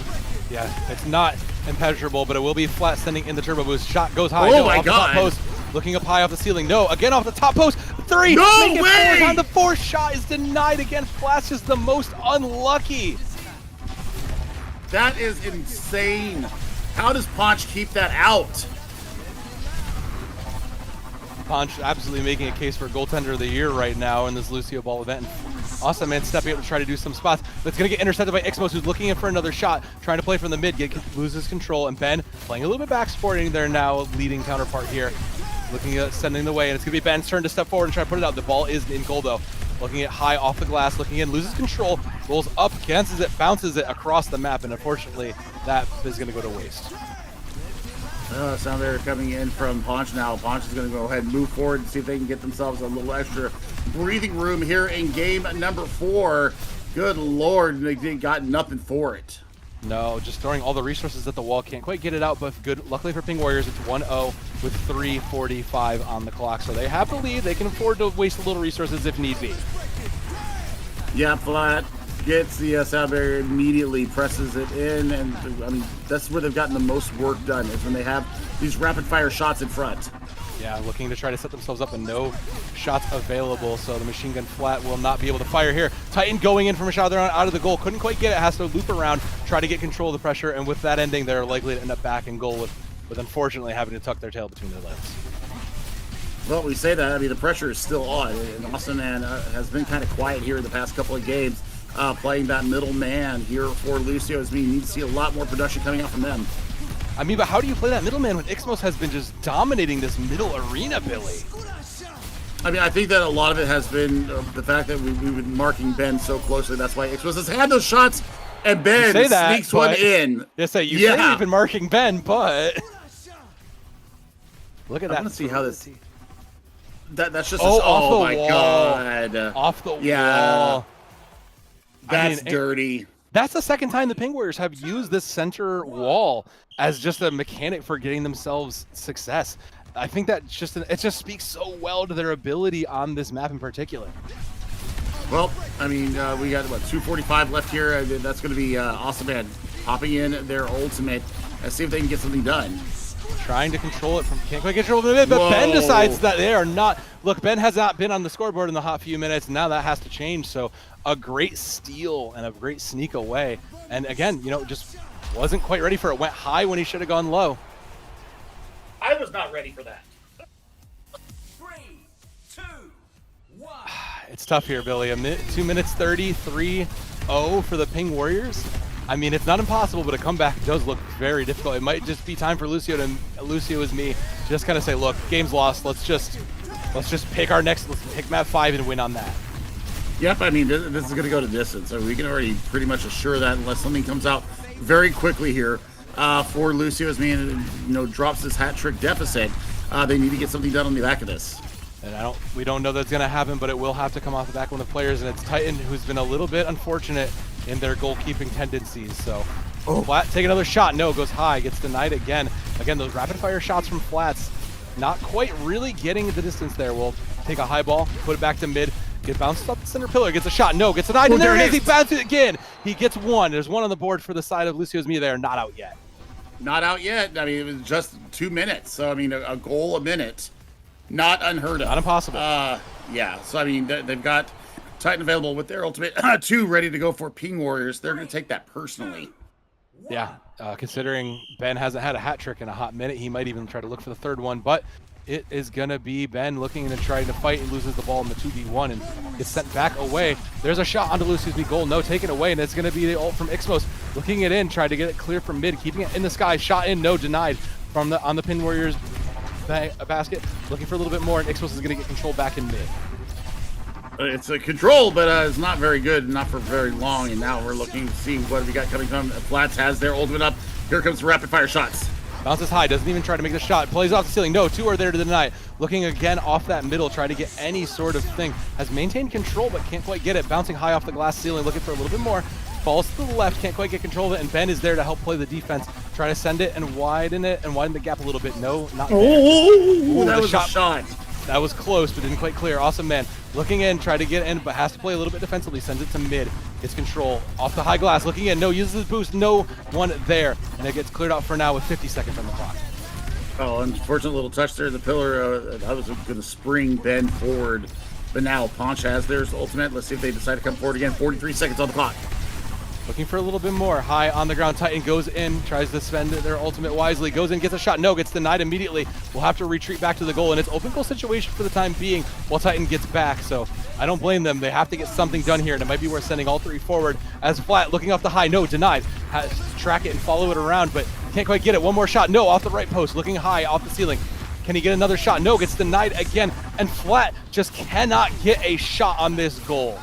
Yeah, it's not impenetrable, but it will be Flat sending in the turbo boost. Shot goes high. Oh, my God. The top post, looking up high off the ceiling. No, again off the top post. 3. No Make way! It 4 time. The 4th shot is denied again. Flat's just the most unlucky. That is insane. How does Ponch keep that out? Ponch absolutely making a case for goaltender of the year right now in this Lucioball event. Awesome, man, stepping up to try to do some spots. That's going to get intercepted by Ixmos, who's looking in for another shot, trying to play from the mid, loses control, and Ben playing a little bit back, supporting their now leading counterpart here. Looking at sending the way, and it's going to be Ben's turn to step forward and try to put it out. The ball is in goal, though. Looking at high off the glass, looking in, loses control, rolls up, cancels it, bounces it across the map, and unfortunately, that is going to go to waste. Sound they're coming in from Ponch now. Ponch is going to go ahead and move forward and see if they can get themselves a little extra breathing room here in game number 4. Good Lord, they got nothing for it. No, just throwing all the resources at the wall. Can't quite get it out, but good. Luckily for Ping Warriors, it's 1-0 with 3:45 on the clock. So they have the lead. They can afford to waste a little resources if need be. Yeah, Flat gets the sound barrier, immediately presses it in, and I mean, that's where they've gotten the most work done, is when they have these rapid-fire shots in front. Yeah, looking to try to set themselves up, and no shots available, so the machine gun Flat will not be able to fire here. Titan going in from a shot there out of the goal, couldn't quite get it, has to loop around, try to get control of the pressure, and with that ending, they're likely to end up back in goal with unfortunately having to tuck their tail between their legs. Well, we say that, I mean, the pressure is still on, and Austin has been kind of quiet here in the past couple of games, playing that middle man here for Lucio. As we need to see a lot more production coming out from them. I mean, but how do you play that middleman when Ixmos has been just dominating this middle arena, Billy? I mean, I think that a lot of it has been the fact that we've been marking Ben so closely. That's why Ixmos has had those shots, And Ben say that, sneaks one but- in. You say you've been marking Ben, but look at that. I want to see how this. That's just. off the my wall. God. Off the Yeah. wall. That's dirty. That's the second time the Ping Warriors have used this center wall as just a mechanic for getting themselves success. I think that it just speaks so well to their ability on this map in particular. Well, I mean, we got, 2:45 left here. That's going to be Awesome Man popping in their ultimate. Let's see if they can get something done. Trying to control it from can't quite control it, but Ben decides that they are not. Look, Ben has not been on the scoreboard in the hot few minutes. Now that has to change. So a great steal and a great sneak away. And again, just wasn't quite ready for it. Went high when he should have gone low. I was not ready for that. 3, 2, 1. It's tough here, Billy. 2 minutes 30, 3-0 for the Ping Warriors. I mean, it's not impossible, but a comeback does look very difficult. It might just be time for Lucio is me, just kind of say, look, game's lost. Let's just pick let's pick map 5 and win on that. Yep, I mean, this is going to go to distance. So we can already pretty much assure that unless something comes out very quickly here for Lucio is me and, drops this hat trick deficit. They need to get something done on the back of this. And we don't know that's going to happen, but it will have to come off the back of one of the players, and it's Titan, who's been a little bit unfortunate in their goalkeeping tendencies. So Flat, take another shot. No, goes high, gets denied again. Again, those rapid fire shots from Flats, not quite really getting the distance there. We'll take a high ball, put it back to mid, get bounced up the center pillar, gets a shot. No, gets denied, and there it is. He bounces it again. He gets one. There's one on the board for the side of Lucio's me there, not out yet. Not out yet. I mean, it was just 2 minutes. So, I mean, a goal a minute. Not unheard of. Not impossible. Yeah. So, I mean, they've got Titan available with their ultimate 2 ready to go for Ping Warriors. They're going to take that personally. Yeah. Considering Ben hasn't had a hat trick in a hot minute, he might even try to look for the third one. But it is going to be Ben looking and trying to fight and loses the ball in the 2v1 and gets sent back away. There's a shot onto Lucio's goal. No, taken away. And it's going to be the ult from Ixmos. Looking it in, trying to get it clear from mid, keeping it in the sky. Shot in, no, denied from on the Ping Warriors basket, looking for a little bit more, and Ixmos is going to get control back in mid. It's a control, but it's not very good, not for very long. And now we're looking to see what we got coming from. Flats has their ultimate up. Here comes the rapid fire shots. Bounces high, doesn't even try to make the shot. Plays off the ceiling. No, 2 are there to deny. Looking again off that middle, trying to get any sort of thing. Has maintained control, but can't quite get it. Bouncing high off the glass ceiling, looking for a little bit more. Falls to the left, can't quite get control of it, and Ben is there to help play the defense. Try to send it and widen the gap a little bit. No, not there. Ooh, that was a shot. That was close, but didn't quite clear. Awesome Man looking in, try to get in, but has to play a little bit defensively. Sends it to mid, gets control off the high glass. Looking in, no, uses his boost, no one there, and it gets cleared out for now with 50 seconds on the clock. Oh, unfortunate little touch there. The pillar. I was going to spring Ben forward, but now Ponch has theirs ultimate. Let's see if they decide to come forward again. 43 seconds on the clock. Looking for a little bit more. High on the ground. Titan goes in, tries to spend their ultimate wisely. Goes in, gets a shot. No, gets denied immediately. We'll have to retreat back to the goal. And it's open goal situation for the time being while Titan gets back. So I don't blame them. They have to get something done here. And it might be worth sending all 3 forward. As Flat looking off the high. No, denied. Has to track it and follow it around, but can't quite get it. One more shot. No, off the right post. Looking high off the ceiling. Can he get another shot? No, gets denied again. And Flat just cannot get a shot on this goal.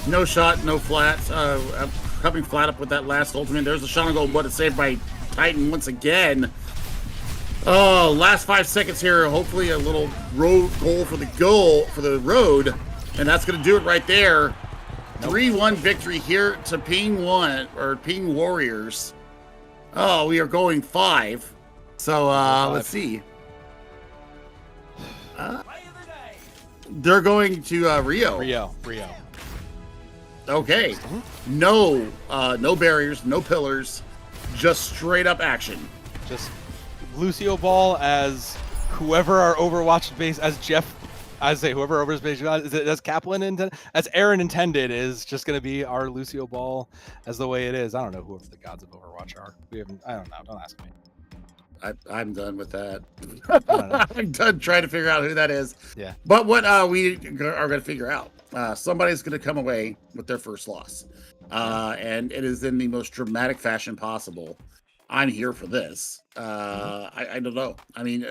No shot, no flats. Coming flat up with that last ultimate. There's a shot on goal, but it's saved by Titan once again. Oh, last 5 seconds here. Hopefully a little road goal for the road. And that's going to do it right there. 3-1 victory here to Ping Warriors. Oh, we are going 5. So let's see. They're going to Rio. Rio. Okay. No barriers, no pillars, just straight up action. Just Lucioball as whoever our Overwatch base, as Jeff, I say whoever Overwatch base is it as Kaplan intended, as Aaron intended, is just going to be our Lucioball as the way it is. I don't know whoever the gods of Overwatch are. I don't know. Don't ask me. I'm done with that. I'm done trying to figure out who that is. Yeah. But what we are going to figure out, somebody's going to come away with their first loss. And it is in the most dramatic fashion possible. I'm here for this. I don't know. I mean,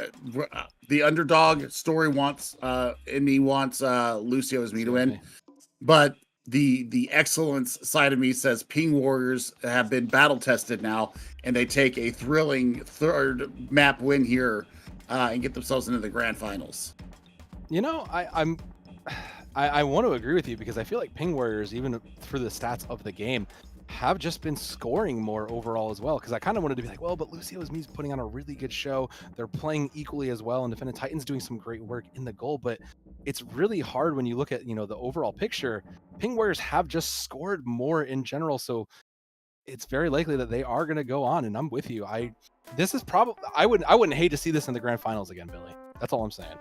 the underdog story wants Lucio as me to win. But the excellence side of me says Ping Warriors have been battle tested now, and they take a thrilling third map win here and get themselves into the grand finals. You know, I want to agree with you because I feel like Ping Warriors, even through the stats of the game, have just been scoring more overall as well. Because I kind of wanted to be like, well, but Lucio's Me's putting on a really good show. They're playing equally as well, and Defendant Titan's doing some great work in the goal. But it's really hard when you look at, you know, the overall picture. Ping Warriors have just scored more in general, so it's very likely that they are going to go on. And I'm with you. This is probably I wouldn't hate to see this in the grand finals again, Billy. That's all I'm saying.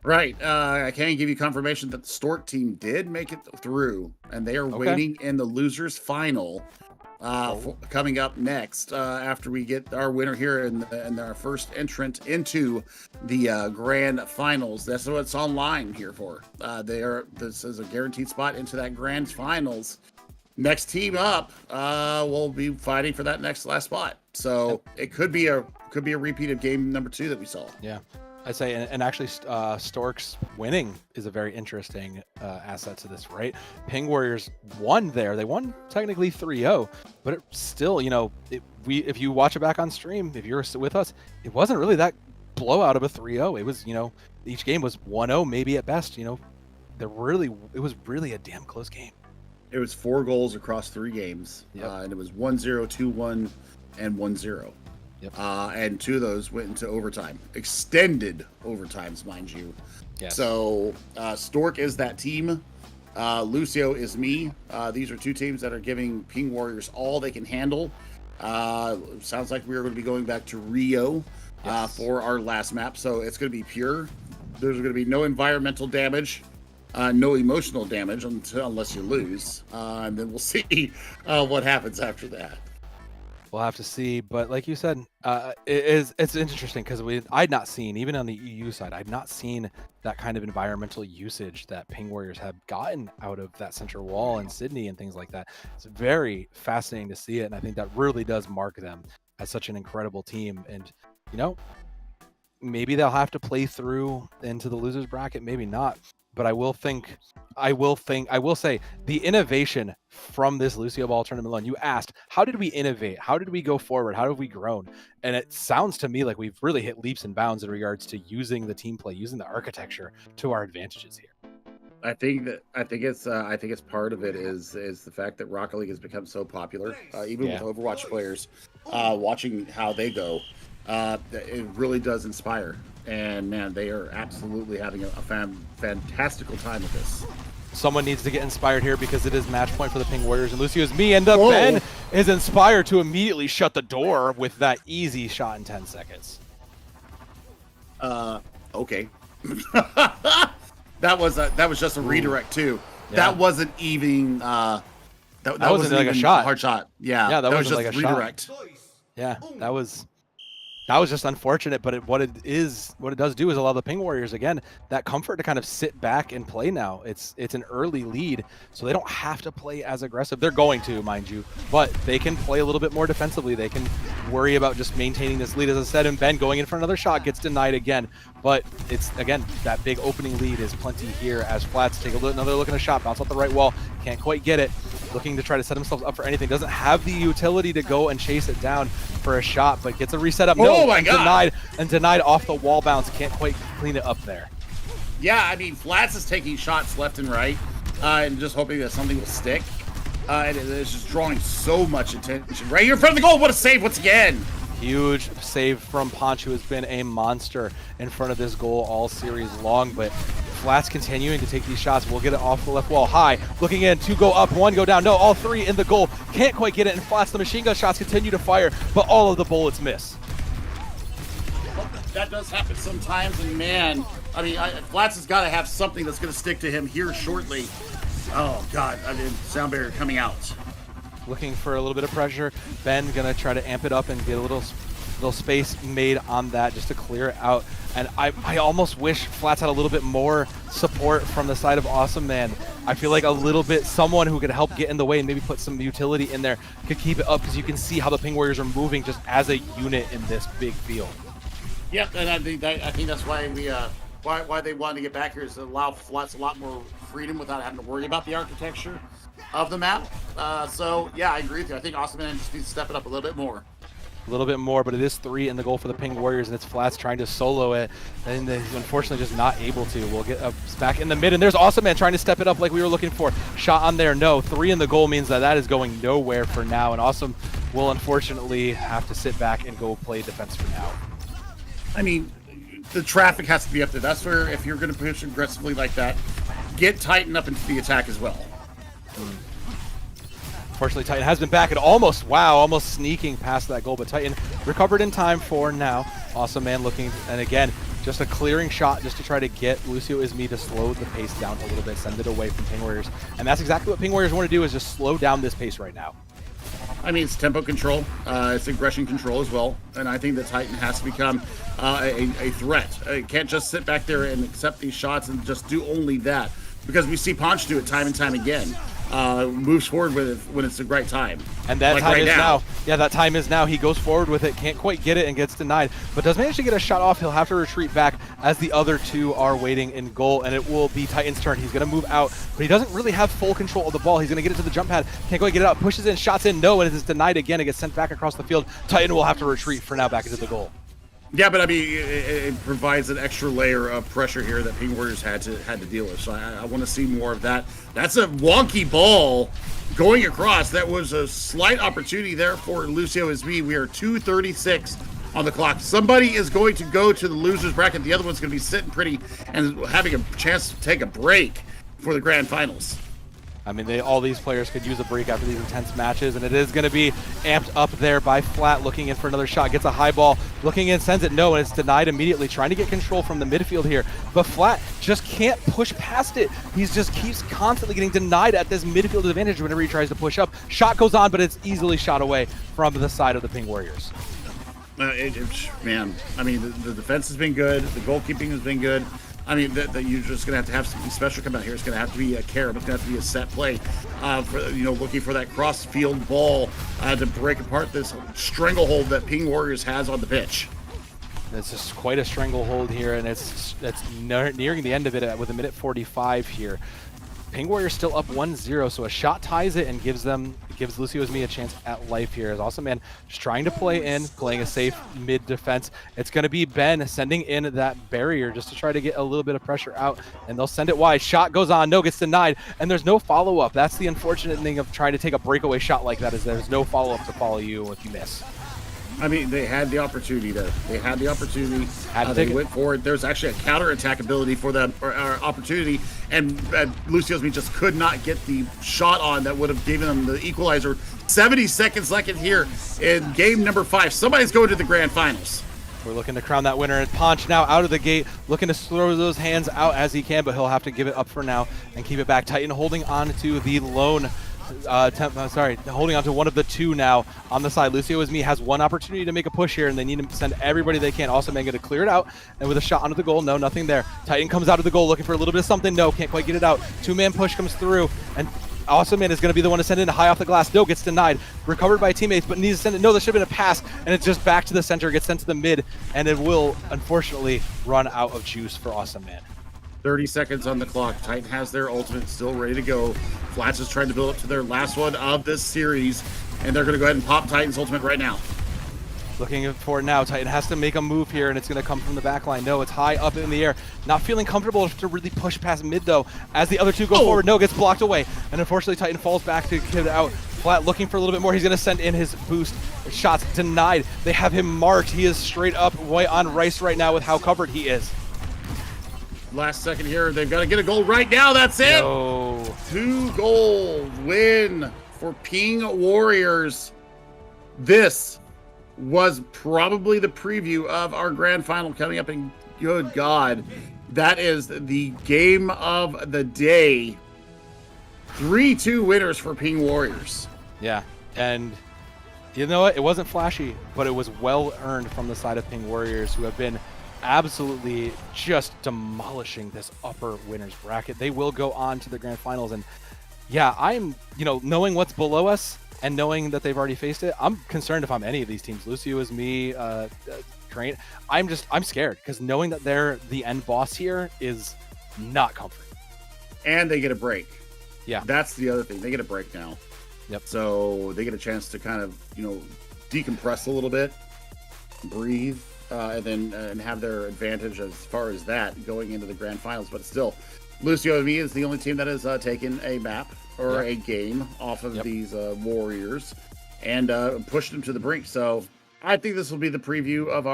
Right. I can give you confirmation that the Stork team did make it through, and they are waiting in the losers final coming up next after we get our winner here in our first entrant into the grand finals. That's what it's online here for. This is a guaranteed spot into that grand finals. Next team up will be fighting for that last spot. So it could be a repeat of game number 2 that we saw. Yeah. I'd say, and actually, Storks winning is a very interesting asset to this, right? Ping Warriors won there. They won technically 3-0, but it still, you know, if you watch it back on stream, if you're with us, it wasn't really that blowout of a 3-0. It was, you know, each game was 1-0, maybe at best. You know, it was really a damn close game. It was 4 goals across 3 games, and it was 1-0, 2-1, and 1-0. Yep. And 2 of those went into overtime, extended overtimes, mind you. Yes. So Stork is that team. Lucio is me. These are 2 teams that are giving Ping Warriors all they can handle. Sounds like we're going to be going back to Rio for our last map. So it's going to be pure. There's going to be no environmental damage, no emotional damage unless you lose. And then we'll see what happens after that. We'll have to see, but like you said, it's interesting because I'd not seen, even on the EU side, I'd not seen that kind of environmental usage that Ping Warriors have gotten out of that central wall in Sydney and things like that. It's very fascinating to see it, and I think that really does mark them as such an incredible team. And you know, maybe they'll have to play through into the losers bracket, maybe not. But I will say the innovation from this Lucioball tournament alone. You asked, how did we innovate? How did we go forward? How have we grown? And it sounds to me like we've really hit leaps and bounds in regards to using the team play, using the architecture to our advantages here. I think it's part of it is the fact that Rocket League has become so popular, even with Overwatch players, watching how they go. It really does inspire, and man, they are absolutely having a fantastical time with this. Someone needs to get inspired here because it is match point for the Ping Warriors, and Lucio's me, and Ben is inspired to immediately shut the door with that easy shot in 10 seconds. Okay. that was just a redirect too. Yeah. That wasn't even that wasn't like a shot. Hard shot. Yeah, that was just like a redirect. Shot. Yeah, that was just unfortunate, but what it does do is allow the Ping Warriors again that comfort to kind of sit back and play now. It's an early lead, so they don't have to play as aggressive. They're going to, mind you, but they can play a little bit more defensively. They can worry about just maintaining this lead. As I said, and Ben going in for another shot gets denied again, but it's again that big opening lead is plenty here as Flats take another look at a shot, bounce off the right wall, can't quite get it. Looking to try to set themselves up for anything. Doesn't have the utility to go and chase it down for a shot, but gets a reset up. Oh my God. Denied off the wall bounce. Can't quite clean it up there. Yeah, I mean, Flats is taking shots left and right and just hoping that something will stick. And it's just drawing so much attention. Right here in front of the goal. What a save once again. Huge save from Ponch, who has been a monster in front of this goal all series long, but Flats continuing to take these shots. We'll get it off the left wall high. Looking in, 2 go up, 1 go down. No, all 3 in the goal. Can't quite get it, and Flats, the machine gun shots continue to fire, but all of the bullets miss. That does happen sometimes, and man, I mean, Flats has got to have something that's going to stick to him here shortly. Oh, God, I mean, sound barrier coming out. Looking for a little bit of pressure. Ben gonna try to amp it up and get a little space made on that just to clear it out. And I almost wish Flats had a little bit more support from the side of Awesome Man. I feel like a little bit someone who could help get in the way and maybe put some utility in there could keep it up, because you can see how the Ping Warriors are moving just as a unit in this big field. Yep, and I think that's why why they wanted to get back here is to allow Flats a lot more freedom without having to worry about the architecture of the map. So yeah, I agree with you. I think Awesome Man just needs to step it up a little bit more. A little bit more, but it is 3 in the goal for the Ping Warriors, and it's Flats trying to solo it, and he's unfortunately just not able to. We'll get back in the mid, and there's Awesome Man trying to step it up like we were looking for. Shot on there, no. 3 in the goal means that is going nowhere for now, and Awesome will unfortunately have to sit back and go play defense for now. I mean, the traffic has to be up there. That's where, if you're going to push aggressively like that, get Titan up into the attack as well. Unfortunately, Titan has been back and almost sneaking past that goal, but Titan recovered in time for now. Awesome Man looking, and again, just a clearing shot just to try to get Lucio Ismi to slow the pace down a little bit, send it away from Ping Warriors. And that's exactly what Ping Warriors want to do, is just slow down this pace right now. I mean, it's tempo control, it's aggression control as well, and I think that Titan has to become a threat. It can't just sit back there and accept these shots and just do only that, because we see Ponch do it time and time again. Moves forward with it when it's the right time. And that like time right is now. now. Yeah, that time is now. He goes forward with it, can't quite get it and gets denied, but does manage to get a shot off. He'll have to retreat back as the other two are waiting in goal, and it will be Titan's turn. He's going to move out, but he doesn't really have full control of the ball. He's going to get it to the jump pad, can't quite get it out, pushes in, shots in, no, and it is denied again. It gets sent back across the field. Titan will have to retreat for now back into the goal. Yeah, but I mean, it provides an extra layer of pressure here that Ping Warriors had to deal with. So I want to see more of that. That's a wonky ball going across. That was a slight opportunity there for Lucio Ismi. We are 2:36 on the clock. Somebody is going to go to the losers bracket. The other one's going to be sitting pretty and having a chance to take a break for the grand finals. I mean, all these players could use a break after these intense matches, and it is going to be amped up there by Flat, looking in for another shot, gets a high ball, looking in, sends it, no, and it's denied immediately, trying to get control from the midfield here, but Flat just can't push past it. He just keeps constantly getting denied at this midfield advantage whenever he tries to push up. Shot goes on, but it's easily shot away from the side of the Ping Warriors. Man, I mean, the defense has been good, the goalkeeping has been good. I mean, that you're just going to have something special come out here. It's going to have to be a carry. It's going to have to be a set play, for, looking for that cross-field ball to break apart this stranglehold that Ping Warriors has on the pitch. It's just quite a stranglehold here, and it's nearing the end of it with a minute 45 here. Ping Warriors still up 1-0, so a shot ties it and gives Lucio Ismi a chance at life here. As Awesome Man just trying to play in, playing a safe mid defense. It's going to be Ben sending in that barrier just to try to get a little bit of pressure out, and they'll send it wide. Shot goes on, no, gets denied, and there's no follow-up. That's the unfortunate thing of trying to take a breakaway shot like that, is there's no follow-up to follow you if you miss. I mean, they had the opportunity there. They had the opportunity. They went forward. There's actually a counter-attack ability for them, or opportunity, and Lucio Ismi just could not get the shot on that would have given them the equalizer. 70 seconds left here in game number 5. Somebody's going to the grand finals. We're looking to crown that winner, and Ponch now out of the gate, looking to throw those hands out as he can, but he'll have to give it up for now and keep it back. Titan holding on to the lone holding on to one of the two now on the side. Lucio Ismi has one opportunity to make a push here, and they need to send everybody they can. Also, man, going to clear it out, and with a shot onto the goal, no, nothing there. Titan comes out of the goal looking for a little bit of something, no, can't quite get it out. Two-man push comes through, and Awesome Man is going to be the one to send it high off the glass. No, gets denied. Recovered by teammates, but needs to send it. No, there should have been a pass, and it's just back to the center, gets sent to the mid, and it will, unfortunately, run out of juice for Awesome Man. 30 seconds on the clock. Titan has their ultimate still ready to go. Flats is trying to build up to their last one of this series, and they're going to go ahead and pop Titan's ultimate right now. Looking for it now. Titan has to make a move here, and it's going to come from the back line. No, it's high up in the air. Not feeling comfortable to really push past mid, though, as the other two go forward. No, gets blocked away, and unfortunately, Titan falls back to get it out. Flat looking for a little bit more. He's going to send in his boost. Shots denied. They have him marked. He is straight up white on rice right now with how covered he is. Last second here. They've got to get a goal right now. That's it. No. 2-goal win for Ping Warriors. This was probably the preview of our grand final coming up, and good God, that is the game of the day. 3-2 winners for Ping Warriors. Yeah, and you know what? It wasn't flashy, but it was well earned from the side of Ping Warriors, who have been absolutely just demolishing this upper winners bracket. They will go on to the grand finals, and yeah, I'm, knowing what's below us and knowing that they've already faced it, I'm concerned if I'm any of these teams. Lucio Ismi, train. I'm scared because knowing that they're the end boss here is not comforting. And they get a break. Yeah. That's the other thing. They get a break now. Yep. So they get a chance to kind of, decompress a little bit, breathe, and then and have their advantage as far as that going into the grand finals. But still, Lucio and me is the only team that has taken a map or a game off of these warriors and pushed them to the brink. So I think this will be the preview of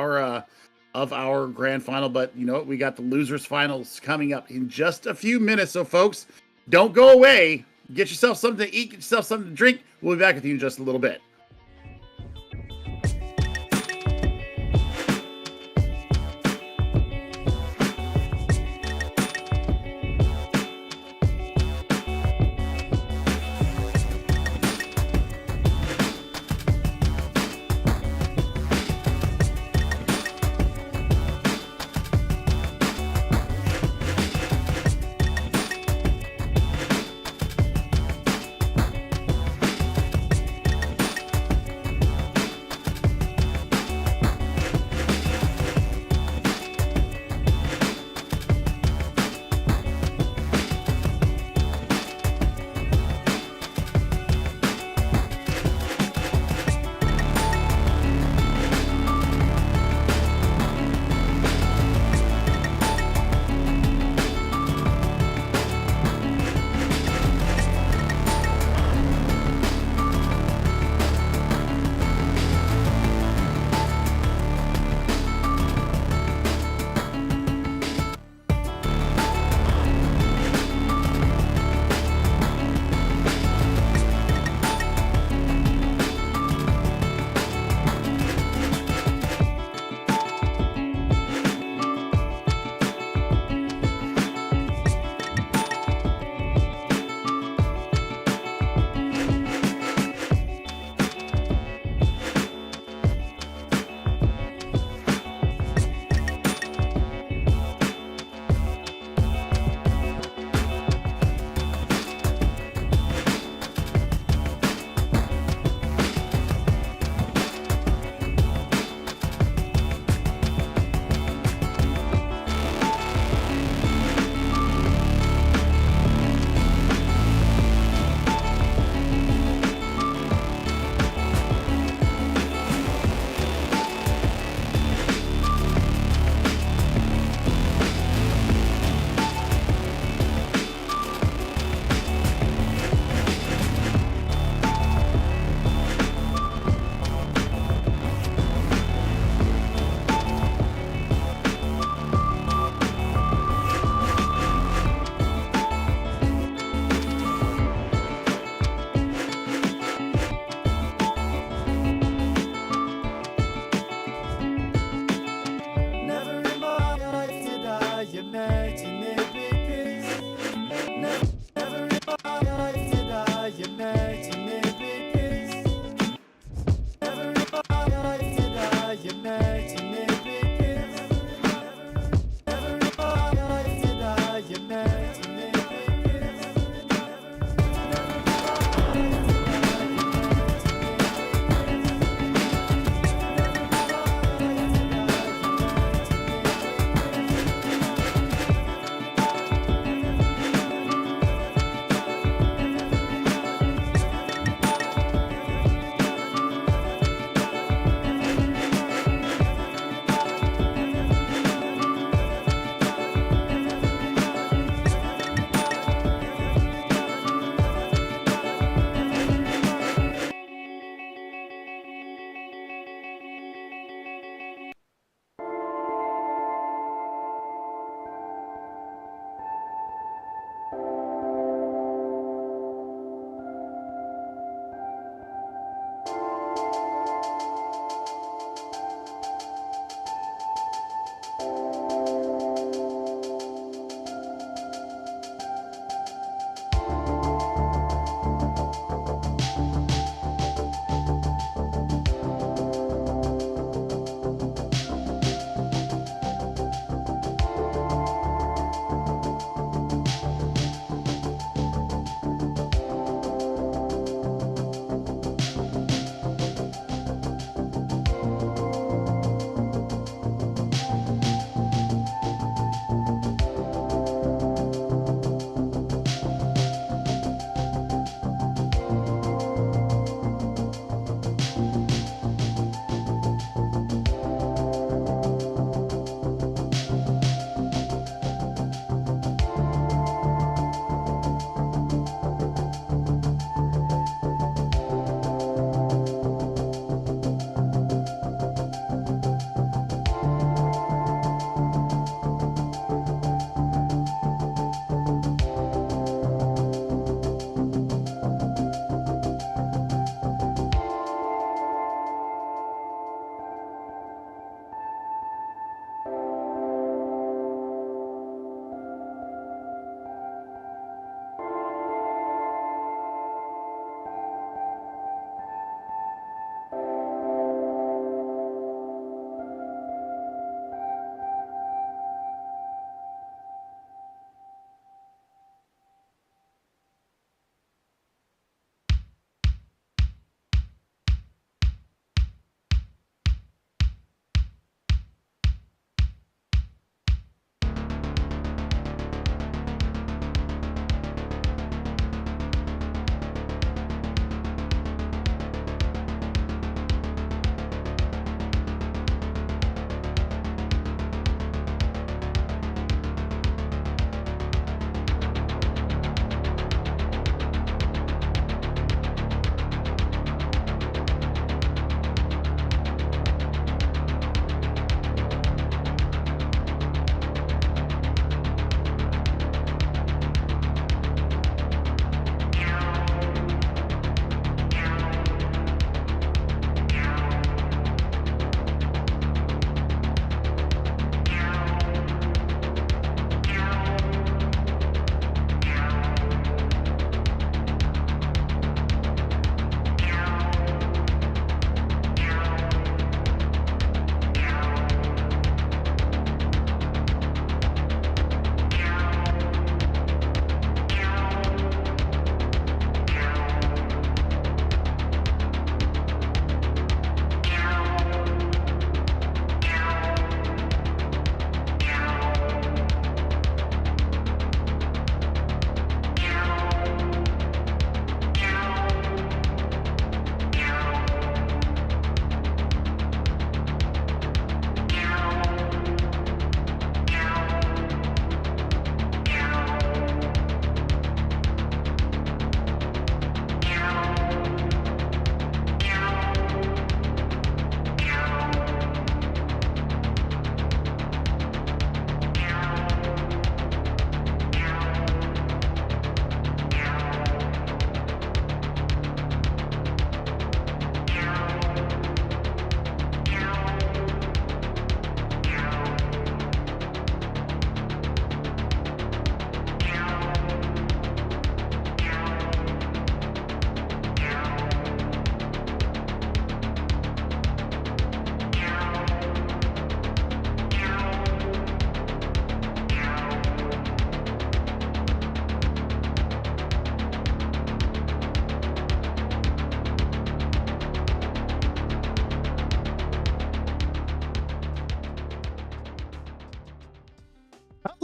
our grand final. But you know what? We got the losers finals coming up in just a few minutes. So folks, don't go away. Get yourself something to eat. Get yourself something to drink. We'll be back with you in just a little bit.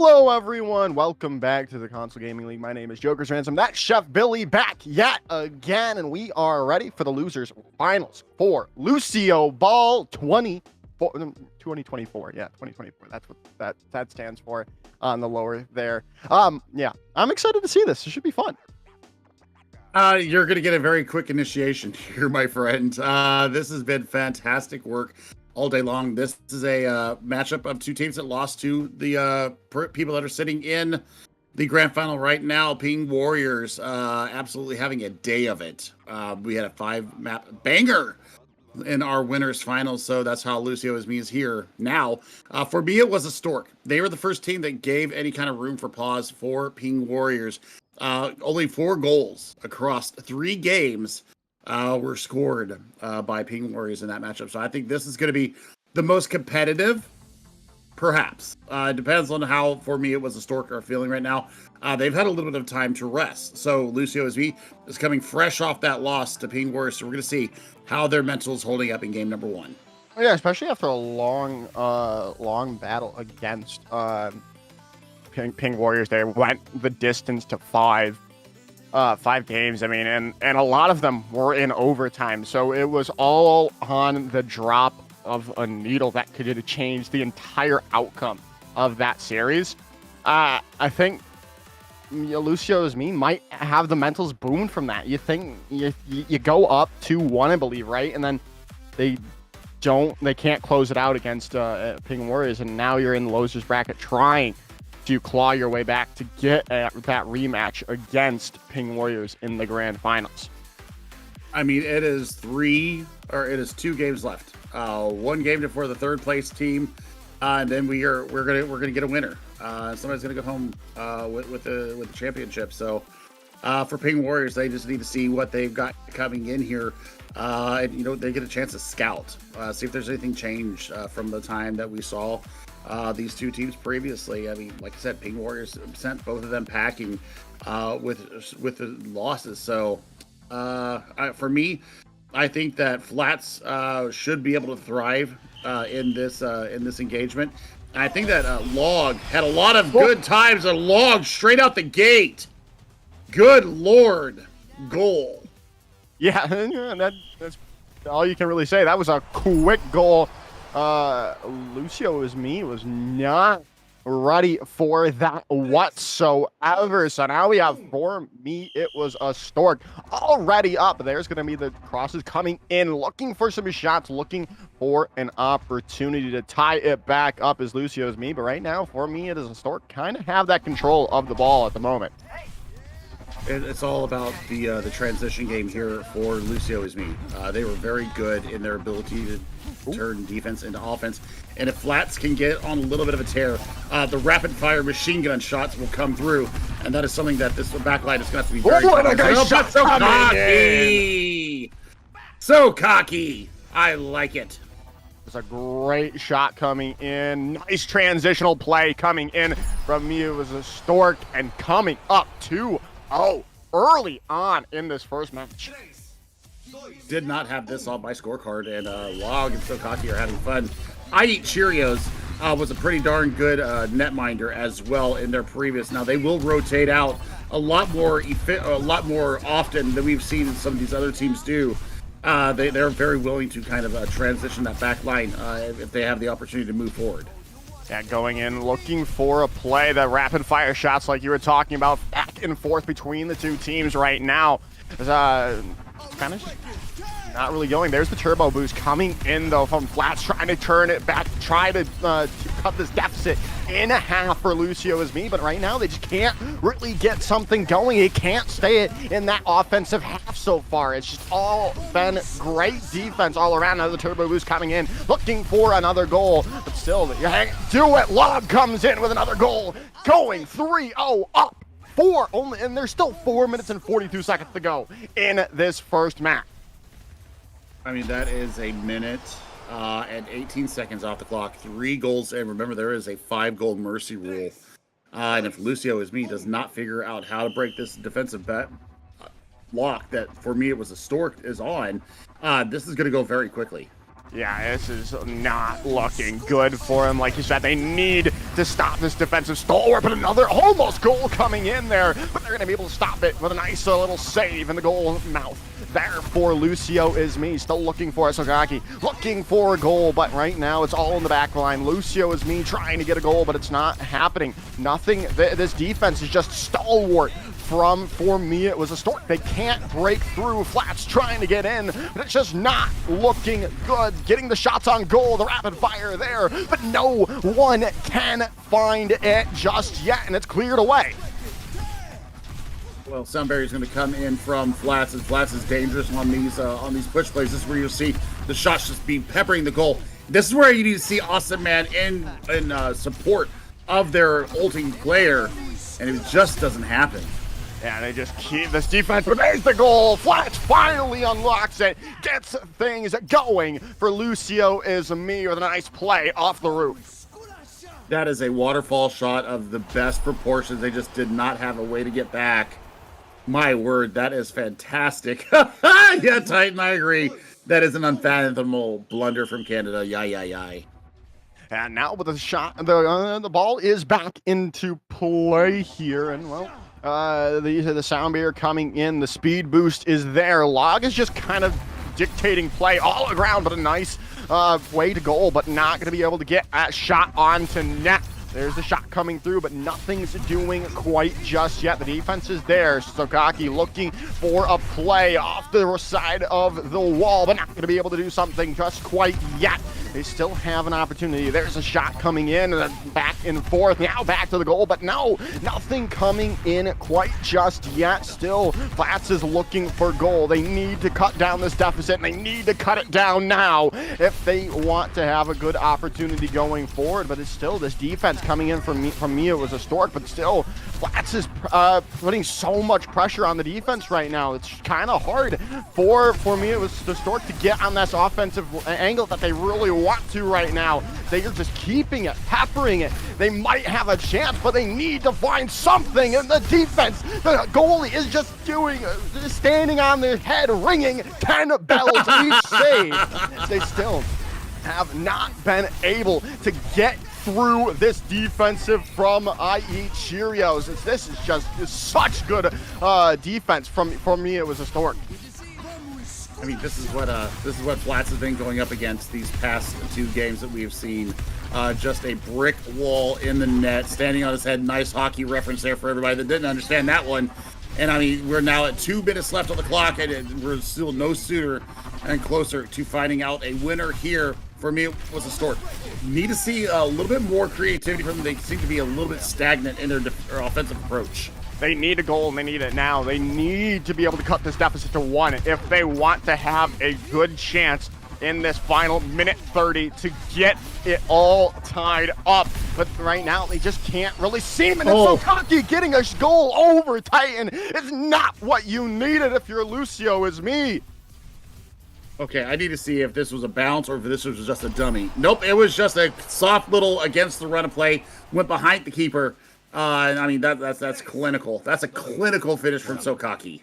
Hello, everyone. Welcome back to the Console Gaming League. My name is Joker's Ransom. That's Chef Billy back yet again, and we are ready for the losers finals for Lucioball 2024. Yeah, 2024. That's what that stands for on the lower there. Yeah, I'm excited to see this. It should be fun. You're going to get a very quick initiation here, my friend. This has been fantastic work all day long. This is a matchup of two teams that lost to the people that are sitting in the grand final right now. Ping Warriors absolutely having a day of it. We had a 5-map banger in our winners final, so that's how Lucio is me is here now. For me, it was a Stork. They were the first team that gave any kind of room for pause for Ping Warriors. Only 4 goals across 3 games were scored by Ping Warriors in that matchup. So I think this is going to be the most competitive, perhaps. It depends on how, for me, it was a Stork are feeling right now. They've had a little bit of time to rest. So Lucio SV is coming fresh off that loss to Ping Warriors. So we're going to see how their mental is holding up in game number 1. Yeah, especially after a long battle against Ping Warriors. They went the distance to 5 games. I mean, and a lot of them were in overtime. So it was all on the drop of a needle that could have changed the entire outcome of that series. I think Lucio is me might have the mentals boomed from that. You think you go up 2-1, I believe, right? And then they can't close it out against Ping Warriors, and now you're in the losers bracket trying to claw your way back to get that rematch against Ping Warriors in the grand finals. I mean, it is 2 games left. 1 game for the 3rd place team, and then we're gonna get a winner. Somebody's gonna go home with the championship. So for Ping Warriors, they just need to see what they've got coming in here, and they get a chance to scout, see if there's anything changed from the time that we saw these 2 teams previously. I mean, like I said, Ping Warriors sent both of them packing with the losses. So for me, I think that Flats should be able to thrive in this engagement. I think that Log had a lot of good times. A Log straight out the gate. Good Lord, goal. Yeah, that's all you can really say. That was a quick goal. Lucio is me was not ready for that whatsoever. So now we have, for me, it was a Stork already up. There's going to be the crosses coming in, looking for some shots, looking for an opportunity to tie it back up as Lucio is me. But right now, for me, it is a Stork. Kind of have that control of the ball at the moment. It's all about the transition game here for Lucio is me. They were very good in their ability to turn defense into offense. And if Flats can get on a little bit of a tear, the rapid-fire machine gun shots will come through. And that is something that this backline is going to have to be very so cocky! So cocky! I like it. It's a great shot coming in. Nice transitional play coming in from me. It was a Stork and coming up 2-0 early on in this first match. Did not have this on my scorecard, and Log and So Cocky are having fun. I Eat Cheerios was a pretty darn good netminder as well in their previous. Now they will rotate out a lot more often than we've seen some of these other teams do. They're very willing to kind of transition that back line if they have the opportunity to move forward. Yeah, going in, looking for a play. The rapid fire shots like you were talking about, back and forth between the 2 teams right now. Kind of just not really going. There's the turbo boost coming in though from Flats, trying to turn it back, try to cut this deficit in half for Lucio is me. But right now they just can't really get something going. He can't stay in that offensive half so far. It's just all been great defense all around. Another turbo boost coming in, looking for another goal, but still you do it. Log comes in with another goal, going 3-0 up. 4 only, and there's still 4 minutes and 42 seconds to go in this first match. I mean, that is a minute and 18 seconds off the clock. 3 goals, and remember, there is a 5-goal mercy rule. And if Lucio is me does not figure out how to break this defensive lock that, for me, it was a Stork is on, this is going to go very quickly. Yeah, this is not looking good for him. Like you said, they need to stop this defensive stalwart, but another almost goal coming in there. But they're going to be able to stop it with a nice little save in the goal mouth. There for Lucio is me, still looking for Sokaki, looking for a goal, but right now it's all in the back line. Lucio is me trying to get a goal, but it's not happening. Nothing, this defense is just stalwart. For me, it was a Stork. They can't break through. Flats trying to get in, but it's just not looking good. Getting the shots on goal, the rapid fire there, but no one can find it just yet, and it's cleared away. Well, Sunbury's going to come in from Flats, and Flats is dangerous on these push plays. This is where you'll see the shots just be peppering the goal. This is where you need to see Awesome Man in support of their ulting player, and it just doesn't happen. Yeah, they just keep this defense, but there's the goal. Flats finally unlocks it, gets things going for Lucio is me with a nice play off the roof. That is a waterfall shot of the best proportions. They just did not have a way to get back. My word, that is fantastic. Yeah, Titan, I agree. That is an unfathomable blunder from Canada. Yay. And now with the shot, the ball is back into play here, and well, the sound barrier coming in, the speed boost is there. Log is just kind of dictating play all around, but a nice way to goal, but not going to be able to get a shot onto net. There's the shot coming through, but nothing's doing quite just yet. The defense is there. Sokaki looking for a play off the side of the wall, but not going to be able to do something just quite yet. They still have an opportunity. There's a shot coming in, and then back and forth. Now back to the goal, but no, nothing coming in quite just yet. Still, Flats is looking for goal. They need to cut down this deficit, and they need to cut it down now if they want to have a good opportunity going forward. But it's still this defense coming in from me. It was a Stork, but still, Flats is putting so much pressure on the defense right now. It's kind of hard for me. It was the Stork to get on this offensive angle that they really want to right now. They are just keeping it, peppering it. They might have a chance, but they need to find something in the defense. The goalie is just standing on their head, ringing 10 bells each save. They still have not been able to get through this defensive from IE Cheerios. This is just such good defense from me. It was a Stork. I mean, this is what Flats has been going up against these past two games that we have seen. Just a brick wall in the net, standing on his head. Nice hockey reference there for everybody that didn't understand that one. And I mean, we're now at 2 minutes left on the clock, and we're still no sooner and closer to finding out a winner here. For me, it was a Stork. Need to see a little bit more creativity from them. They seem to be a little bit stagnant in their offensive approach. They need a goal, and they need it now. They need to be able to cut this deficit to 1 if they want to have a good chance in this final minute 30 to get it all tied up. But right now, they just can't really seem it. It's so cocky. Getting a goal over Titan is not what you needed if you're Lucio is me. Okay, I need to see if this was a bounce or if this was just a dummy. Nope, it was just a soft little against the run of play. Went behind the keeper. And I mean, that's clinical. That's a clinical finish from Sokaki.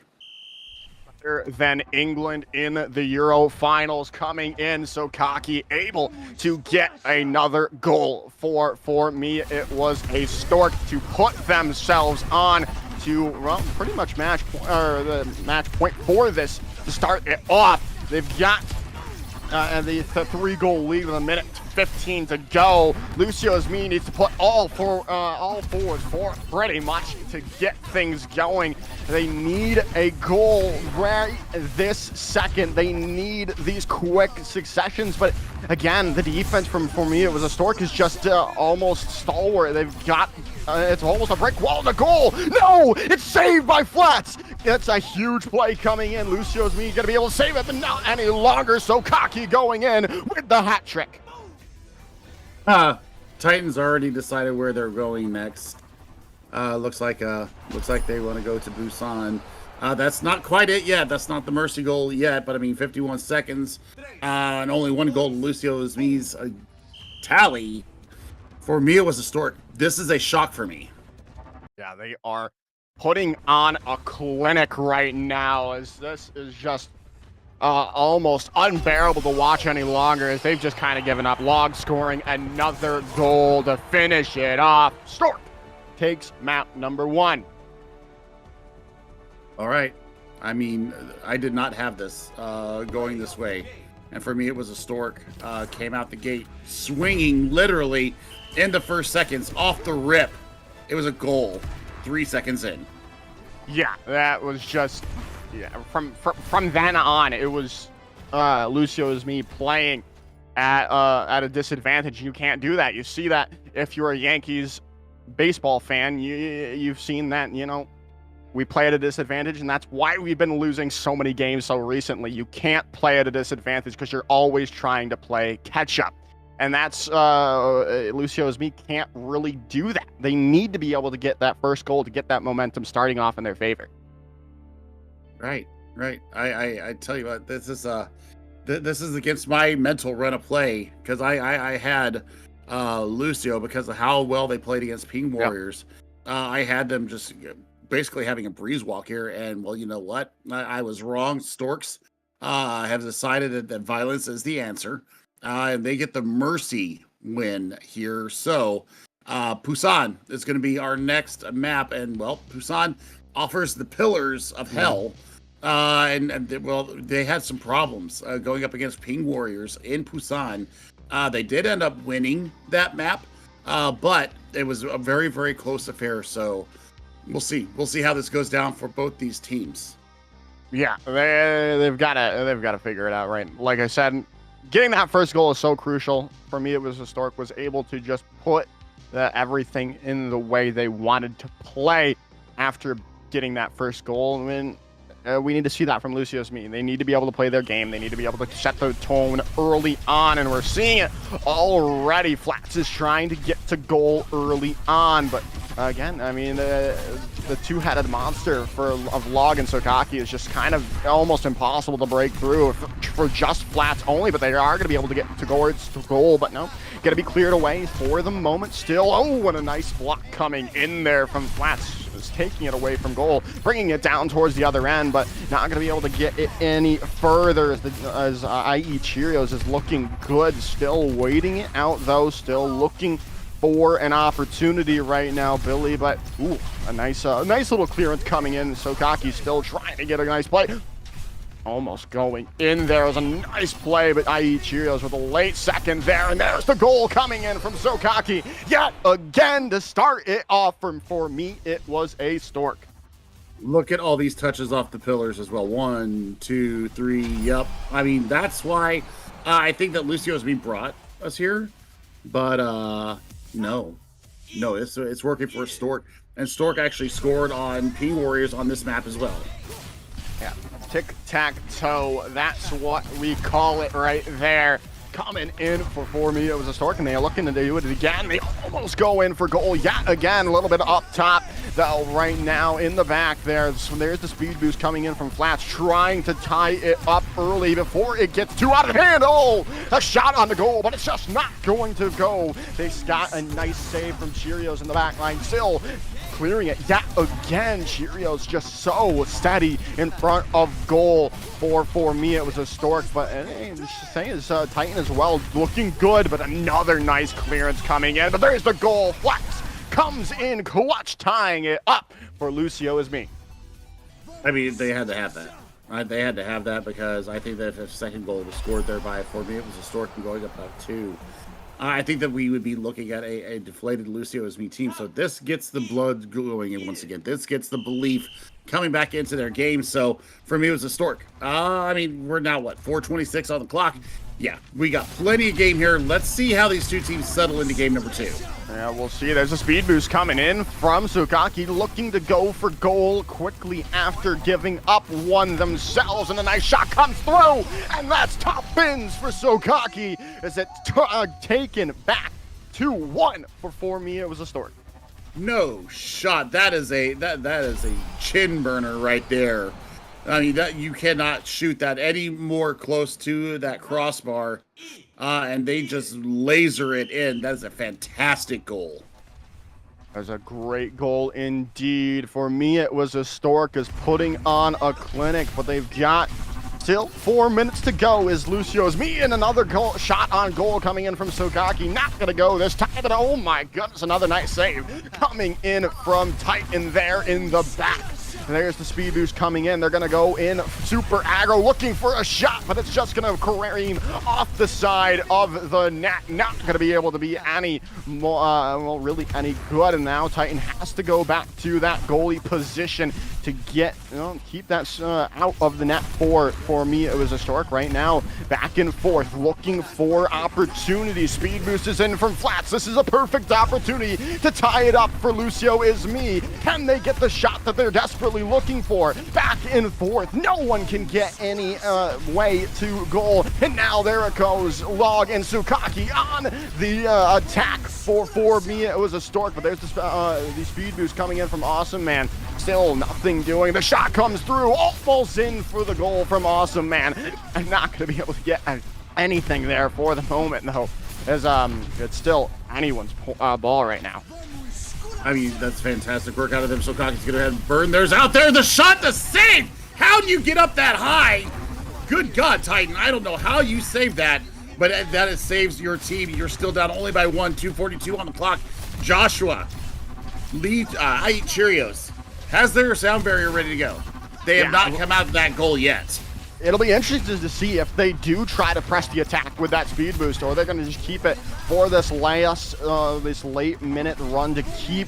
Than England in the Euro finals coming in. Sokaki able to get another goal for me. It was a Stork to put themselves on to pretty much the match point for this to start it off. They've got the 3-goal lead with a minute 15 to go. Lucio Esme needs to put all forwards for pretty much to get things going. They need a goal right this second. They need these quick successions, but again, the defense for me, it was a Stork is just almost stalwart. They've got it's almost a brick wall to goal. No, it's saved by Flats. It's a huge play coming in. Lucio's me gonna be able to save it, but not any longer. Sokaki going in with the hat trick. Titans already decided where they're going next. Looks like they want to go to Busan. That's not quite it yet. That's not the mercy goal yet. But I mean, 51 seconds and only 1 goal to Lucio's me's tally. For me, it was a Stork. This is a shock for me. Yeah, they are putting on a clinic right now, as this is just almost unbearable to watch any longer as they've just kind of given up. Log scoring another goal to finish it off. Stork takes map number 1. All right. I mean, I did not have this going this way. And for me, it was a Stork. Came out the gate swinging literally in the first seconds off the rip. It was a goal 3 seconds in. Yeah, that was just from then on. It was Lucio is me playing at a disadvantage. You can't do that. You see that if you're a Yankees baseball fan. You've seen that. You know, we play at a disadvantage, and that's why we've been losing so many games so recently. You can't play at a disadvantage because you're always trying to play catch up. And that's Lucio's me can't really do that. They need to be able to get that first goal to get that momentum starting off in their favor. Right. I tell you what, this is against my mental run of play because I had Lucio because of how well they played against Ping Warriors. Yep. I had them just basically having a breeze walk here, and well, you know what? I was wrong. Storks have decided that violence is the answer. And they get the mercy win here. So Busan is going to be our next map. And, well, Busan offers the pillars of hell. They had some problems going up against Ping Warriors in Busan. They did end up winning that map, but it was a very, very close affair. So we'll see. We'll see how this goes down for both these teams. Yeah, they've got to figure it out, right? Like I said, getting that first goal is so crucial. For me, it was Stork was able to just put everything in the way they wanted to play after getting that first goal. I mean, we need to see that from Lucio's me. They need to be able to play their game. They need to be able to set the tone early on, and we're seeing it already. Flats is trying to get to goal early on, but again, I mean, the two-headed monster of Log and Sokaki is just kind of almost impossible to break through for just Flats only, but they are going to be able to get to goal, but no, going to be cleared away for the moment still. Oh, what a nice block coming in there from Flats. Is taking it away from goal, bringing it down towards the other end, but not going to be able to get it any further as IE Cheerios is looking good. Still waiting it out, though. Still looking for an opportunity right now, Billy, but ooh, a nice little clearance coming in. Sokaki still trying to get a nice play. Almost going in there. It was a nice play, but IE Cheerios with a late second there, and there's the goal coming in from Sokaki yet again to start it off. For me, it was a Stork. Look at all these touches off the pillars as well. 1, 2, 3. Yep. I mean, that's why I think that Lucio's being brought us here, but no, it's working for Stork, and Stork actually scored on Ping Warriors on this map as well. Yeah, tic-tac-toe, that's what we call it right there. Coming in for me, it was a Stork, and they're looking to do it again. They almost go in for goal yet again. A little bit up top, though, right now in the back there. So there's the speed boost coming in from Flats, trying to tie it up early before it gets too out of hand. Oh, a shot on the goal, but it's just not going to go. They got a nice save from Cheerios in the back line. Still clearing it yet again. Cheerios just so steady in front of goal. For me, it was a Stork, but saying is Titan as well, looking good, but another nice clearance coming in. But there's the goal. Flex comes in clutch, tying it up for Lucio is me. I mean, they had to have that. Right? They had to have that because I think that if a second goal was scored there for me, it was a Stork and going up by 2. I think that we would be looking at a deflated Lucio as me team. So this gets the blood going in once again. This gets the belief coming back into their game. So for me, it was a Stork. I mean, we're now, 4:26 on the clock? Yeah, we got plenty of game here. Let's see how these two teams settle into game number 2. Yeah, we'll see. There's a speed boost coming in from Sokaki, looking to go for goal quickly after giving up one themselves, and a nice shot comes through, and that's top bins for Sokaki as it's taken back 2-1 for me. It was a Stork. No shot. That is a chin burner right there. I mean, that you cannot shoot that any more close to that crossbar, and they just laser it in. That is a fantastic goal. That was a great goal indeed. For me, it was a Stork is putting on a clinic, but they've got Still 4 minutes to go is Lucio's me, and another goal, shot on goal coming in from Sokaki. Not gonna go this time, but oh my goodness, another nice save coming in from Titan there in the back. There's the speed boost coming in. They're going to go in super aggro, looking for a shot, but it's just going to careen off the side of the net. Not going to be able to be any more, well, really any good. And now Titan has to go back to that goalie position to get, keep that out of the net for me. It was a Stork right now. Back and forth, looking for opportunities. Speed boost is in from Flats. This is a perfect opportunity to tie it up for Lucio is me. Can they get the shot that they're desperately looking for? Back and forth. No one can get any way to goal. And now there it goes. Log and Sukaki on the attack for me. It was a Stork, but there's the speed boost coming in from Awesome Man. Still nothing doing. The shot comes through. Almost in for the goal from Awesome Man. I'm not going to be able to get anything there for the moment, though, as it's still anyone's ball right now. I mean, that's fantastic work out of them. So Kaki's gonna go ahead and burn theirs out there. The shot, the save! How do you get up that high? Good God, Titan. I don't know how you saved that, but that saves your team. You're still down only by 1, 2:42 on the clock. Joshua, I Eat Cheerios, has their sound barrier ready to go. They have not come out of that goal yet. It'll be interesting to see if they do try to press the attack with that speed boost, or they're going to just keep it for this this late minute run to keep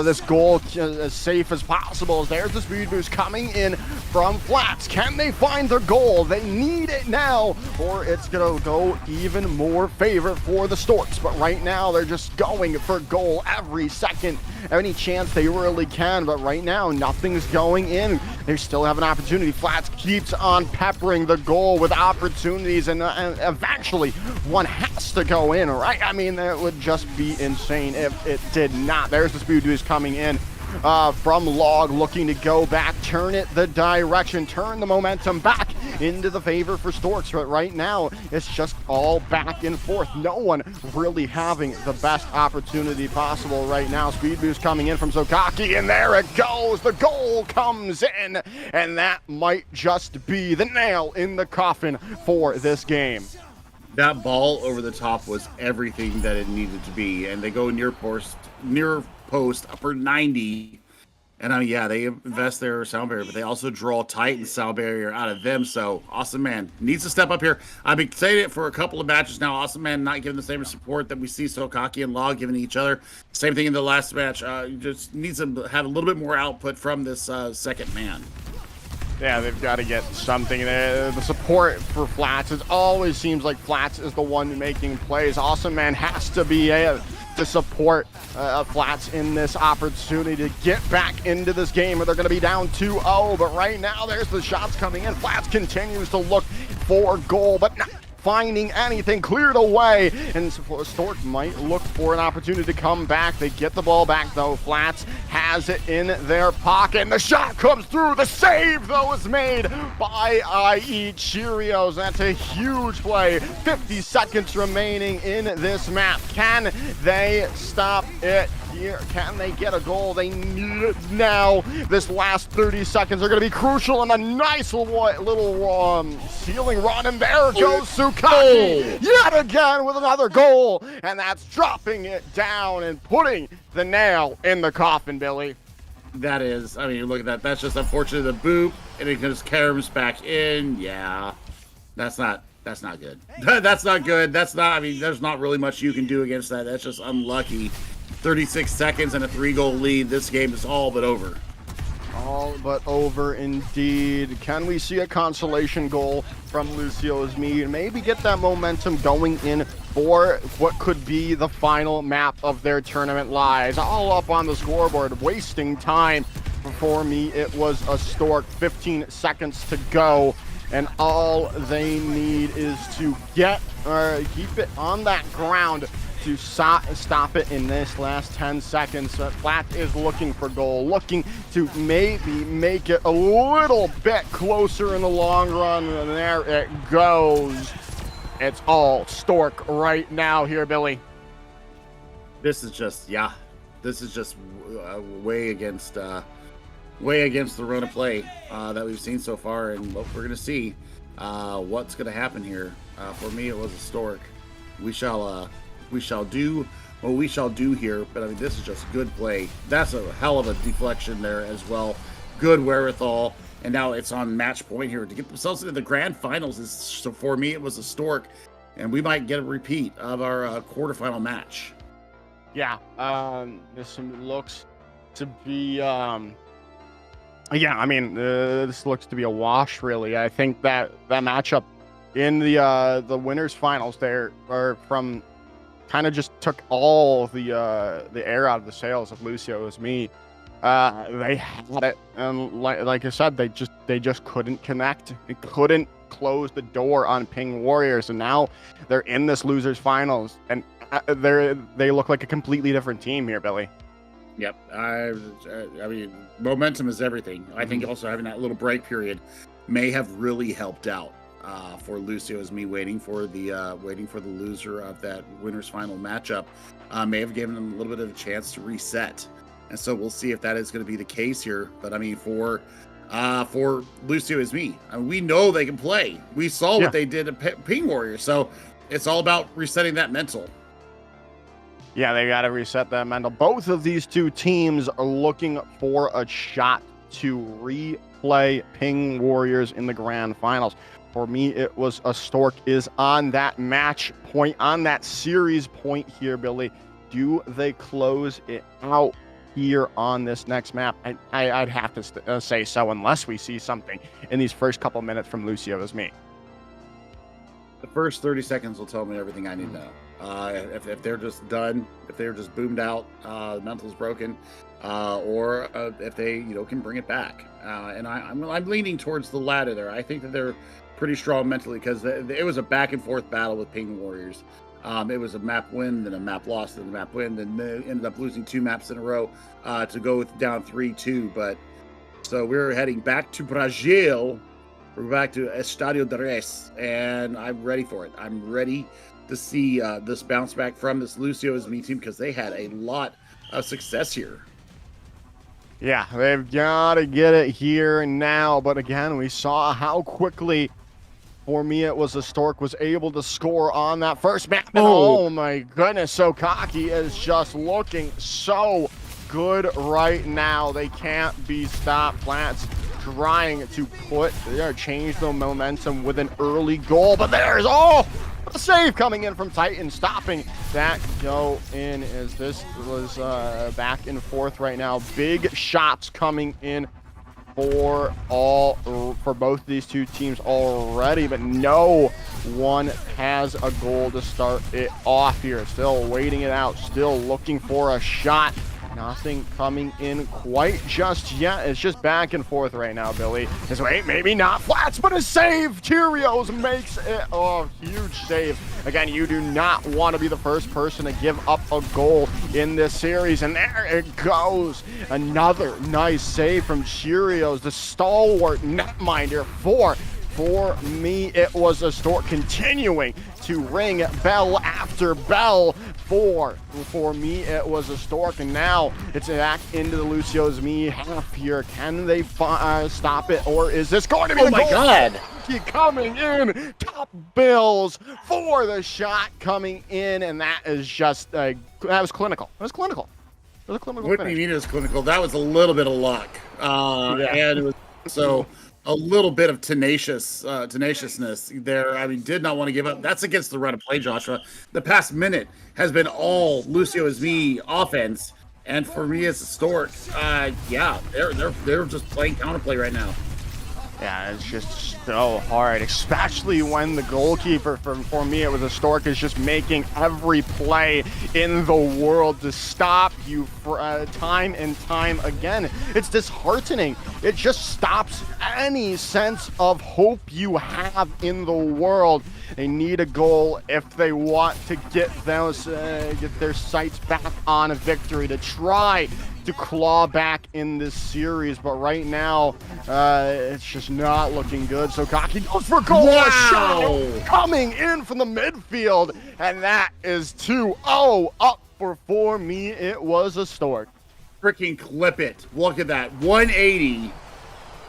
this goal as safe as possible. There's the speed boost coming in from Flats. Can they find their goal? They need it now, or it's going to go even more favor for the Storks. But right now, they're just going for goal every second, any chance they really can. But right now, nothing's going in. They still have an opportunity. Flats keeps on peppering the goal with opportunities, and eventually one has to go in, right? I mean, that would just be insane if it did not. There's the speed boost coming in from Log, looking to go back, turn it the direction, turn the momentum back into the favor for Storks. But right now, it's just all back and forth. No one really having the best opportunity possible right now. Speed boost coming in from Sokaki, and there it goes. The goal comes in, and that might just be the nail in the coffin for this game. That ball over the top was everything that it needed to be, and they go near post upper 90, and yeah, they invest their sound barrier, but they also draw Titan sound barrier out of them. So Awesome Man needs to step up here. I've been saying it for a couple of matches now. Awesome Man not giving the same support that we see Sokaki and Log giving each other. Same thing in the last match. Just needs to have a little bit more output from this second man. Yeah, they've got to get something there. The support for Flats, it always seems like Flats is the one making plays. Awesome Man has to be to support Flats in this opportunity to get back into this game, or they're going to be down 2-0. But right now, there's the shots coming in. Flats continues to look for goal, but not finding anything. Cleared away, and Stork might look for an opportunity to come back. They get the ball back, though. Flats has it in their pocket, and the shot comes through. The save, though, is made by I Eat Cheerios. That's a huge play. 50 seconds remaining in this map. Can they stop it here? Can they get a goal? They need it now. This last 30 seconds are going to be crucial, and a nice little ceiling run, and there goes Sukaki yet again with another goal, and that's dropping it down and putting the nail in the coffin, Billy. That is, I mean, look at that. That's just unfortunate. The boop, and it just carries back in. Yeah, that's not good. That's not good. That's not, I mean, there's not really much you can do against that. That's just unlucky. 36 seconds and a 3-goal lead. This game is all but over. All but over indeed. Can we see a consolation goal from Lucio's me and maybe get that momentum going in for what could be the final map of their tournament lives? All up on the scoreboard, wasting time. For me, it was a Stork. 15 seconds to go, and all they need is to keep it on that ground to stop it in this last 10 seconds. Flat is looking for goal, looking to maybe make it a little bit closer in the long run, and there it goes. It's all Stork right now here, Billy. This is just, way against the run of play that we've seen so far, and what we're going to see What's going to happen here? For me, it was a Stork. We shall do what we shall do here. But I mean, this is just good play. That's a hell of a deflection there as well. Good wherewithal. And now it's on match point here to get themselves into the grand finals. So for me, it was a Stork, and we might get a repeat of our quarterfinal match. Yeah, this looks to be, yeah, I mean, this looks to be a wash, really. I think that matchup in the winners finals there, or from, kind of just took all the air out of the sails of Lucio as me. They had it, and like I said, they just couldn't connect. They couldn't close the door on Ping Warriors, and now they're in this losers finals, and they look like a completely different team here, Billy. Yep. I mean, momentum is everything. I think also having that little break period may have really helped out for Lucio as me waiting for the loser of that winners final matchup. May have given them a little bit of a chance to reset. And so we'll see if that is going to be the case here. But I mean, for Lucio as me, I mean, we know they can play. We saw what they did at Ping Warriors. So it's all about resetting that mental. Yeah, they got to reset that mental. Both of these two teams are looking for a shot to replay Ping Warriors in the grand finals. For me, it was a Stork is on that match point, on that series point here, Billy. Do they close it out here on this next map? I'd have to say so, unless we see something in these first couple minutes from Lucio as me. The first 30 seconds will tell me everything I need to know. If they're just done, if they're just boomed out, mental's broken, or if they can bring it back. And I'm leaning towards the latter there. I think that they're pretty strong mentally, because it was a back and forth battle with Ping Warriors. It was a map win, then a map loss, then a map win, then they ended up losing 2 maps in a row to go with down 3-2. But so we're heading back to Brazil. We're back to Estadio de Reis, and I'm ready for it. I'm ready to see this bounce back from this Lucio as me team, because they had a lot of success here. Yeah, they've got to get it here and now. But again, we saw how quickly, for me, it was a Stork was able to score on that first map. And oh my goodness, so cocky is just looking so good right now. They can't be stopped. Plants trying to change the momentum with an early goal, but there's a save coming in from Titan, stopping that go in, as this was back and forth right now. Big shots coming in for both these two teams already, but no one has a goal to start it off here. Still waiting it out, still looking for a shot. Nothing coming in quite just yet. It's just back and forth right now, Billy. His wait, maybe not Flats, but a save. Cheerios makes it a huge save. Again, you do not want to be the first person to give up a goal in this series. And there it goes. Another nice save from Cheerios, the stalwart netminder for me. It was a Stork continuing to ring bell after bell. For me, it was a Stork, and now it's back into the Lucio's me half here. Can they stop it, or is this going to be the goal? Oh my God! Keep coming in, top bills for the shot coming in, and that is just that was clinical. It was clinical. It was a clinical. What do you mean it was clinical? That was a little bit of luck, and it was so. A little bit of tenaciousness there. I mean, did not want to give up. That's against the run of play, Joshua. The past minute has been all Lucio is me offense, and for me as a Stork, yeah, they're just playing counterplay right now. Yeah, it's just so hard, especially when the goalkeeper, for me, it was a Stork, is just making every play in the world to stop you for time and time again. It's disheartening. It just stops any sense of hope you have in the world. They need a goal if they want to get their sights back on a victory, to try to claw back in this series. But right now, it's just not looking good. So Kaki goes for goal. Wow. A shot coming in from the midfield, and that is 2-0 up for me. It was a Stork. Freaking clip it. Look at that. 180.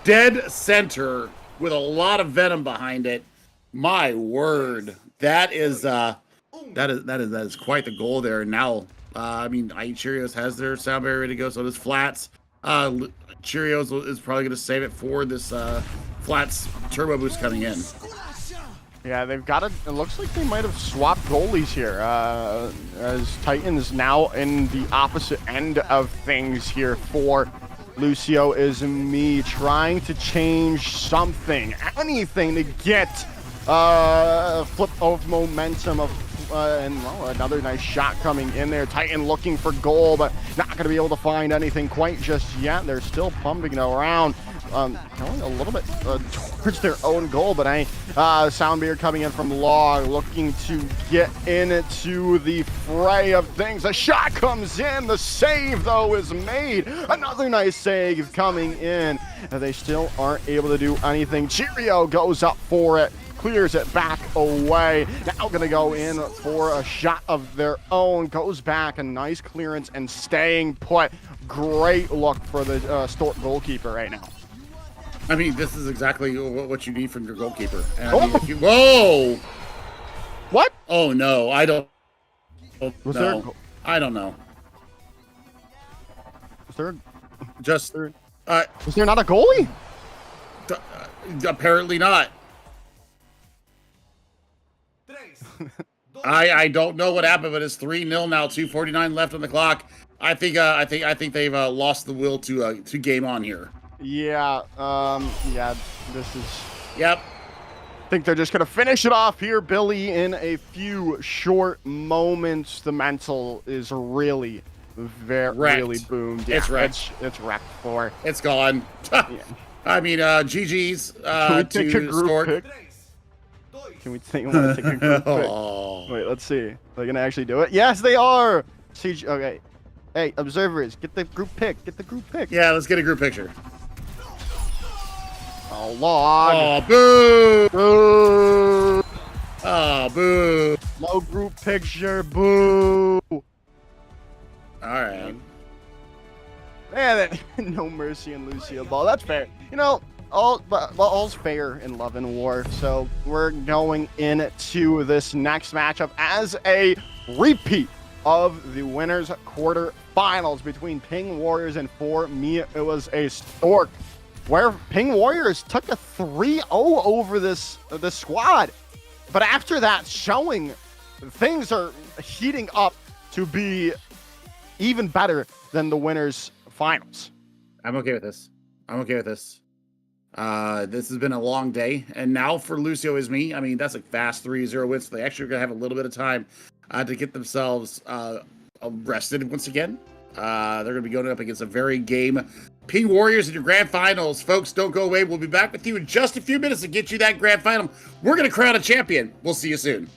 Dead center. with a lot of venom behind it. My word, that is quite the goal there. Now, I mean, I Cheerios has their sound barrier ready to go, so does Flats. Cheerios is probably going to save it for this Flats turbo boost coming in. Yeah, they've got it. It looks like they might have swapped goalies here, as Titans now in the opposite end of things here for Lucio is me, trying to change something, anything to get flip of momentum of and well, another nice shot coming in there. Titan looking for goal, but not going to be able to find anything quite just yet. They're still pumping around, going a little bit towards their own goal, but Soundbeard coming in from Log, looking to get into the fray of things. A shot comes in. The save, though, is made. Another nice save coming in. And they still aren't able to do anything. Cheerio goes up for it, clears it back away. Now going to go in for a shot of their own. Goes back, a nice clearance and staying put. Great look for the Stork goalkeeper right now. I mean, this is exactly what you need from your goalkeeper. And I mean, if you, whoa! What? Oh no, I don't. Was No, I don't know. there? Just, Was there not a goalie? apparently not. I don't know what happened, but it's 3-0 now. 2:49 left on the clock. I think they've lost the will to game on here. Yeah. Yeah. This is. Yep. I think they're just gonna finish it off here, Billy, in a few short moments. The mental is really, really boomed. Yeah, It's wrecked. It's wrecked for. It's gone. Yeah. I mean, GG's Can we take a to group Stork. pick? Can we take a group pick? Oh. Wait, let's see. Are they gonna actually do it? Yes, they are. Okay. Hey, observers, get the group pick. Get the group pick. Yeah, let's get a group picture. Oh, Log. Oh, boo! Boo. Oh, boo! No group picture. Boo. All right. Man, no mercy in Lucioball. That's fair. You know, all's fair in love and war. So we're going into this next matchup as a repeat of the winners quarterfinals between Ping Warriors, and for me it was a Stork, where Ping Warriors took a 3-0 over this squad. But after that showing, things are heating up to be even better than the winners finals. I'm okay with this. This has been a long day, and now for Lucio is me. I mean, that's a fast 3-0 win, so they actually are going to have a little bit of time to get themselves rested once again. They're going to be going up against a very game Ping Warriors in your grand finals. Folks, don't go away. We'll be back with you in just a few minutes to get you that grand final. We're going to crown a champion. We'll see you soon.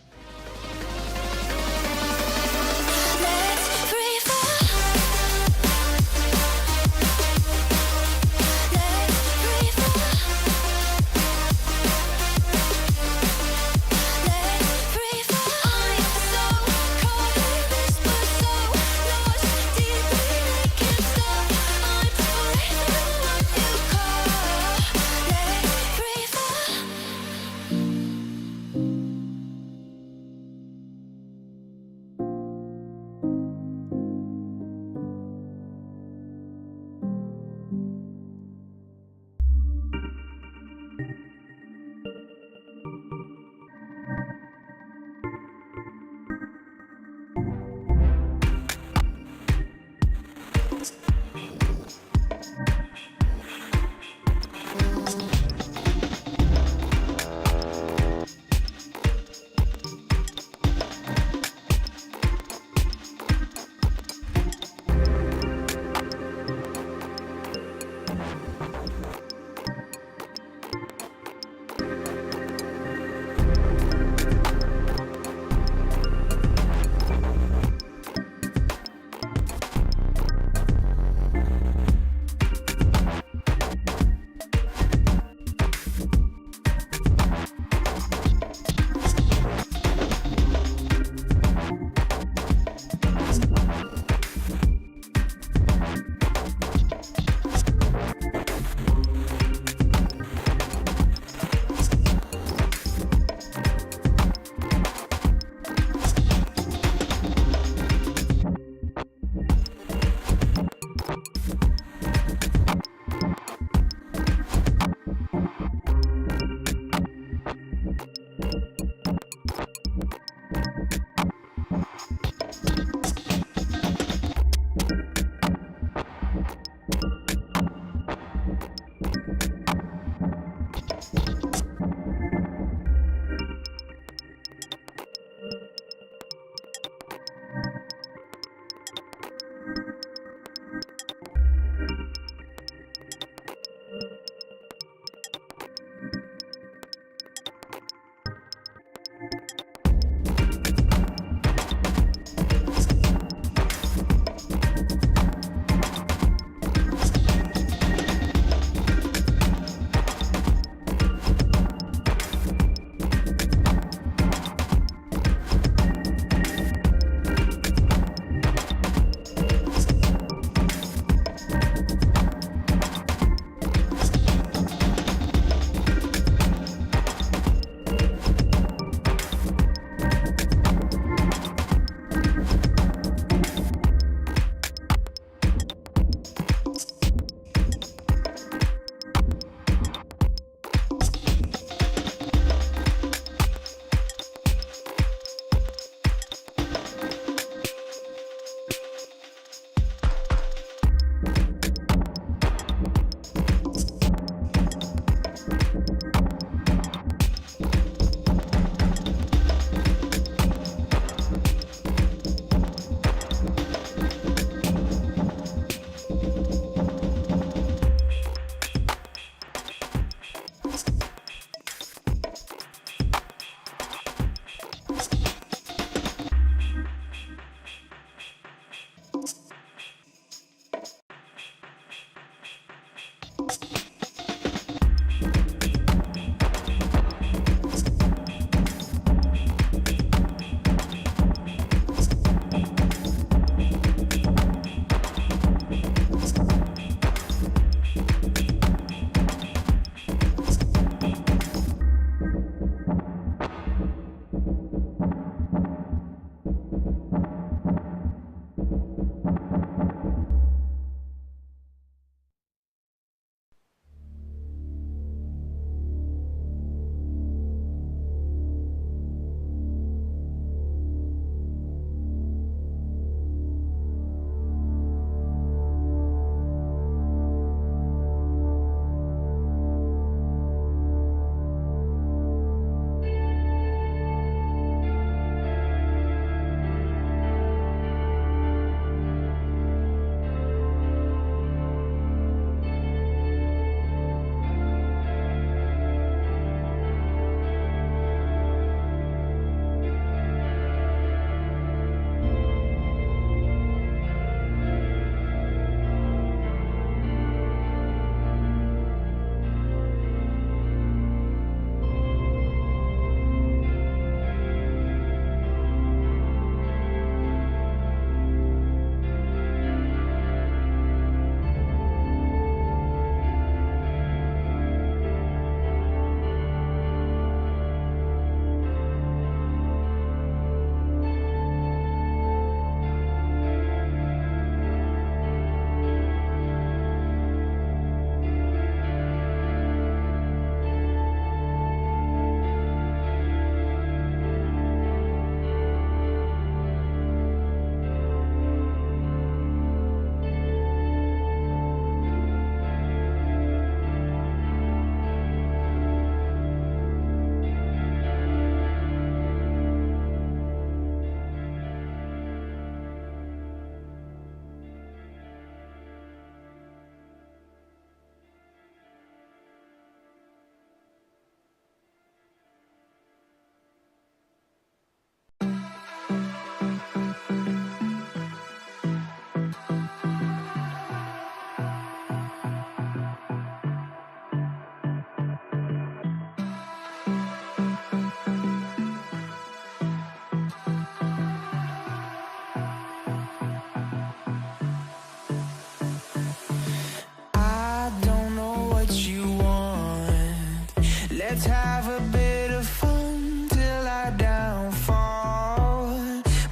Let's have a bit of fun till I downfall.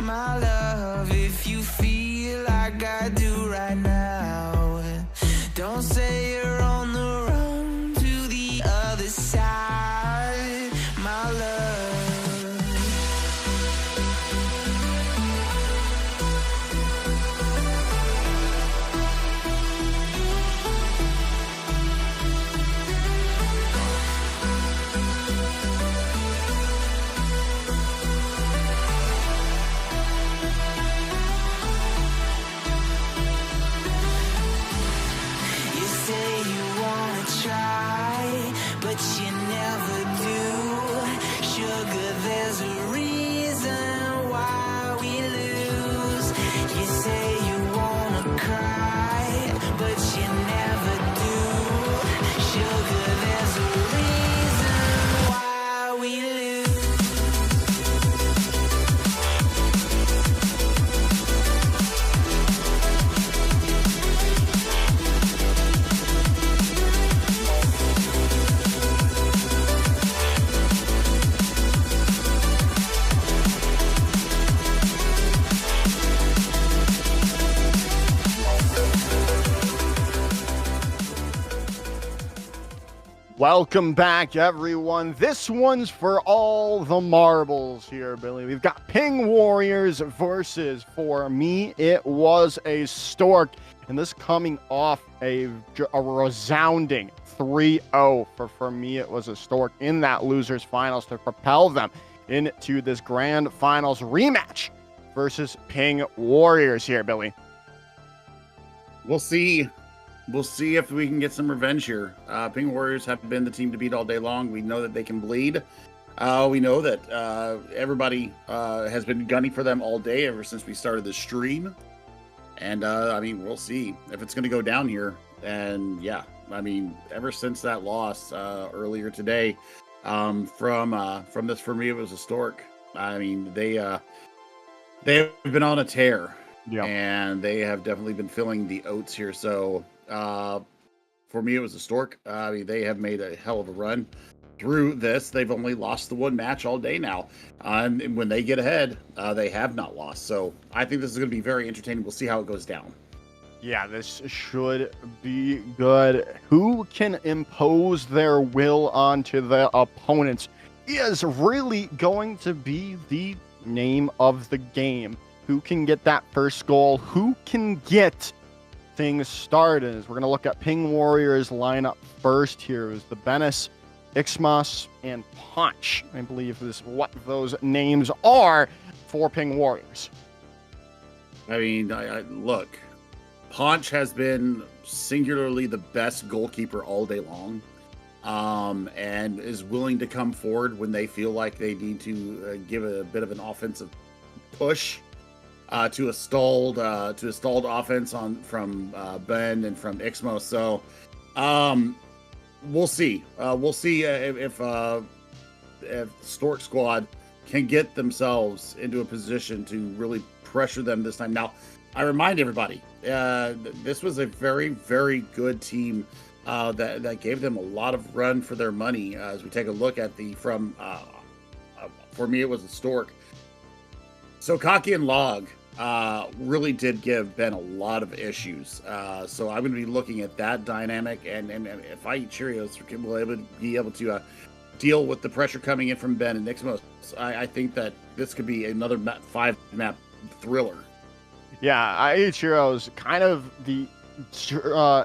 My love, if you feel like I do right now, don't say you're on the run to the other side, my love. But you never do. Sugar, there's a reason why we lose. You say you wanna cry, but you never do. Sugar, there's a reason why we lose. Welcome back, everyone. This one's for all the marbles here, Billy. We've got Ping Warriors versus, for me, it was a Stork. And this coming off a resounding 3-0 for me. It was a Stork in that losers finals to propel them into this grand finals rematch versus Ping Warriors here, Billy. We'll see. We'll see if we can get some revenge here. Ping Warriors have been the team to beat all day long. We know that they can bleed. We know that everybody has been gunning for them all day ever since we started the stream. And I mean, we'll see if it's going to go down here. And yeah, I mean, ever since that loss earlier today, from this, for me, it was a Stork. I mean, they've been on a tear. Yeah. And they have definitely been filling the oats here. So for me, it was a Stork. I mean, they have made a hell of a run through this. They've only lost the one match all day now. And when they get ahead, they have not lost. So I think this is going to be very entertaining. We'll see how it goes down. Yeah, this should be good. Who can impose their will onto the opponents is really going to be the name of the game. Who can get that first goal? Who can get things started? We're going to look at Ping Warriors lineup first here. It was the Benes, Ixmas, and Punch. I believe is what those names are for Ping Warriors. I mean, look, Punch has been singularly the best goalkeeper all day long, and is willing to come forward when they feel like they need to give a bit of an offensive push. To a stalled offense from Ben and from Ixmo. So we'll see. We'll see if Stork Squad can get themselves into a position to really pressure them this time. Now, I remind everybody, this was a very, very good team that gave them a lot of run for their money. As we take a look at for me, it was a Stork. So Kaki and Log really did give Ben a lot of issues. So I'm going to be looking at that dynamic, and if I eat Cheerios, we'll be able to deal with the pressure coming in from Ben and Nixmos. I think that this could be another 5-map thriller. Yeah, I eat Cheerios, kind of the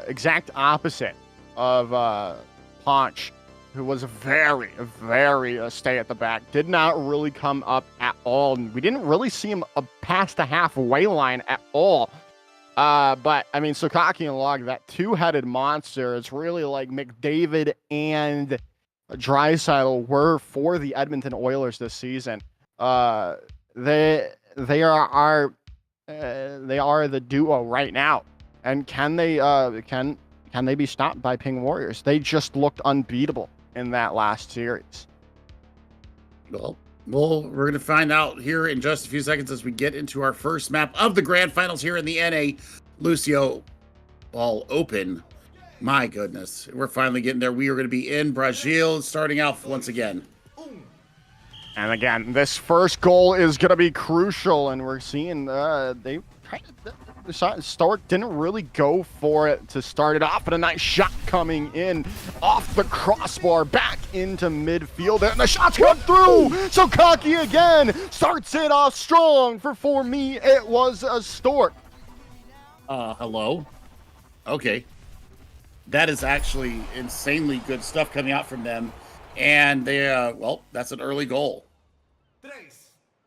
exact opposite of Punch, who was very, very stay at the back. Did not really come up at all. We didn't really see him past the halfway line at all. But, I mean, Sukaki and Log, that two-headed monster, it's really like McDavid and Draisaitl were for the Edmonton Oilers this season. They are the duo right now. And can they be stopped by Ping Warriors? They just looked unbeatable in that last series. Well, we're going to find out here in just a few seconds as we get into our first map of the grand finals here in the NA Lucioball Open. My goodness, we're finally getting there. We are going to be in Brazil, starting out once again. And again, this first goal is going to be crucial, and we're seeing they kind of Stark didn't really go for it to start it off, but a nice shot coming in off the crossbar back into midfield, and the shots come through. So Kaki again starts it off strong. For me, it was a Stork. Hello. Okay, that is actually insanely good stuff coming out from them, and they well, that's an early goal.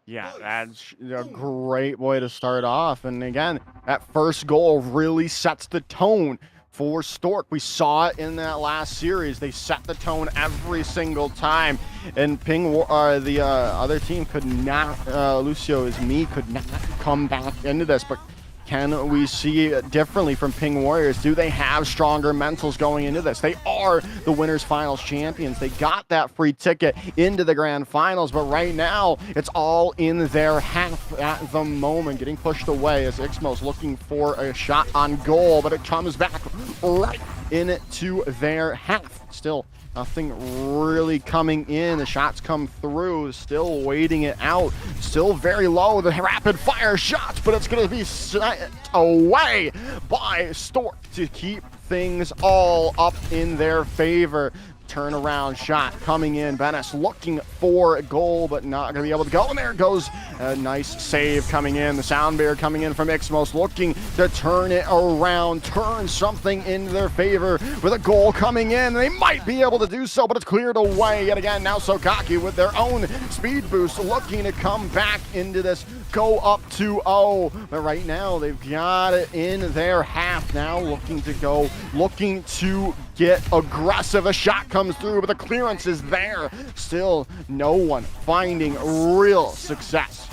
Yeah, that's a great way to start off. And again, that first goal really sets the tone for Stork. We saw it in that last series. They set the tone every single time. And the other team could not, Lucio is me, could not come back into this. But can we see it differently from Ping Warriors? Do they have stronger mentals going into this? They are the winners finals champions. They got that free ticket into the grand finals, but right now it's all in their half at the moment, getting pushed away as Ixmos looking for a shot on goal, but it comes back right into their half. Still nothing really coming in. The shots come through, still waiting it out. Still very low, the rapid fire shots, but it's going to be set away by Stork to keep things all up in their favor. turnaround shot coming in. Bennis looking for a goal, but not going to be able to go. And there goes a nice save coming in. The sound barrier coming in from Ixmos, looking to turn it around, turn something in their favor with a goal coming in. They might be able to do so, but it's cleared away yet again. Now Sokaki with their own speed boost, looking to come back into this, go up 2-0. But right now they've got it in their half now, looking to get aggressive. A shot comes through, but the clearance is there. Still no one finding real success.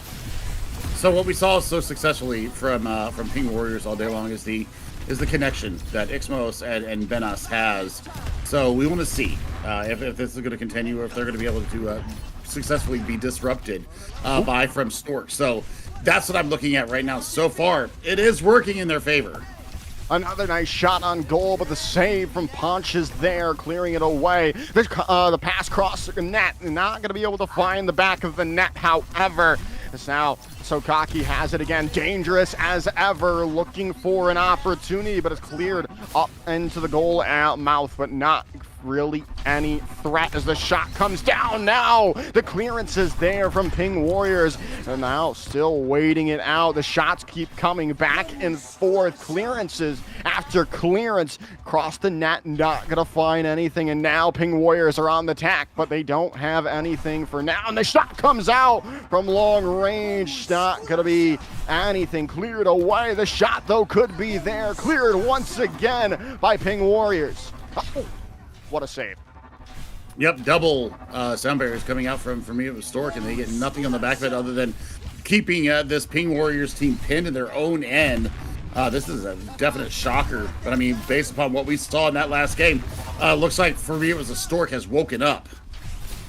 So what we saw so successfully from Ping Warriors all day long is the connection that Ixmos and Benas has. So we want to see if this is going to continue, or if they're going to be able to successfully be disrupted by from Stork. So that's what I'm looking at right now. So far, it is working in their favor. Another nice shot on goal, but the save from Ponch is there, clearing it away. The pass cross the net, not going to be able to find the back of the net, however. It's now Sokaki has it again, dangerous as ever, looking for an opportunity, but it's cleared up into the goal mouth, but not really any threat as the shot comes down. Now the clearance is there from Ping Warriors, and now still waiting it out. The shots keep coming back and forth, clearances after clearance across the net, not gonna find anything. And now Ping Warriors are on the attack, but they don't have anything for now, and the shot comes out from long range, not gonna be anything. Cleared away. The shot though could be there, cleared once again by Ping Warriors. Oh, what a save. Yep, double sound barriers coming out from me. It was Stork, and they get nothing on the back of it other than keeping this Ping Warriors team pinned in their own end. This is a definite shocker, but I mean, based upon what we saw in that last game, looks like for me it was a Stork has woken up.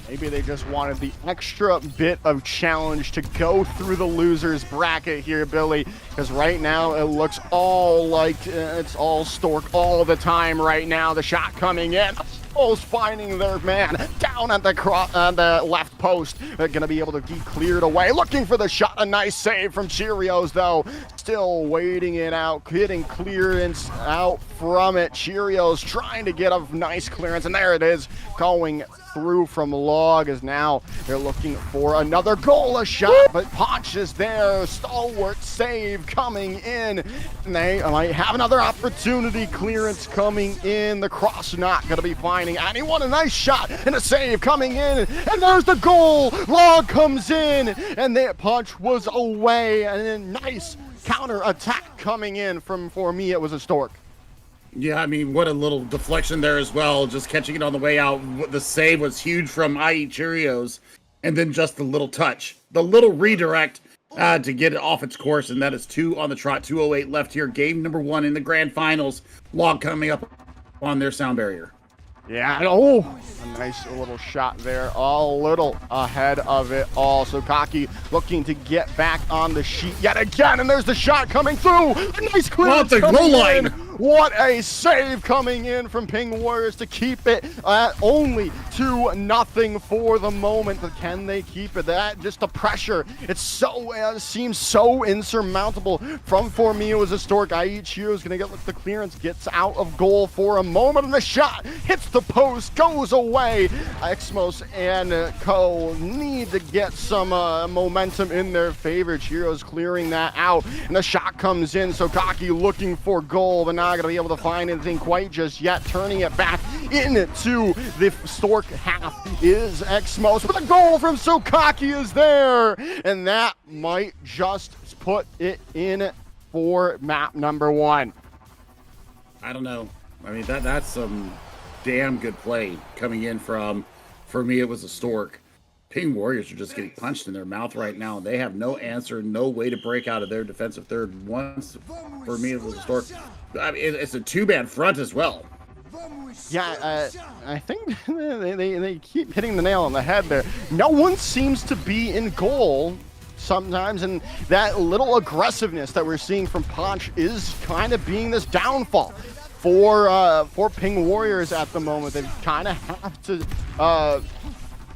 Maybe they just wanted the extra bit of challenge to go through the losers bracket here, Billy, because right now it looks all like it's all Stork all the time right now. The shot coming in, almost finding their man down at the left post. They're going to be able to be cleared away. Looking for the shot. A nice save from Cheerios, though. Still waiting it out, getting clearance out from it. Cheerios trying to get a nice clearance, and there it is, going through from Log, as now they're looking for another goal, a shot, but Ponch is there, stalwart save coming in, and they might have another opportunity. Clearance coming in, the cross not going to be finding anyone. A nice shot and a save coming in, and there's the goal. Log comes in, and that Ponch was away, and then nice counter attack coming in from, for me, it was a Stork. Yeah, I mean, what a little deflection there as well, just catching it on the way out. The save was huge from IE Cheerios, and then just the little touch, the little redirect to get it off its course, and that is 2 on the trot, 2:08 left here. Game number 1 in the grand finals. Log coming up on their sound barrier. Yeah, oh, a nice little shot there, a little ahead of it all. Sokaki looking to get back on the sheet yet again, and there's the shot coming through. A nice clearance the coming goal line. in. What a save coming in from Ping Warriors to keep it at only 2-0 for the moment. But can they keep it? That just the pressure. It's so seems so insurmountable from Formio as a Stork. Aichiro is going to get the clearance, gets out of goal for a moment, and the shot hits the post, goes away. Exmos and Co need to get some momentum in their favor. Chiro's clearing that out, and the shot comes in. Sokaki looking for goal, but not going to be able to find anything quite just yet. Turning it back into the Stork half is Exmos, but the goal from Sokaki is there, and that might just put it in for map number 1. I don't know. I mean, that's some damn good play coming in from, for me, it was a Stork. Ping Warriors are just getting punched in their mouth right now. They have no answer, no way to break out of their defensive third. Once, for me, it was a Stork. I mean, it's a 2-man front as well. Yeah, I think they keep hitting the nail on the head there. No one seems to be in goal sometimes, and that little aggressiveness that we're seeing from Ponch is kind of being this downfall for Ping Warriors at the moment. They kind of have to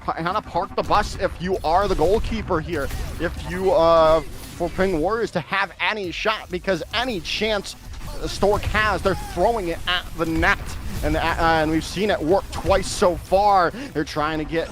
kind of park the bus if you are the goalkeeper here. If you for Ping Warriors to have any shot, because any chance Stork has, they're throwing it at the net. and we've seen it work twice so far. They're trying to get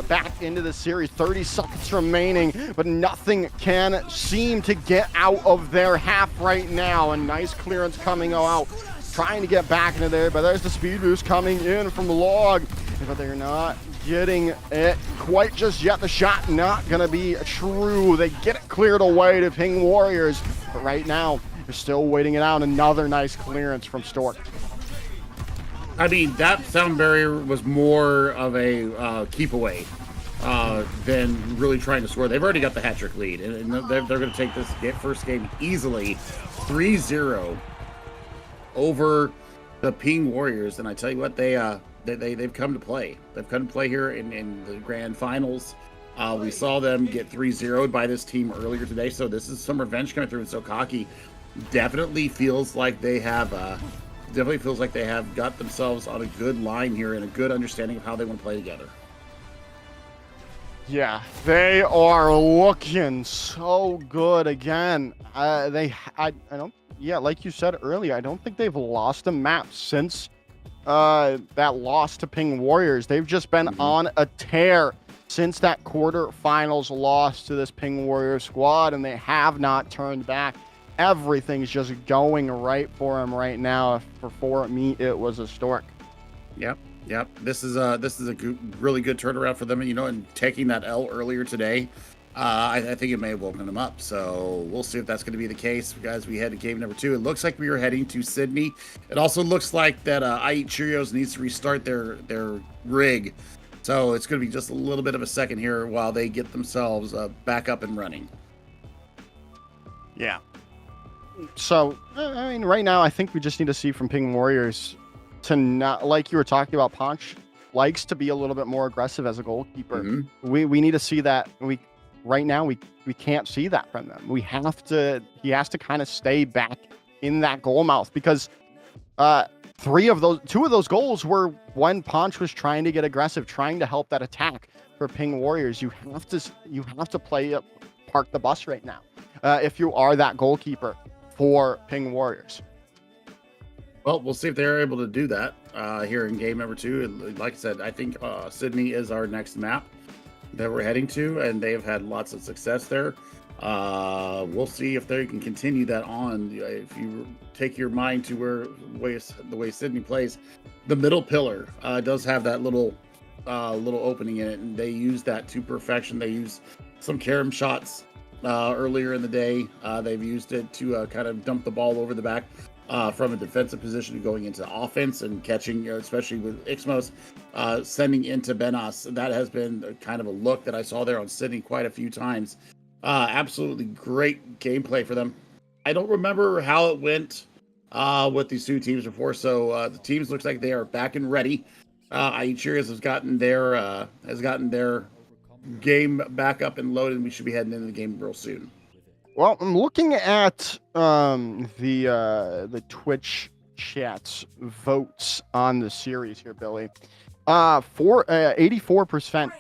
back into the series. 30 seconds remaining, but nothing can seem to get out of their half right now. A nice clearance coming out, trying to get back into there, but there's the speed boost coming in from Log, but they're not getting it quite just yet. The shot not gonna be true. They get it cleared away to Ping Warriors, but right now they're still waiting it out. Another nice clearance from Stork. I mean, that sound barrier was more of a keep away than really trying to score. They've already got the hat trick lead, and they're going to take this first game easily, 3-0 over the Ping Warriors. And I tell you what, they've come to play. They've come to play here in the grand finals. We saw them get 3-0'd by this team earlier today, so this is some revenge coming through. And so Cocky definitely feels like they have got themselves on a good line here and a good understanding of how they want to play together. Yeah, they are looking so good again. I don't. Yeah, like you said earlier, I don't think they've lost a map since that loss to Ping Warriors. They've just been on a tear since that quarterfinals loss to this Ping Warrior squad, and they have not turned back. Everything's just going right for them right now. For me, it was a Stork. Yep. This is a really good turnaround for them. You know, and taking that L earlier today, I think it may have woken them up. So we'll see if that's going to be the case, guys. We head to game number 2. It looks like we are heading to Sydney. It also looks like that I Eat Cheerios needs to restart their rig. So it's going to be just a little bit of a second here while they get themselves back up and running. Yeah. So, I mean, right now, I think we just need to see from Ping Warriors to not, like you were talking about, Ponch likes to be a little bit more aggressive as a goalkeeper. Mm-hmm. We need to see that. Right now, we can't see that from them. He has to kind of stay back in that goal mouth, because 2 of those goals were when Ponch was trying to get aggressive, trying to help that attack for Ping Warriors. You have to park the bus right now if you are that goalkeeper for Ping Warriors. Well, we'll see if they're able to do that here in game number 2. And like I said, I think Sydney is our next map that we're heading to, and they've had lots of success there. We'll see if they can continue that on. If you take your mind to the way Sydney plays, the middle pillar does have that little opening in it, and they use that to perfection. They use some carom shots earlier in the day. They've used it to kind of dump the ball over the back from a defensive position going into offense and catching, especially with Ixmos, sending into Benas. That has been kind of a look that I saw there on Sydney quite a few times. Absolutely great gameplay for them. I don't remember how it went with these 2 teams before, so the teams looks like they are back and ready. Aichirias has gotten their game back up and loaded, and we should be heading into the game real soon. Well, I'm looking at the Twitch chat's votes on the series here, Billy. 84%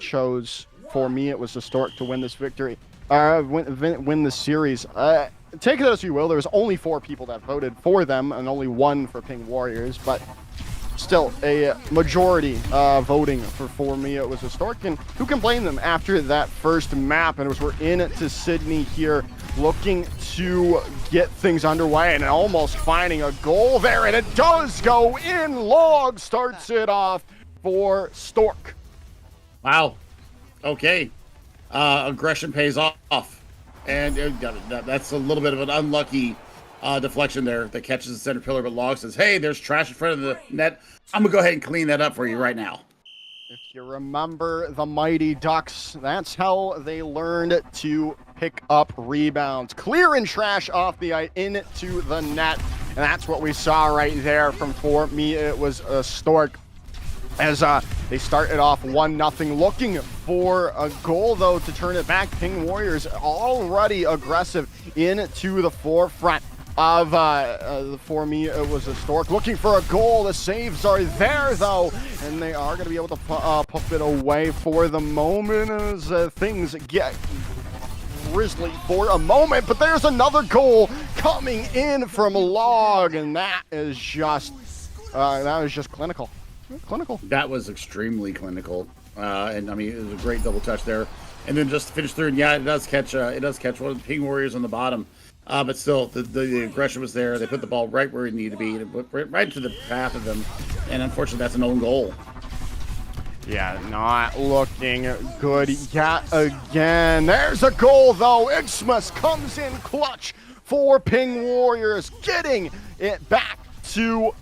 chose for me it was the Stork to win this victory, win the series. Take it as you will. There was only 4 people that voted for them, and only 1 for Ping Warriors, but still a majority voting for me it was a Stork, and who can blame them after that first map? And as we're into Sydney here, looking to get things underway and almost finding a goal there, and it does go in. Log starts it off for Stork. Wow. Okay. Aggression pays off, and that's a little bit of an unlucky deflection there that catches the center pillar, but Log says, hey, there's trash in front of the net. I'm gonna go ahead and clean that up for you right now. If you remember the Mighty Ducks, that's how they learned to pick up rebounds. Clearing trash off the ice into the net, and that's what we saw right there from for me it was a Stork. As they started off 1-0, looking for a goal, though, to turn it back. Ping Warriors already aggressive into the forefront of for me it was a Stork looking for a goal. The saves are there, though, and they are going to be able to puff it away for the moment as things get grisly for a moment. But there's another goal coming in from Log, and that is just That was just clinical. Clinical. That was extremely clinical, and I mean it was a great double touch there. And then just to finish through, and yeah, it does catch one of the Ping Warriors on the bottom, but still the aggression was there. They put the ball right where it needed to be, and it went right into the path of them. And unfortunately, that's an own goal. Yeah, not looking good yet again. There's a goal, though. Xmas comes in clutch for Ping Warriors, getting it back to,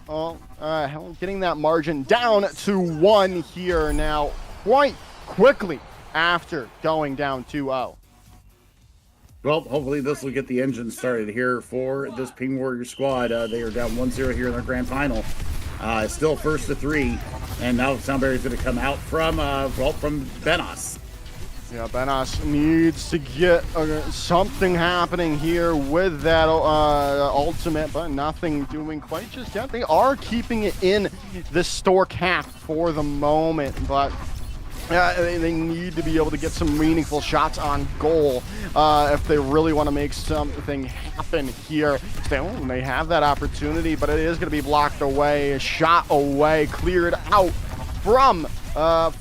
getting that margin down to 1 here now, quite quickly after going down 2-0. Well, hopefully this will get the engine started here for this Ping Warrior squad. They are down 1-0 here in their grand final. It's still first to 3, and now Soundberry is going to come out from Benos. Yeah, Benos needs to get something happening here with that ultimate, but nothing doing quite just yet. They are keeping it in the Stork half for the moment, but they need to be able to get some meaningful shots on goal if they really want to make something happen here. They have that opportunity, but it is going to be blocked away, shot away, cleared out from,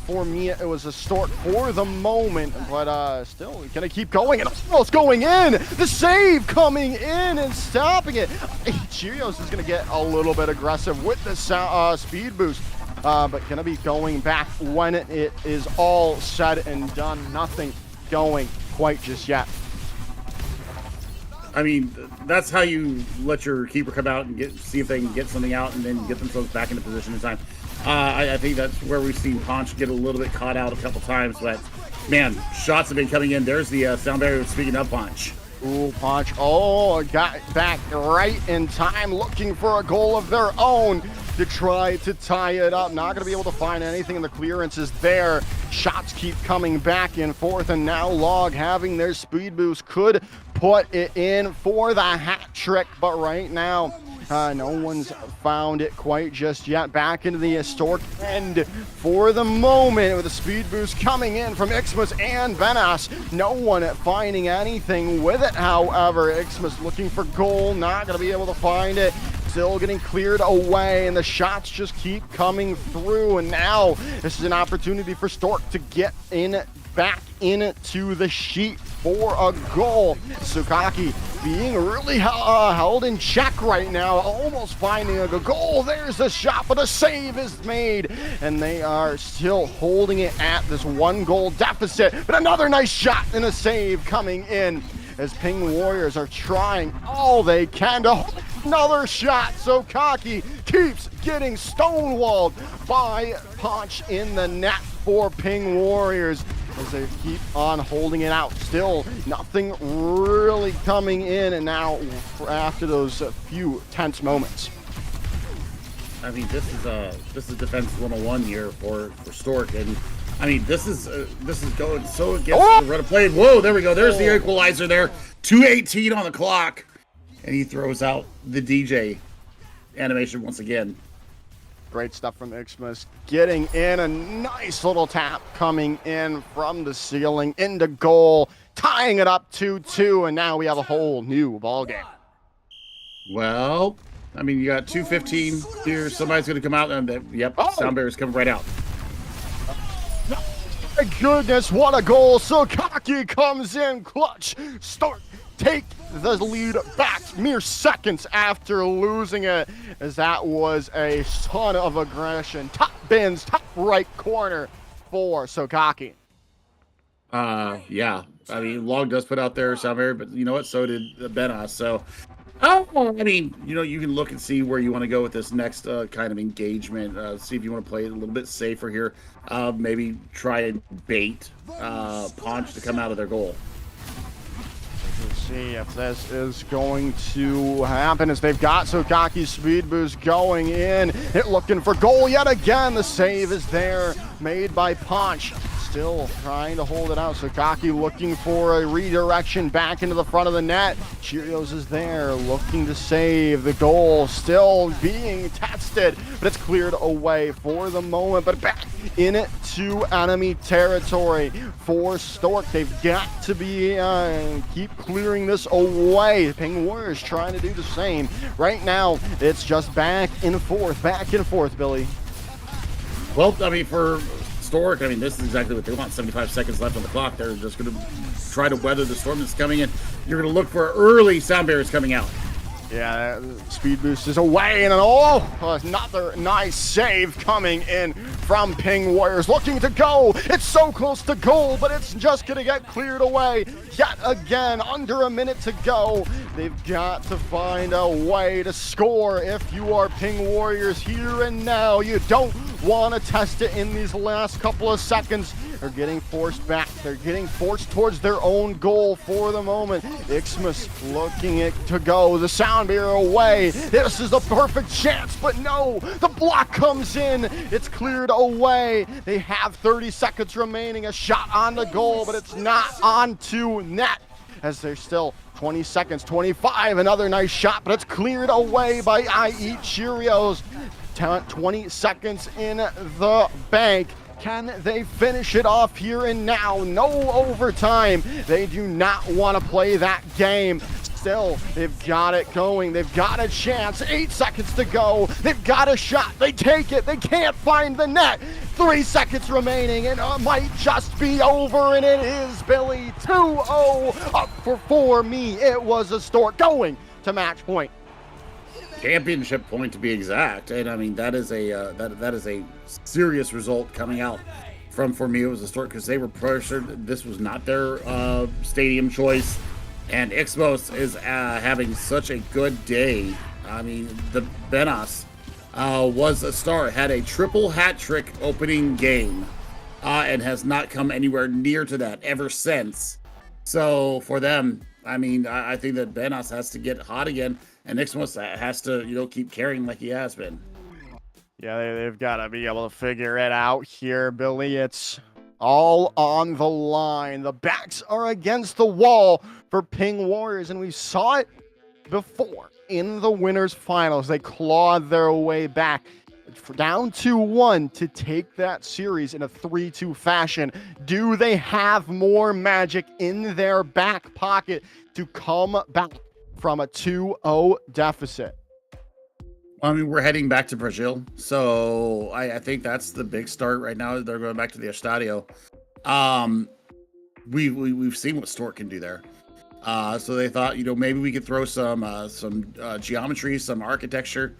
for me, it was a Stork for the moment, but still going to keep going, and almost going in! The save coming in and stopping it! Cheerios is going to get a little bit aggressive with the speed boost. But going to be going back when it is all said and done. Nothing going quite just yet. I mean, that's how you let your keeper come out and see if they can get something out and then get themselves back into position in time. I think that's where we've seen Ponch get a little bit caught out a couple times, but man, shots have been coming in. There's the sound barrier speaking of Ponch. Ooh, Ponch. Oh, got back right in time, looking for a goal of their own to try to tie it up. Not going to be able to find anything, and the clearance is there. Shots keep coming back and forth, and now Log, having their speed boost, could put it in for the hat trick, but right now no one's found it quite just yet. Back into the historic end for the moment with a speed boost coming in from Xmas and Benas. No one finding anything with it, however. Xmas looking for goal, not going to be able to find it. Still getting cleared away, and the shots just keep coming through, and now this is an opportunity for Stork to get back into the sheet for a goal. Sukaki being really held in check right now, almost finding a goal. There's the shot, but a save is made, and they are still holding it at this 1-goal deficit. But another nice shot and a save coming in as Ping Warriors are trying all they can to hold another shot. So Kaki keeps getting stonewalled by Ponch in the net for Ping Warriors as they keep on holding it out. Still nothing really coming in, and now after those few tense moments. I mean, this is defense 101 here for Stork, and I mean, this is going so against the run of play. Whoa, there we go. There's the equalizer there. 2:18 on the clock, and he throws out the DJ animation once again. Great stuff from Xmas, getting in a nice little tap coming in from the ceiling into goal, tying it up 2-2, and now we have a whole new ball game. Well, I mean, you got 2:15 here. Somebody's going to come out, and Sound Bear's coming right out. My goodness, what a goal. Sukaki comes in clutch. Stork take the lead back mere seconds after losing it, as that was a ton of aggression. Top bins, top right corner for Sukaki. Yeah. I mean, Log does put out there Sound Bear, but you know what? So did Benos. So, I mean, you can look and see where you want to go with this next kind of engagement. See if you want to play it a little bit safer here. Maybe try and bait Ponch to come out of their goal. Let's see if this is going to happen, as they've got Sukaki's speed boost going in. It looking for goal yet again. The save is there, made by Ponch. Still trying to hold it out. Sukaki looking for a redirection back into the front of the net. Cheerios is there, looking to save. The goal still being tested, but it's cleared away for the moment. But back in it into enemy territory for Stork. They've got to be keep clearing this away. Ping Warriors trying to do the same. Right now, it's just back and forth, Billy. Well, I mean, for Stork, I mean, this is exactly what they want. 75 seconds left on the clock. They're just going to try to weather the storm that's coming in. You're going to look for early sound barriers coming out. Yeah, speed boost is away, and another nice save coming in from Ping Warriors. Looking to go. It's so close to goal, but it's just going to get cleared away. Yet again, under a minute to go. They've got to find a way to score if you are Ping Warriors here and now. You don't want to test it in these last couple of seconds. They're getting forced back. They're getting forced towards their own goal for the moment. Xmas looking to go. The sound barrier away. This is the perfect chance, but no. The block comes in. It's cleared away. They have 30 seconds remaining. A shot on the goal, but it's not onto net as there's still 20 seconds, 25. Another nice shot, but it's cleared away by IE Cheerios. 20 seconds in the bank. Can they finish it off here and now? No overtime. They do not want to play that game. Still, they've got it going. They've got a chance. 8 seconds to go. They've got a shot. They take it. They can't find the net. 3 seconds remaining, and it might just be over, and it is, Billy. 2-0 up for me. It was a Stork going to match point. Championship point to be exact, and I mean that is a that is a serious result coming out from for me. It was a Stork because they were pressured. This was not their stadium choice, and Xmos is having such a good day. I mean, the Benas was a star, had a triple hat trick opening game, and has not come anywhere near to that ever since. So for them, I mean, I think that Benas has to get hot again. And Xmos has to, keep carrying like he has been. Yeah, they've got to be able to figure it out here, Billy. It's all on the line. The backs are against the wall for Ping Warriors, and we saw it before in the winners finals. They clawed their way back down 2-1 to take that series in a 3-2 fashion. Do they have more magic in their back pocket to come back from a 2-0 deficit? I mean, we're heading back to Brazil, so I think that's the big start right now. They're going back to the Estadio. We've seen what Stork can do there. So they thought, maybe we could throw some geometry, some architecture,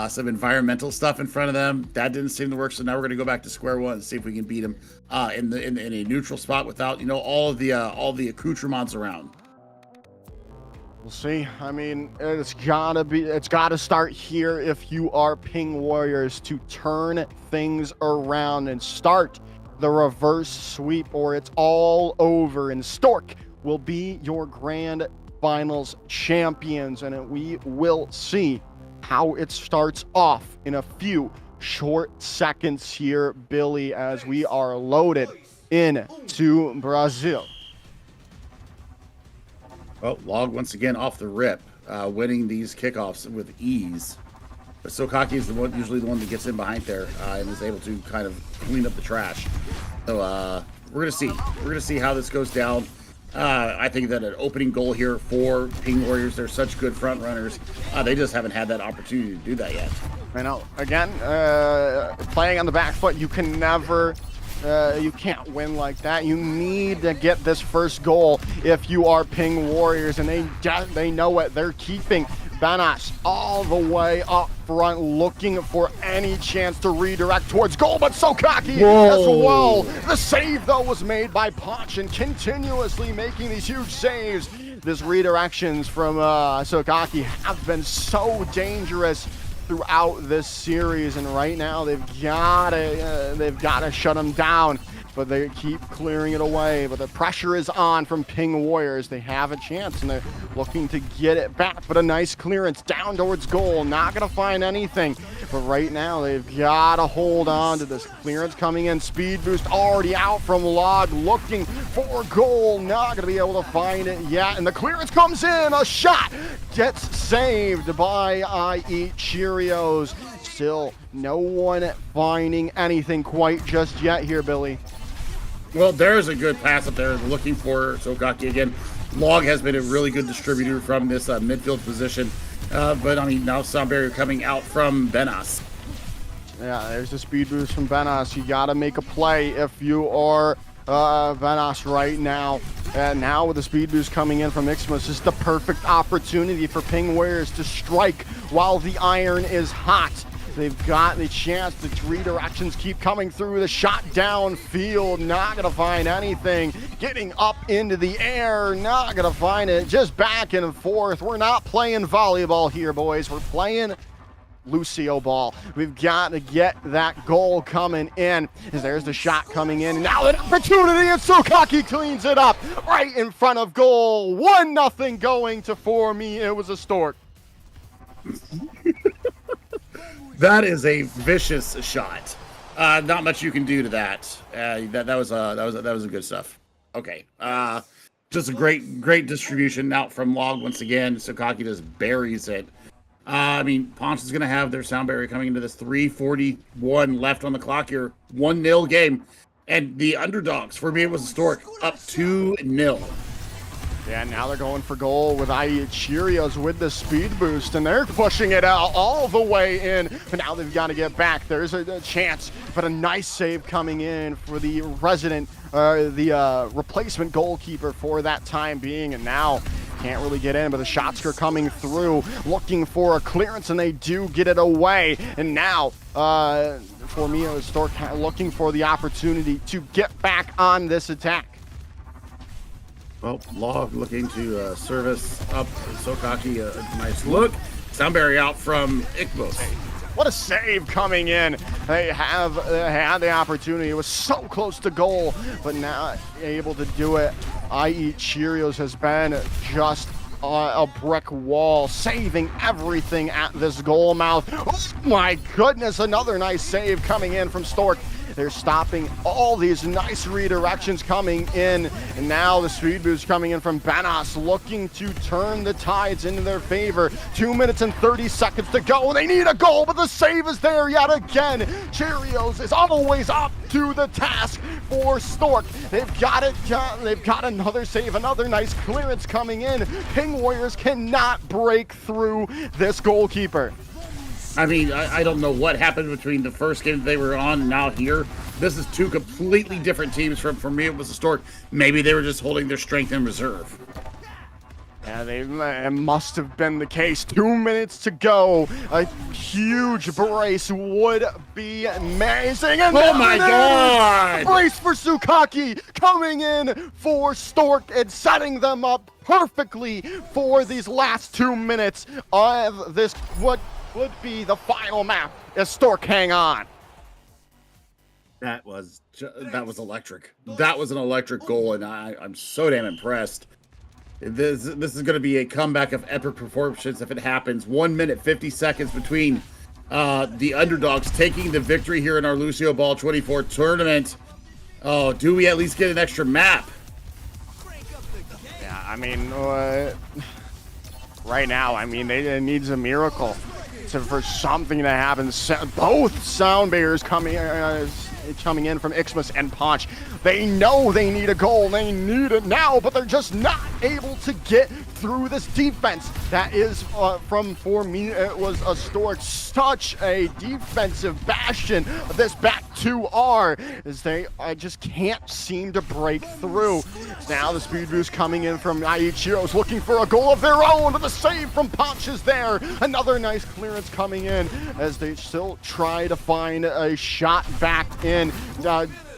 some environmental stuff in front of them. That didn't seem to work, so now we're going to go back to square one and see if we can beat them in a neutral spot without all the accoutrements around. We'll see. I mean, it's got to start here if you are Ping Warriors to turn things around and start the reverse sweep, or it's all over, and Stork will be your grand finals champions, and we will see how it starts off in a few short seconds here, Billy, as we are loaded into Brazil. Well, Log once again off the rip, winning these kickoffs with ease. But Sokaki is usually the one that gets in behind there and is able to kind of clean up the trash. So we're gonna see. We're gonna see how this goes down. I think that an opening goal here for Ping Warriors, they're such good front runners. They just haven't had that opportunity to do that yet. I know. Again, playing on the back foot, you can never. You can't win like that. You need to get this first goal if you are Ping Warriors, and they know it. They're keeping Benas all the way up front, looking for any chance to redirect towards goal, but Sokaki as well. The save, though, was made by Ponchin, continuously making these huge saves. These redirections from Sokaki have been so dangerous throughout this series, and right now they've got to shut them down, but they keep clearing it away. But the pressure is on from Ping Warriors. They have a chance, and they're looking to get it back, but a nice clearance down towards goal. Not going to find anything, but right now they've got to hold on to this clearance coming in. Speed boost already out from Log, looking for goal. Not going to be able to find it yet, and the clearance comes in. A shot gets saved by IE Cheerios. still no one finding anything quite just yet here, Billy. Well, there's a good pass up there looking for Sokaki again. Log has been a really good distributor from this midfield position. But, I mean, now Soundbarrier coming out from Benas. Yeah, there's the speed boost from Benas. You got to make a play if you are Benas right now. And now with the speed boost coming in from Ixmas, this is the perfect opportunity for Ping Warriors to strike while the iron is hot. They've got the chance. The redirections keep coming through. The shot downfield, not going to find anything. Getting up into the air, not going to find it. Just back and forth. We're not playing volleyball here, boys. We're playing Lucioball. We've got to get that goal coming in. As there's the shot coming in. And now an opportunity, and Sokaki cleans it up right in front of goal. 1-0 going to For Me. It was a Stork. That is a vicious shot. Not much you can do to that. That was a good stuff. Okay. Just a great distribution out from Log once again. Sokaki just buries it. I mean, Ponch is going to have their sound barrier coming into this 3:41 left on the clock here. 1-0 game. And the underdogs, for me, it was a Stork, up 2-0. Yeah, now they're going for goal with IE Cheerios with the speed boost, and they're pushing it out all the way in. But now they've got to get back. There's a chance, but a nice save coming in for the replacement goalkeeper for that time being. And now can't really get in, but the shots are coming through, looking for a clearance, and they do get it away. And now, for me, Stork looking for the opportunity to get back on this attack. Well, Log looking to service up Sokaki, a nice look. Soundberry out from Ikbos. What a save coming in. They have had the opportunity. It was so close to goal, but not able to do it. IE Cheerios has been just a brick wall, saving everything at this goal mouth. Oh my goodness, another nice save coming in from Stork. They're stopping all these nice redirections coming in. And now the speed boost coming in from Benas, looking to turn the tides into their favor. 2 minutes and 30 seconds to go. They need a goal, but the save is there yet again. Cheerios is always up to the task for Stork. They've got it. They've got another save, another nice clearance coming in. Ping Warriors cannot break through this goalkeeper. I mean, I don't know what happened between the first game they were on and now here. This is two completely different teams. For me, it was a Stork. Maybe they were just holding their strength in reserve. Yeah, it must have been the case. 2 minutes to go. A huge brace would be amazing. And oh my God! Brace for Sukaki coming in for Stork and setting them up perfectly for these last 2 minutes of this what would be the final map as Stork hang on. That was electric. That was an electric goal, and I'm so damn impressed. This is going to be a comeback of epic proportions if it happens. 1 minute 50 seconds between the underdogs taking the victory here in our Lucioball 24 tournament. Oh, do we at least get an extra map? Yeah, I mean, right now, I mean, it needs a miracle for something to happen. Both sound bears coming in from Ixmas and Ponch. They know they need a goal. They need it now, but they're just not able to get through this defense. That is, for me, it was a Stork. Such a defensive bastion of this back 2R as I just can't seem to break through. Now the speed boost coming in from Aichiro's looking for a goal of their own, but the save from Ponch is there. Another nice clearance coming in as they still try to find a shot back in.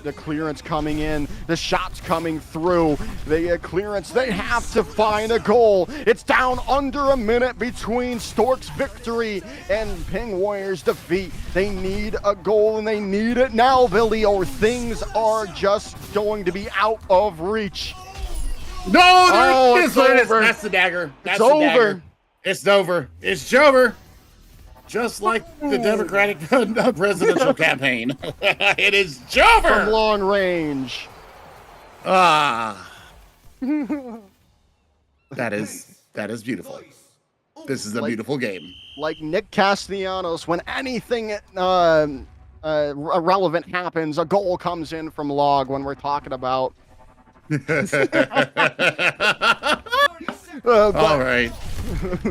The clearance coming in, the shots coming through, the clearance, they have to find a goal. It's down under a minute between Stork's victory and Ping Warriors' defeat. They need a goal, and they need it now, Billy, or things are just going to be out of reach. No, it's over. That's the dagger. That's It's the over. dagger. It's over. It's over. Just like the Democratic presidential campaign. It is over. From long range. That is beautiful. This is a Like- beautiful game. Like Nick Castellanos, when anything irrelevant happens, a goal comes in from Log when we're talking about. All But right.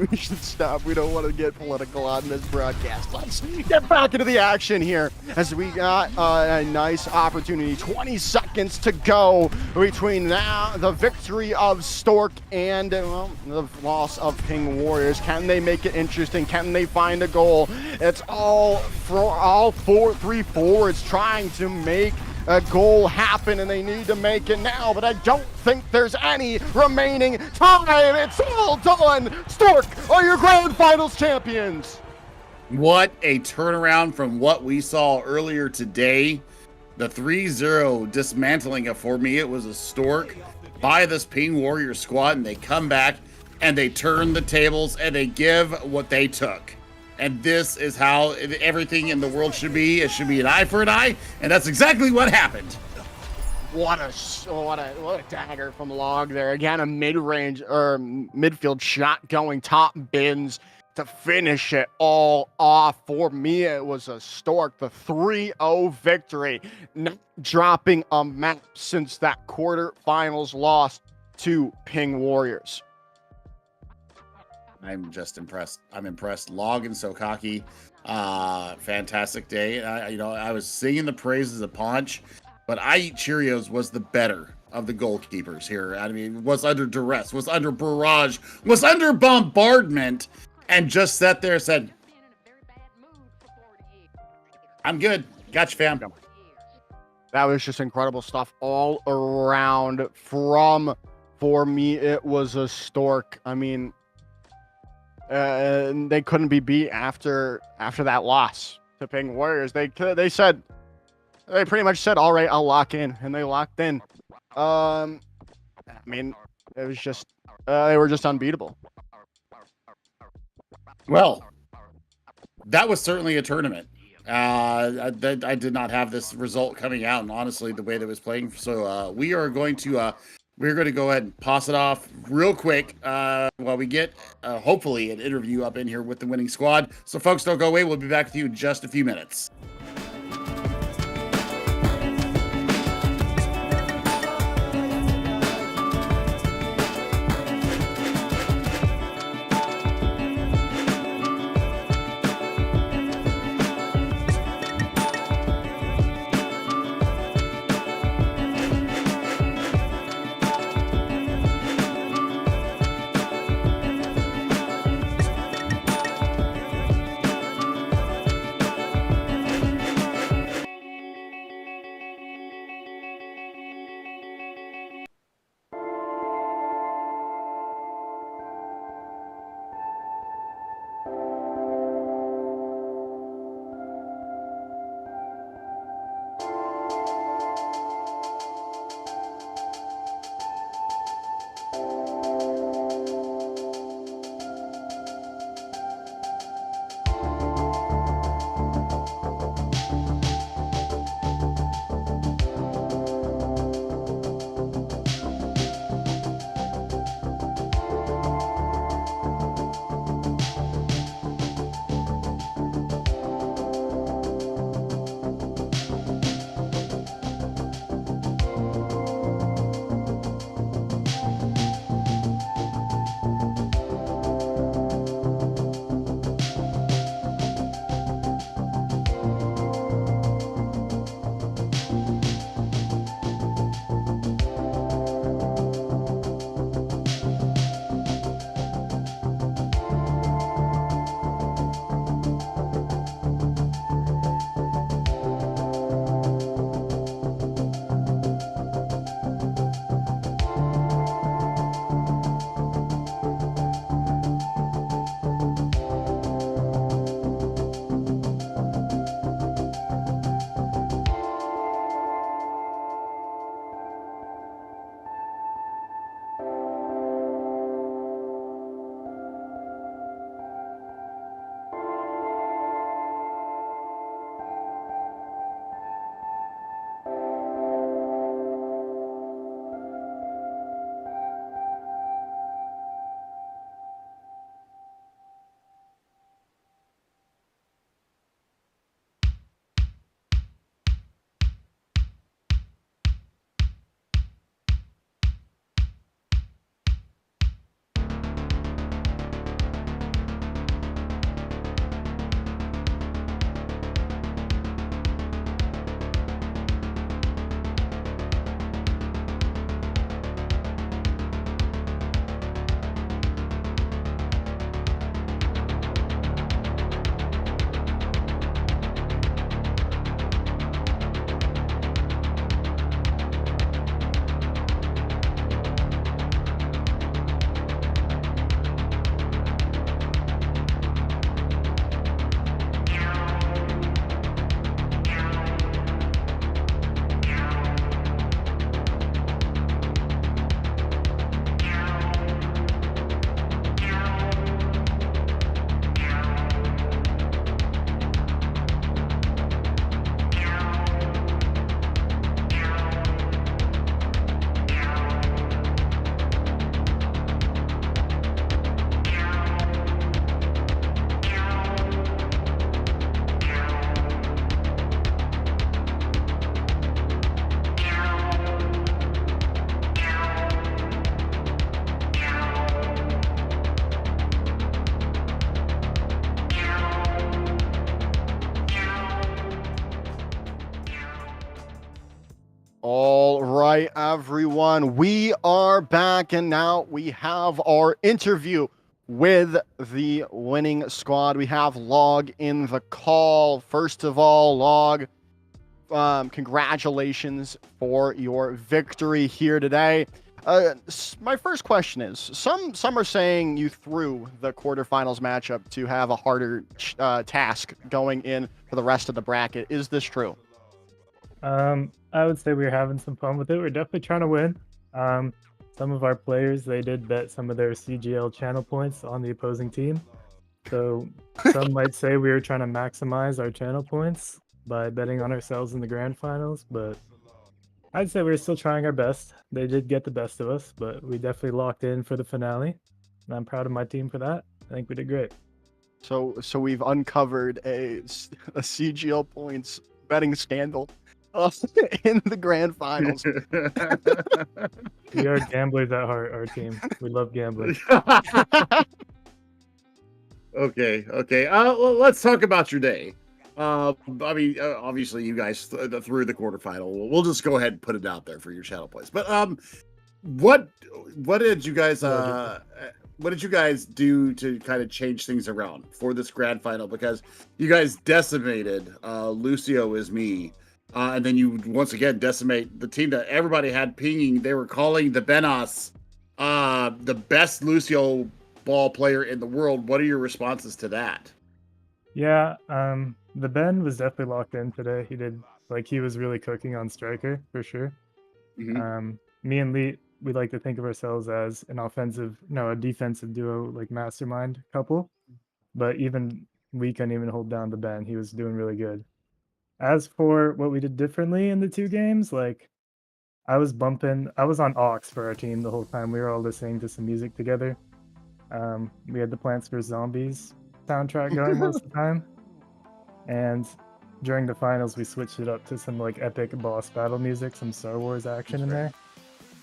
we should stop. We don't want to get political on this broadcast. Let's get back into the action here as we got a nice opportunity. 20 seconds to go between now the victory of Stork and well, the loss of Ping Warriors. Can they make it interesting? Can they find a goal? It's all three forwards trying to make a goal happen, and they need to make it now, but I don't think there's any remaining time. It's all done. Stork are your grand finals champions. What a turnaround from what we saw earlier today. The 3-0 dismantling of, for me, it was a Stork by this Ping Warrior squad, and they come back and they turn the tables and they give what they took. And this is how everything in the world should be. It should be an eye for an eye, and that's exactly what happened. What a dagger from Log there. Again, a mid-range or midfield shot going top bins to finish it all off. For me, it was a Stork, the 3-0 victory, not dropping a map since that quarterfinals loss to Ping Warriors. I'm just impressed. I'm impressed. Log and Sokaki, fantastic day. I was singing the praises of Ponch, but I Eat Cheerios was the better of the goalkeepers here. I mean, was under duress, was under barrage, was under bombardment, and just sat there and said, I'm good. Gotcha, fam. That was just incredible stuff all around for me, it was a Stork. I mean, they couldn't be beat after that loss to Ping Warriors. They pretty much said, all right, I'll lock in, and they locked in. I mean, it was just they were just unbeatable. Well, that was certainly a tournament. I did not have this result coming out, and honestly, the way that it was playing. So we're going to go ahead and pass it off real quick while we get hopefully an interview up in here with the winning squad. So folks, don't go away. We'll be back with you in just a few minutes. right, everyone, we are back, and now we have our interview with the winning squad. We have Log in the call. First of all, Log, congratulations for your victory here today. My first question is: some are saying you threw the quarterfinals matchup to have a harder task going in for the rest of the bracket. Is this true? I would say we were having some fun with it. We're definitely trying to win. Some of our players, they did bet some of their CGL channel points on the opposing team. So some might say we were trying to maximize our channel points by betting on ourselves in the grand finals, but I'd say we were still trying our best. They did get the best of us, but we definitely locked in for the finale. And I'm proud of my team for that. I think we did great. So we've uncovered a CGL points betting scandal in the grand finals. We are gamblers at heart, our team. We love gambling. Okay. Well, let's talk about your day. I mean, obviously, you guys through the quarterfinal. We'll just go ahead and put it out there for your channel plays. But what did you guys do to kind of change things around for this grand final? Because you guys decimated Lucio is me. And then you once again decimate the team that everybody had pinging. They were calling the Benos the best Lucio ball player in the world. What are your responses to that? Yeah, the Ben was definitely locked in today. He was really cooking on striker for sure. Mhm. Me and Lee, we like to think of ourselves as a defensive duo, like mastermind couple. But even we couldn't even hold down the Ben. He was doing really good. As for what we did differently in the two games, like I was on aux for our team the whole time. We were all listening to some music together. We had the Plants vs Zombies soundtrack going most of the time. And during the finals, we switched it up to some like epic boss battle music, some Star Wars action in there.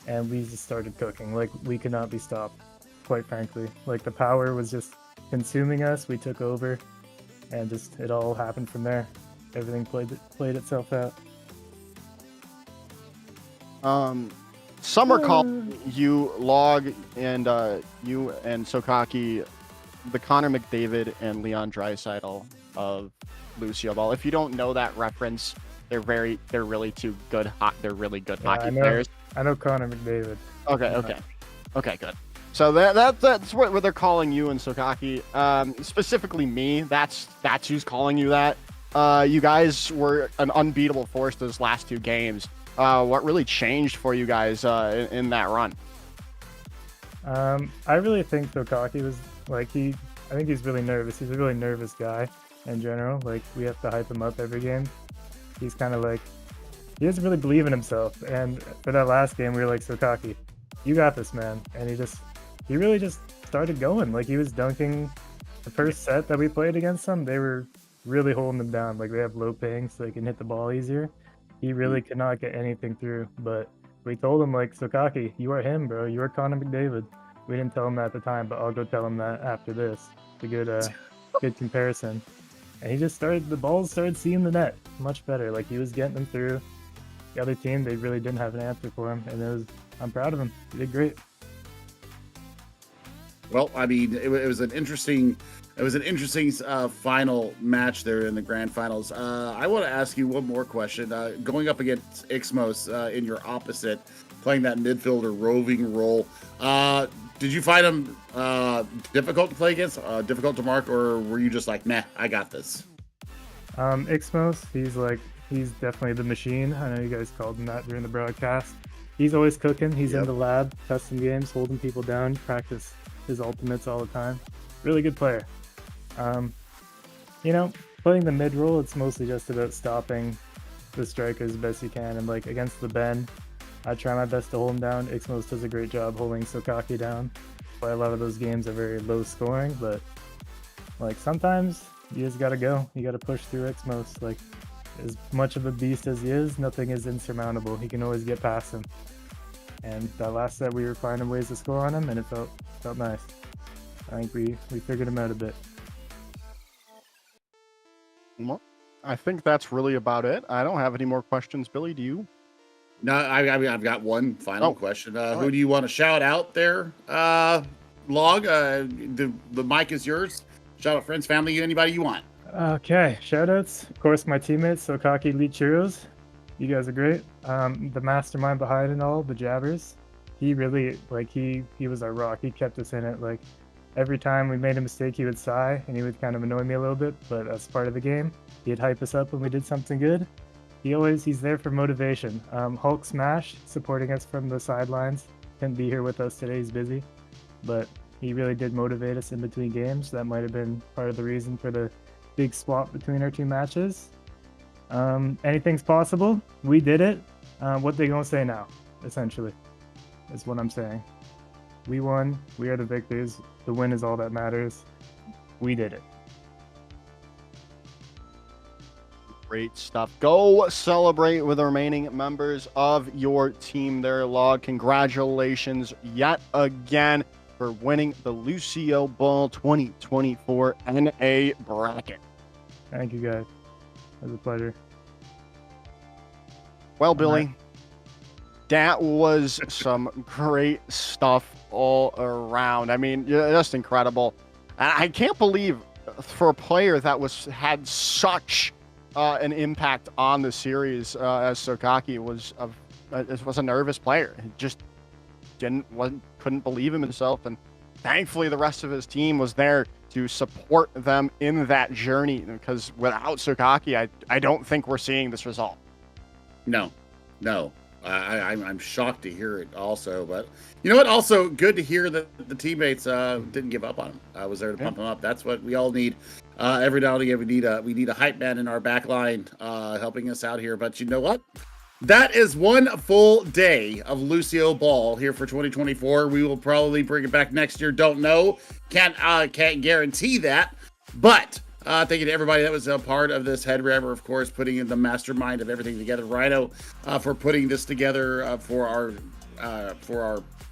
And we just started cooking. Like we could not be stopped, quite frankly. Like the power was just consuming us. We took over, and just it all happened from there. Everything played itself out. Some are calling you Log and you and Sokaki the Connor McDavid and Leon Draisaitl of Lucioball. If you don't know that reference, they're really two good. They're really good hockey players. I know Connor McDavid. Okay, good. So that's what they're calling you and Sokaki. Specifically me. That's who's calling you that. You guys were an unbeatable force those last two games. What really changed for you guys in that run? I really think Sokaki was I think he's really nervous. He's a really nervous guy in general. Like we have to hype him up every game. He's kind of like, he doesn't really believe in himself. And for that last game, we were like, Sokaki, you got this, man. And he really just started going. Like he was dunking the first set that we played against them. They were really holding him down. Like they have low ping so they can hit the ball easier. He really could not get anything through. But we told him like, Sokaki, you are him, bro. You are Connor McDavid. We didn't tell him that at the time, but I'll go tell him that after this. It's a good comparison. And the balls started seeing the net much better. Like he was getting them through. The other team, they really didn't have an answer for him. And I'm proud of him. He did great. Well, I mean, it was an interesting final match there in the grand finals. I want to ask you one more question. Going up against Ixmos in your opposite, playing that midfielder roving role, did you find him difficult to play against, difficult to mark, or were you just like, nah, I got this? Ixmos, he's definitely the machine. I know you guys called him that during the broadcast. He's always cooking. He's in the lab, custom games, holding people down, practice his ultimates all the time. Really good player. Playing the mid role, it's mostly just about stopping the striker as best you can. And like against the Ben, I try my best to hold him down. Ixmos does a great job holding Sokaki down. But a lot of those games are very low scoring, but like sometimes you just gotta go. You gotta push through Ixmos. Like as much of a beast as he is, nothing is insurmountable. He can always get past him. And that last set we were finding ways to score on him, and it felt nice. I think we figured him out a bit. Well, I think that's really about it. I don't have any more questions. Billy, do you? No, I mean, I've got one final Oh, question. Who right. do you want to shout out there? Log, the mic is yours. Shout out friends, family, anybody you want. Okay, shoutouts. Of course, my teammates, Sokaki Lucioball. You guys are great. The mastermind behind it all, the Jabbers. He really he was our rock. He kept us in it. Like every time we made a mistake, he would sigh and he would kind of annoy me a little bit. But as part of the game, he'd hype us up when we did something good. He's there for motivation. Hulk Smash supporting us from the sidelines. Couldn't be here with us today. He's busy, but he really did motivate us in between games. That might have been part of the reason for the big swap between our two matches. Anything's possible. We did it. What they gonna say now? Essentially, is what I'm saying. We won. We are the victors. The win is all that matters. We did it. Great stuff. Go celebrate with the remaining members of your team there, Log. Congratulations yet again for winning the Lucioball 2024 NA bracket. Thank you, guys. It was a pleasure. Well, Billy, that was some great stuff all around. I mean, just incredible. And I can't believe for a player that had such an impact on the series as Sokaki was a nervous player. He just couldn't believe in himself, and thankfully the rest of his team was there to support them in that journey, because without Sokaki, I don't think we're seeing this result. No. I'm shocked to hear it also, but you know what? Also good to hear that the teammates didn't give up on him. I was there to pump him up. That's what we all need. Every now and again, we need a hype man in our back line helping us out here. But you know what? That is one full day of Lucioball here for 2024. We will probably bring it back next year. Don't know. Can't guarantee that. But thank you to everybody that was a part of this. Head Rammer, of course, putting in the mastermind of everything together. Rhino for putting this together for our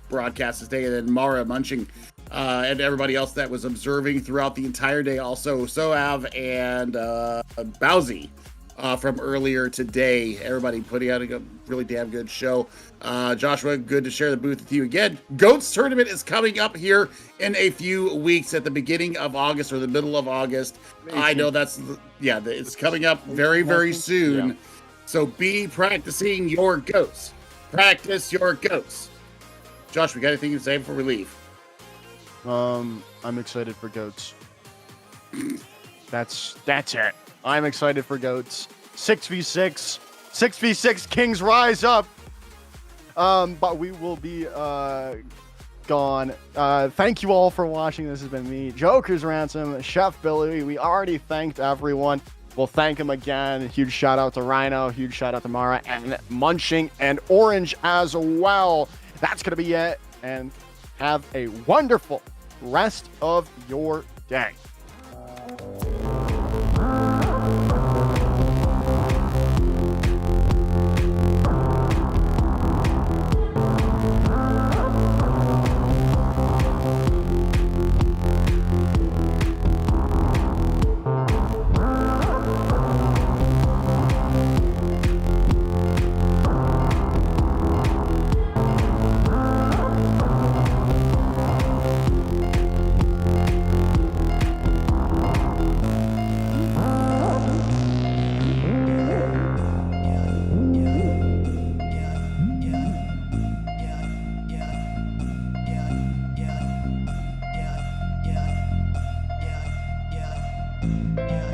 broadcast this day, and then Mara Munching and everybody else that was observing throughout the entire day. Also, Soav and Bowsy from earlier today. Everybody putting out a really damn good show. Joshua, good to share the booth with you again. GOATS tournament is coming up here in a few weeks at the beginning of August or the middle of August. I know it's coming up very, very soon. Yeah. So be practicing your GOATS. Practice your GOATS. Josh, we got anything to say before we leave? I'm excited for GOATS. That's it. I'm excited for GOATS. 6v6 Kings rise up. But we will be gone. Thank you all for watching. This has been me, Joker's Ransom, Chef Billy. We already thanked everyone. We'll thank him again. Huge shout out to Rhino, huge shout out to Mara and Munching and Orange as well. That's gonna be it. And have a wonderful rest of your day. Yeah.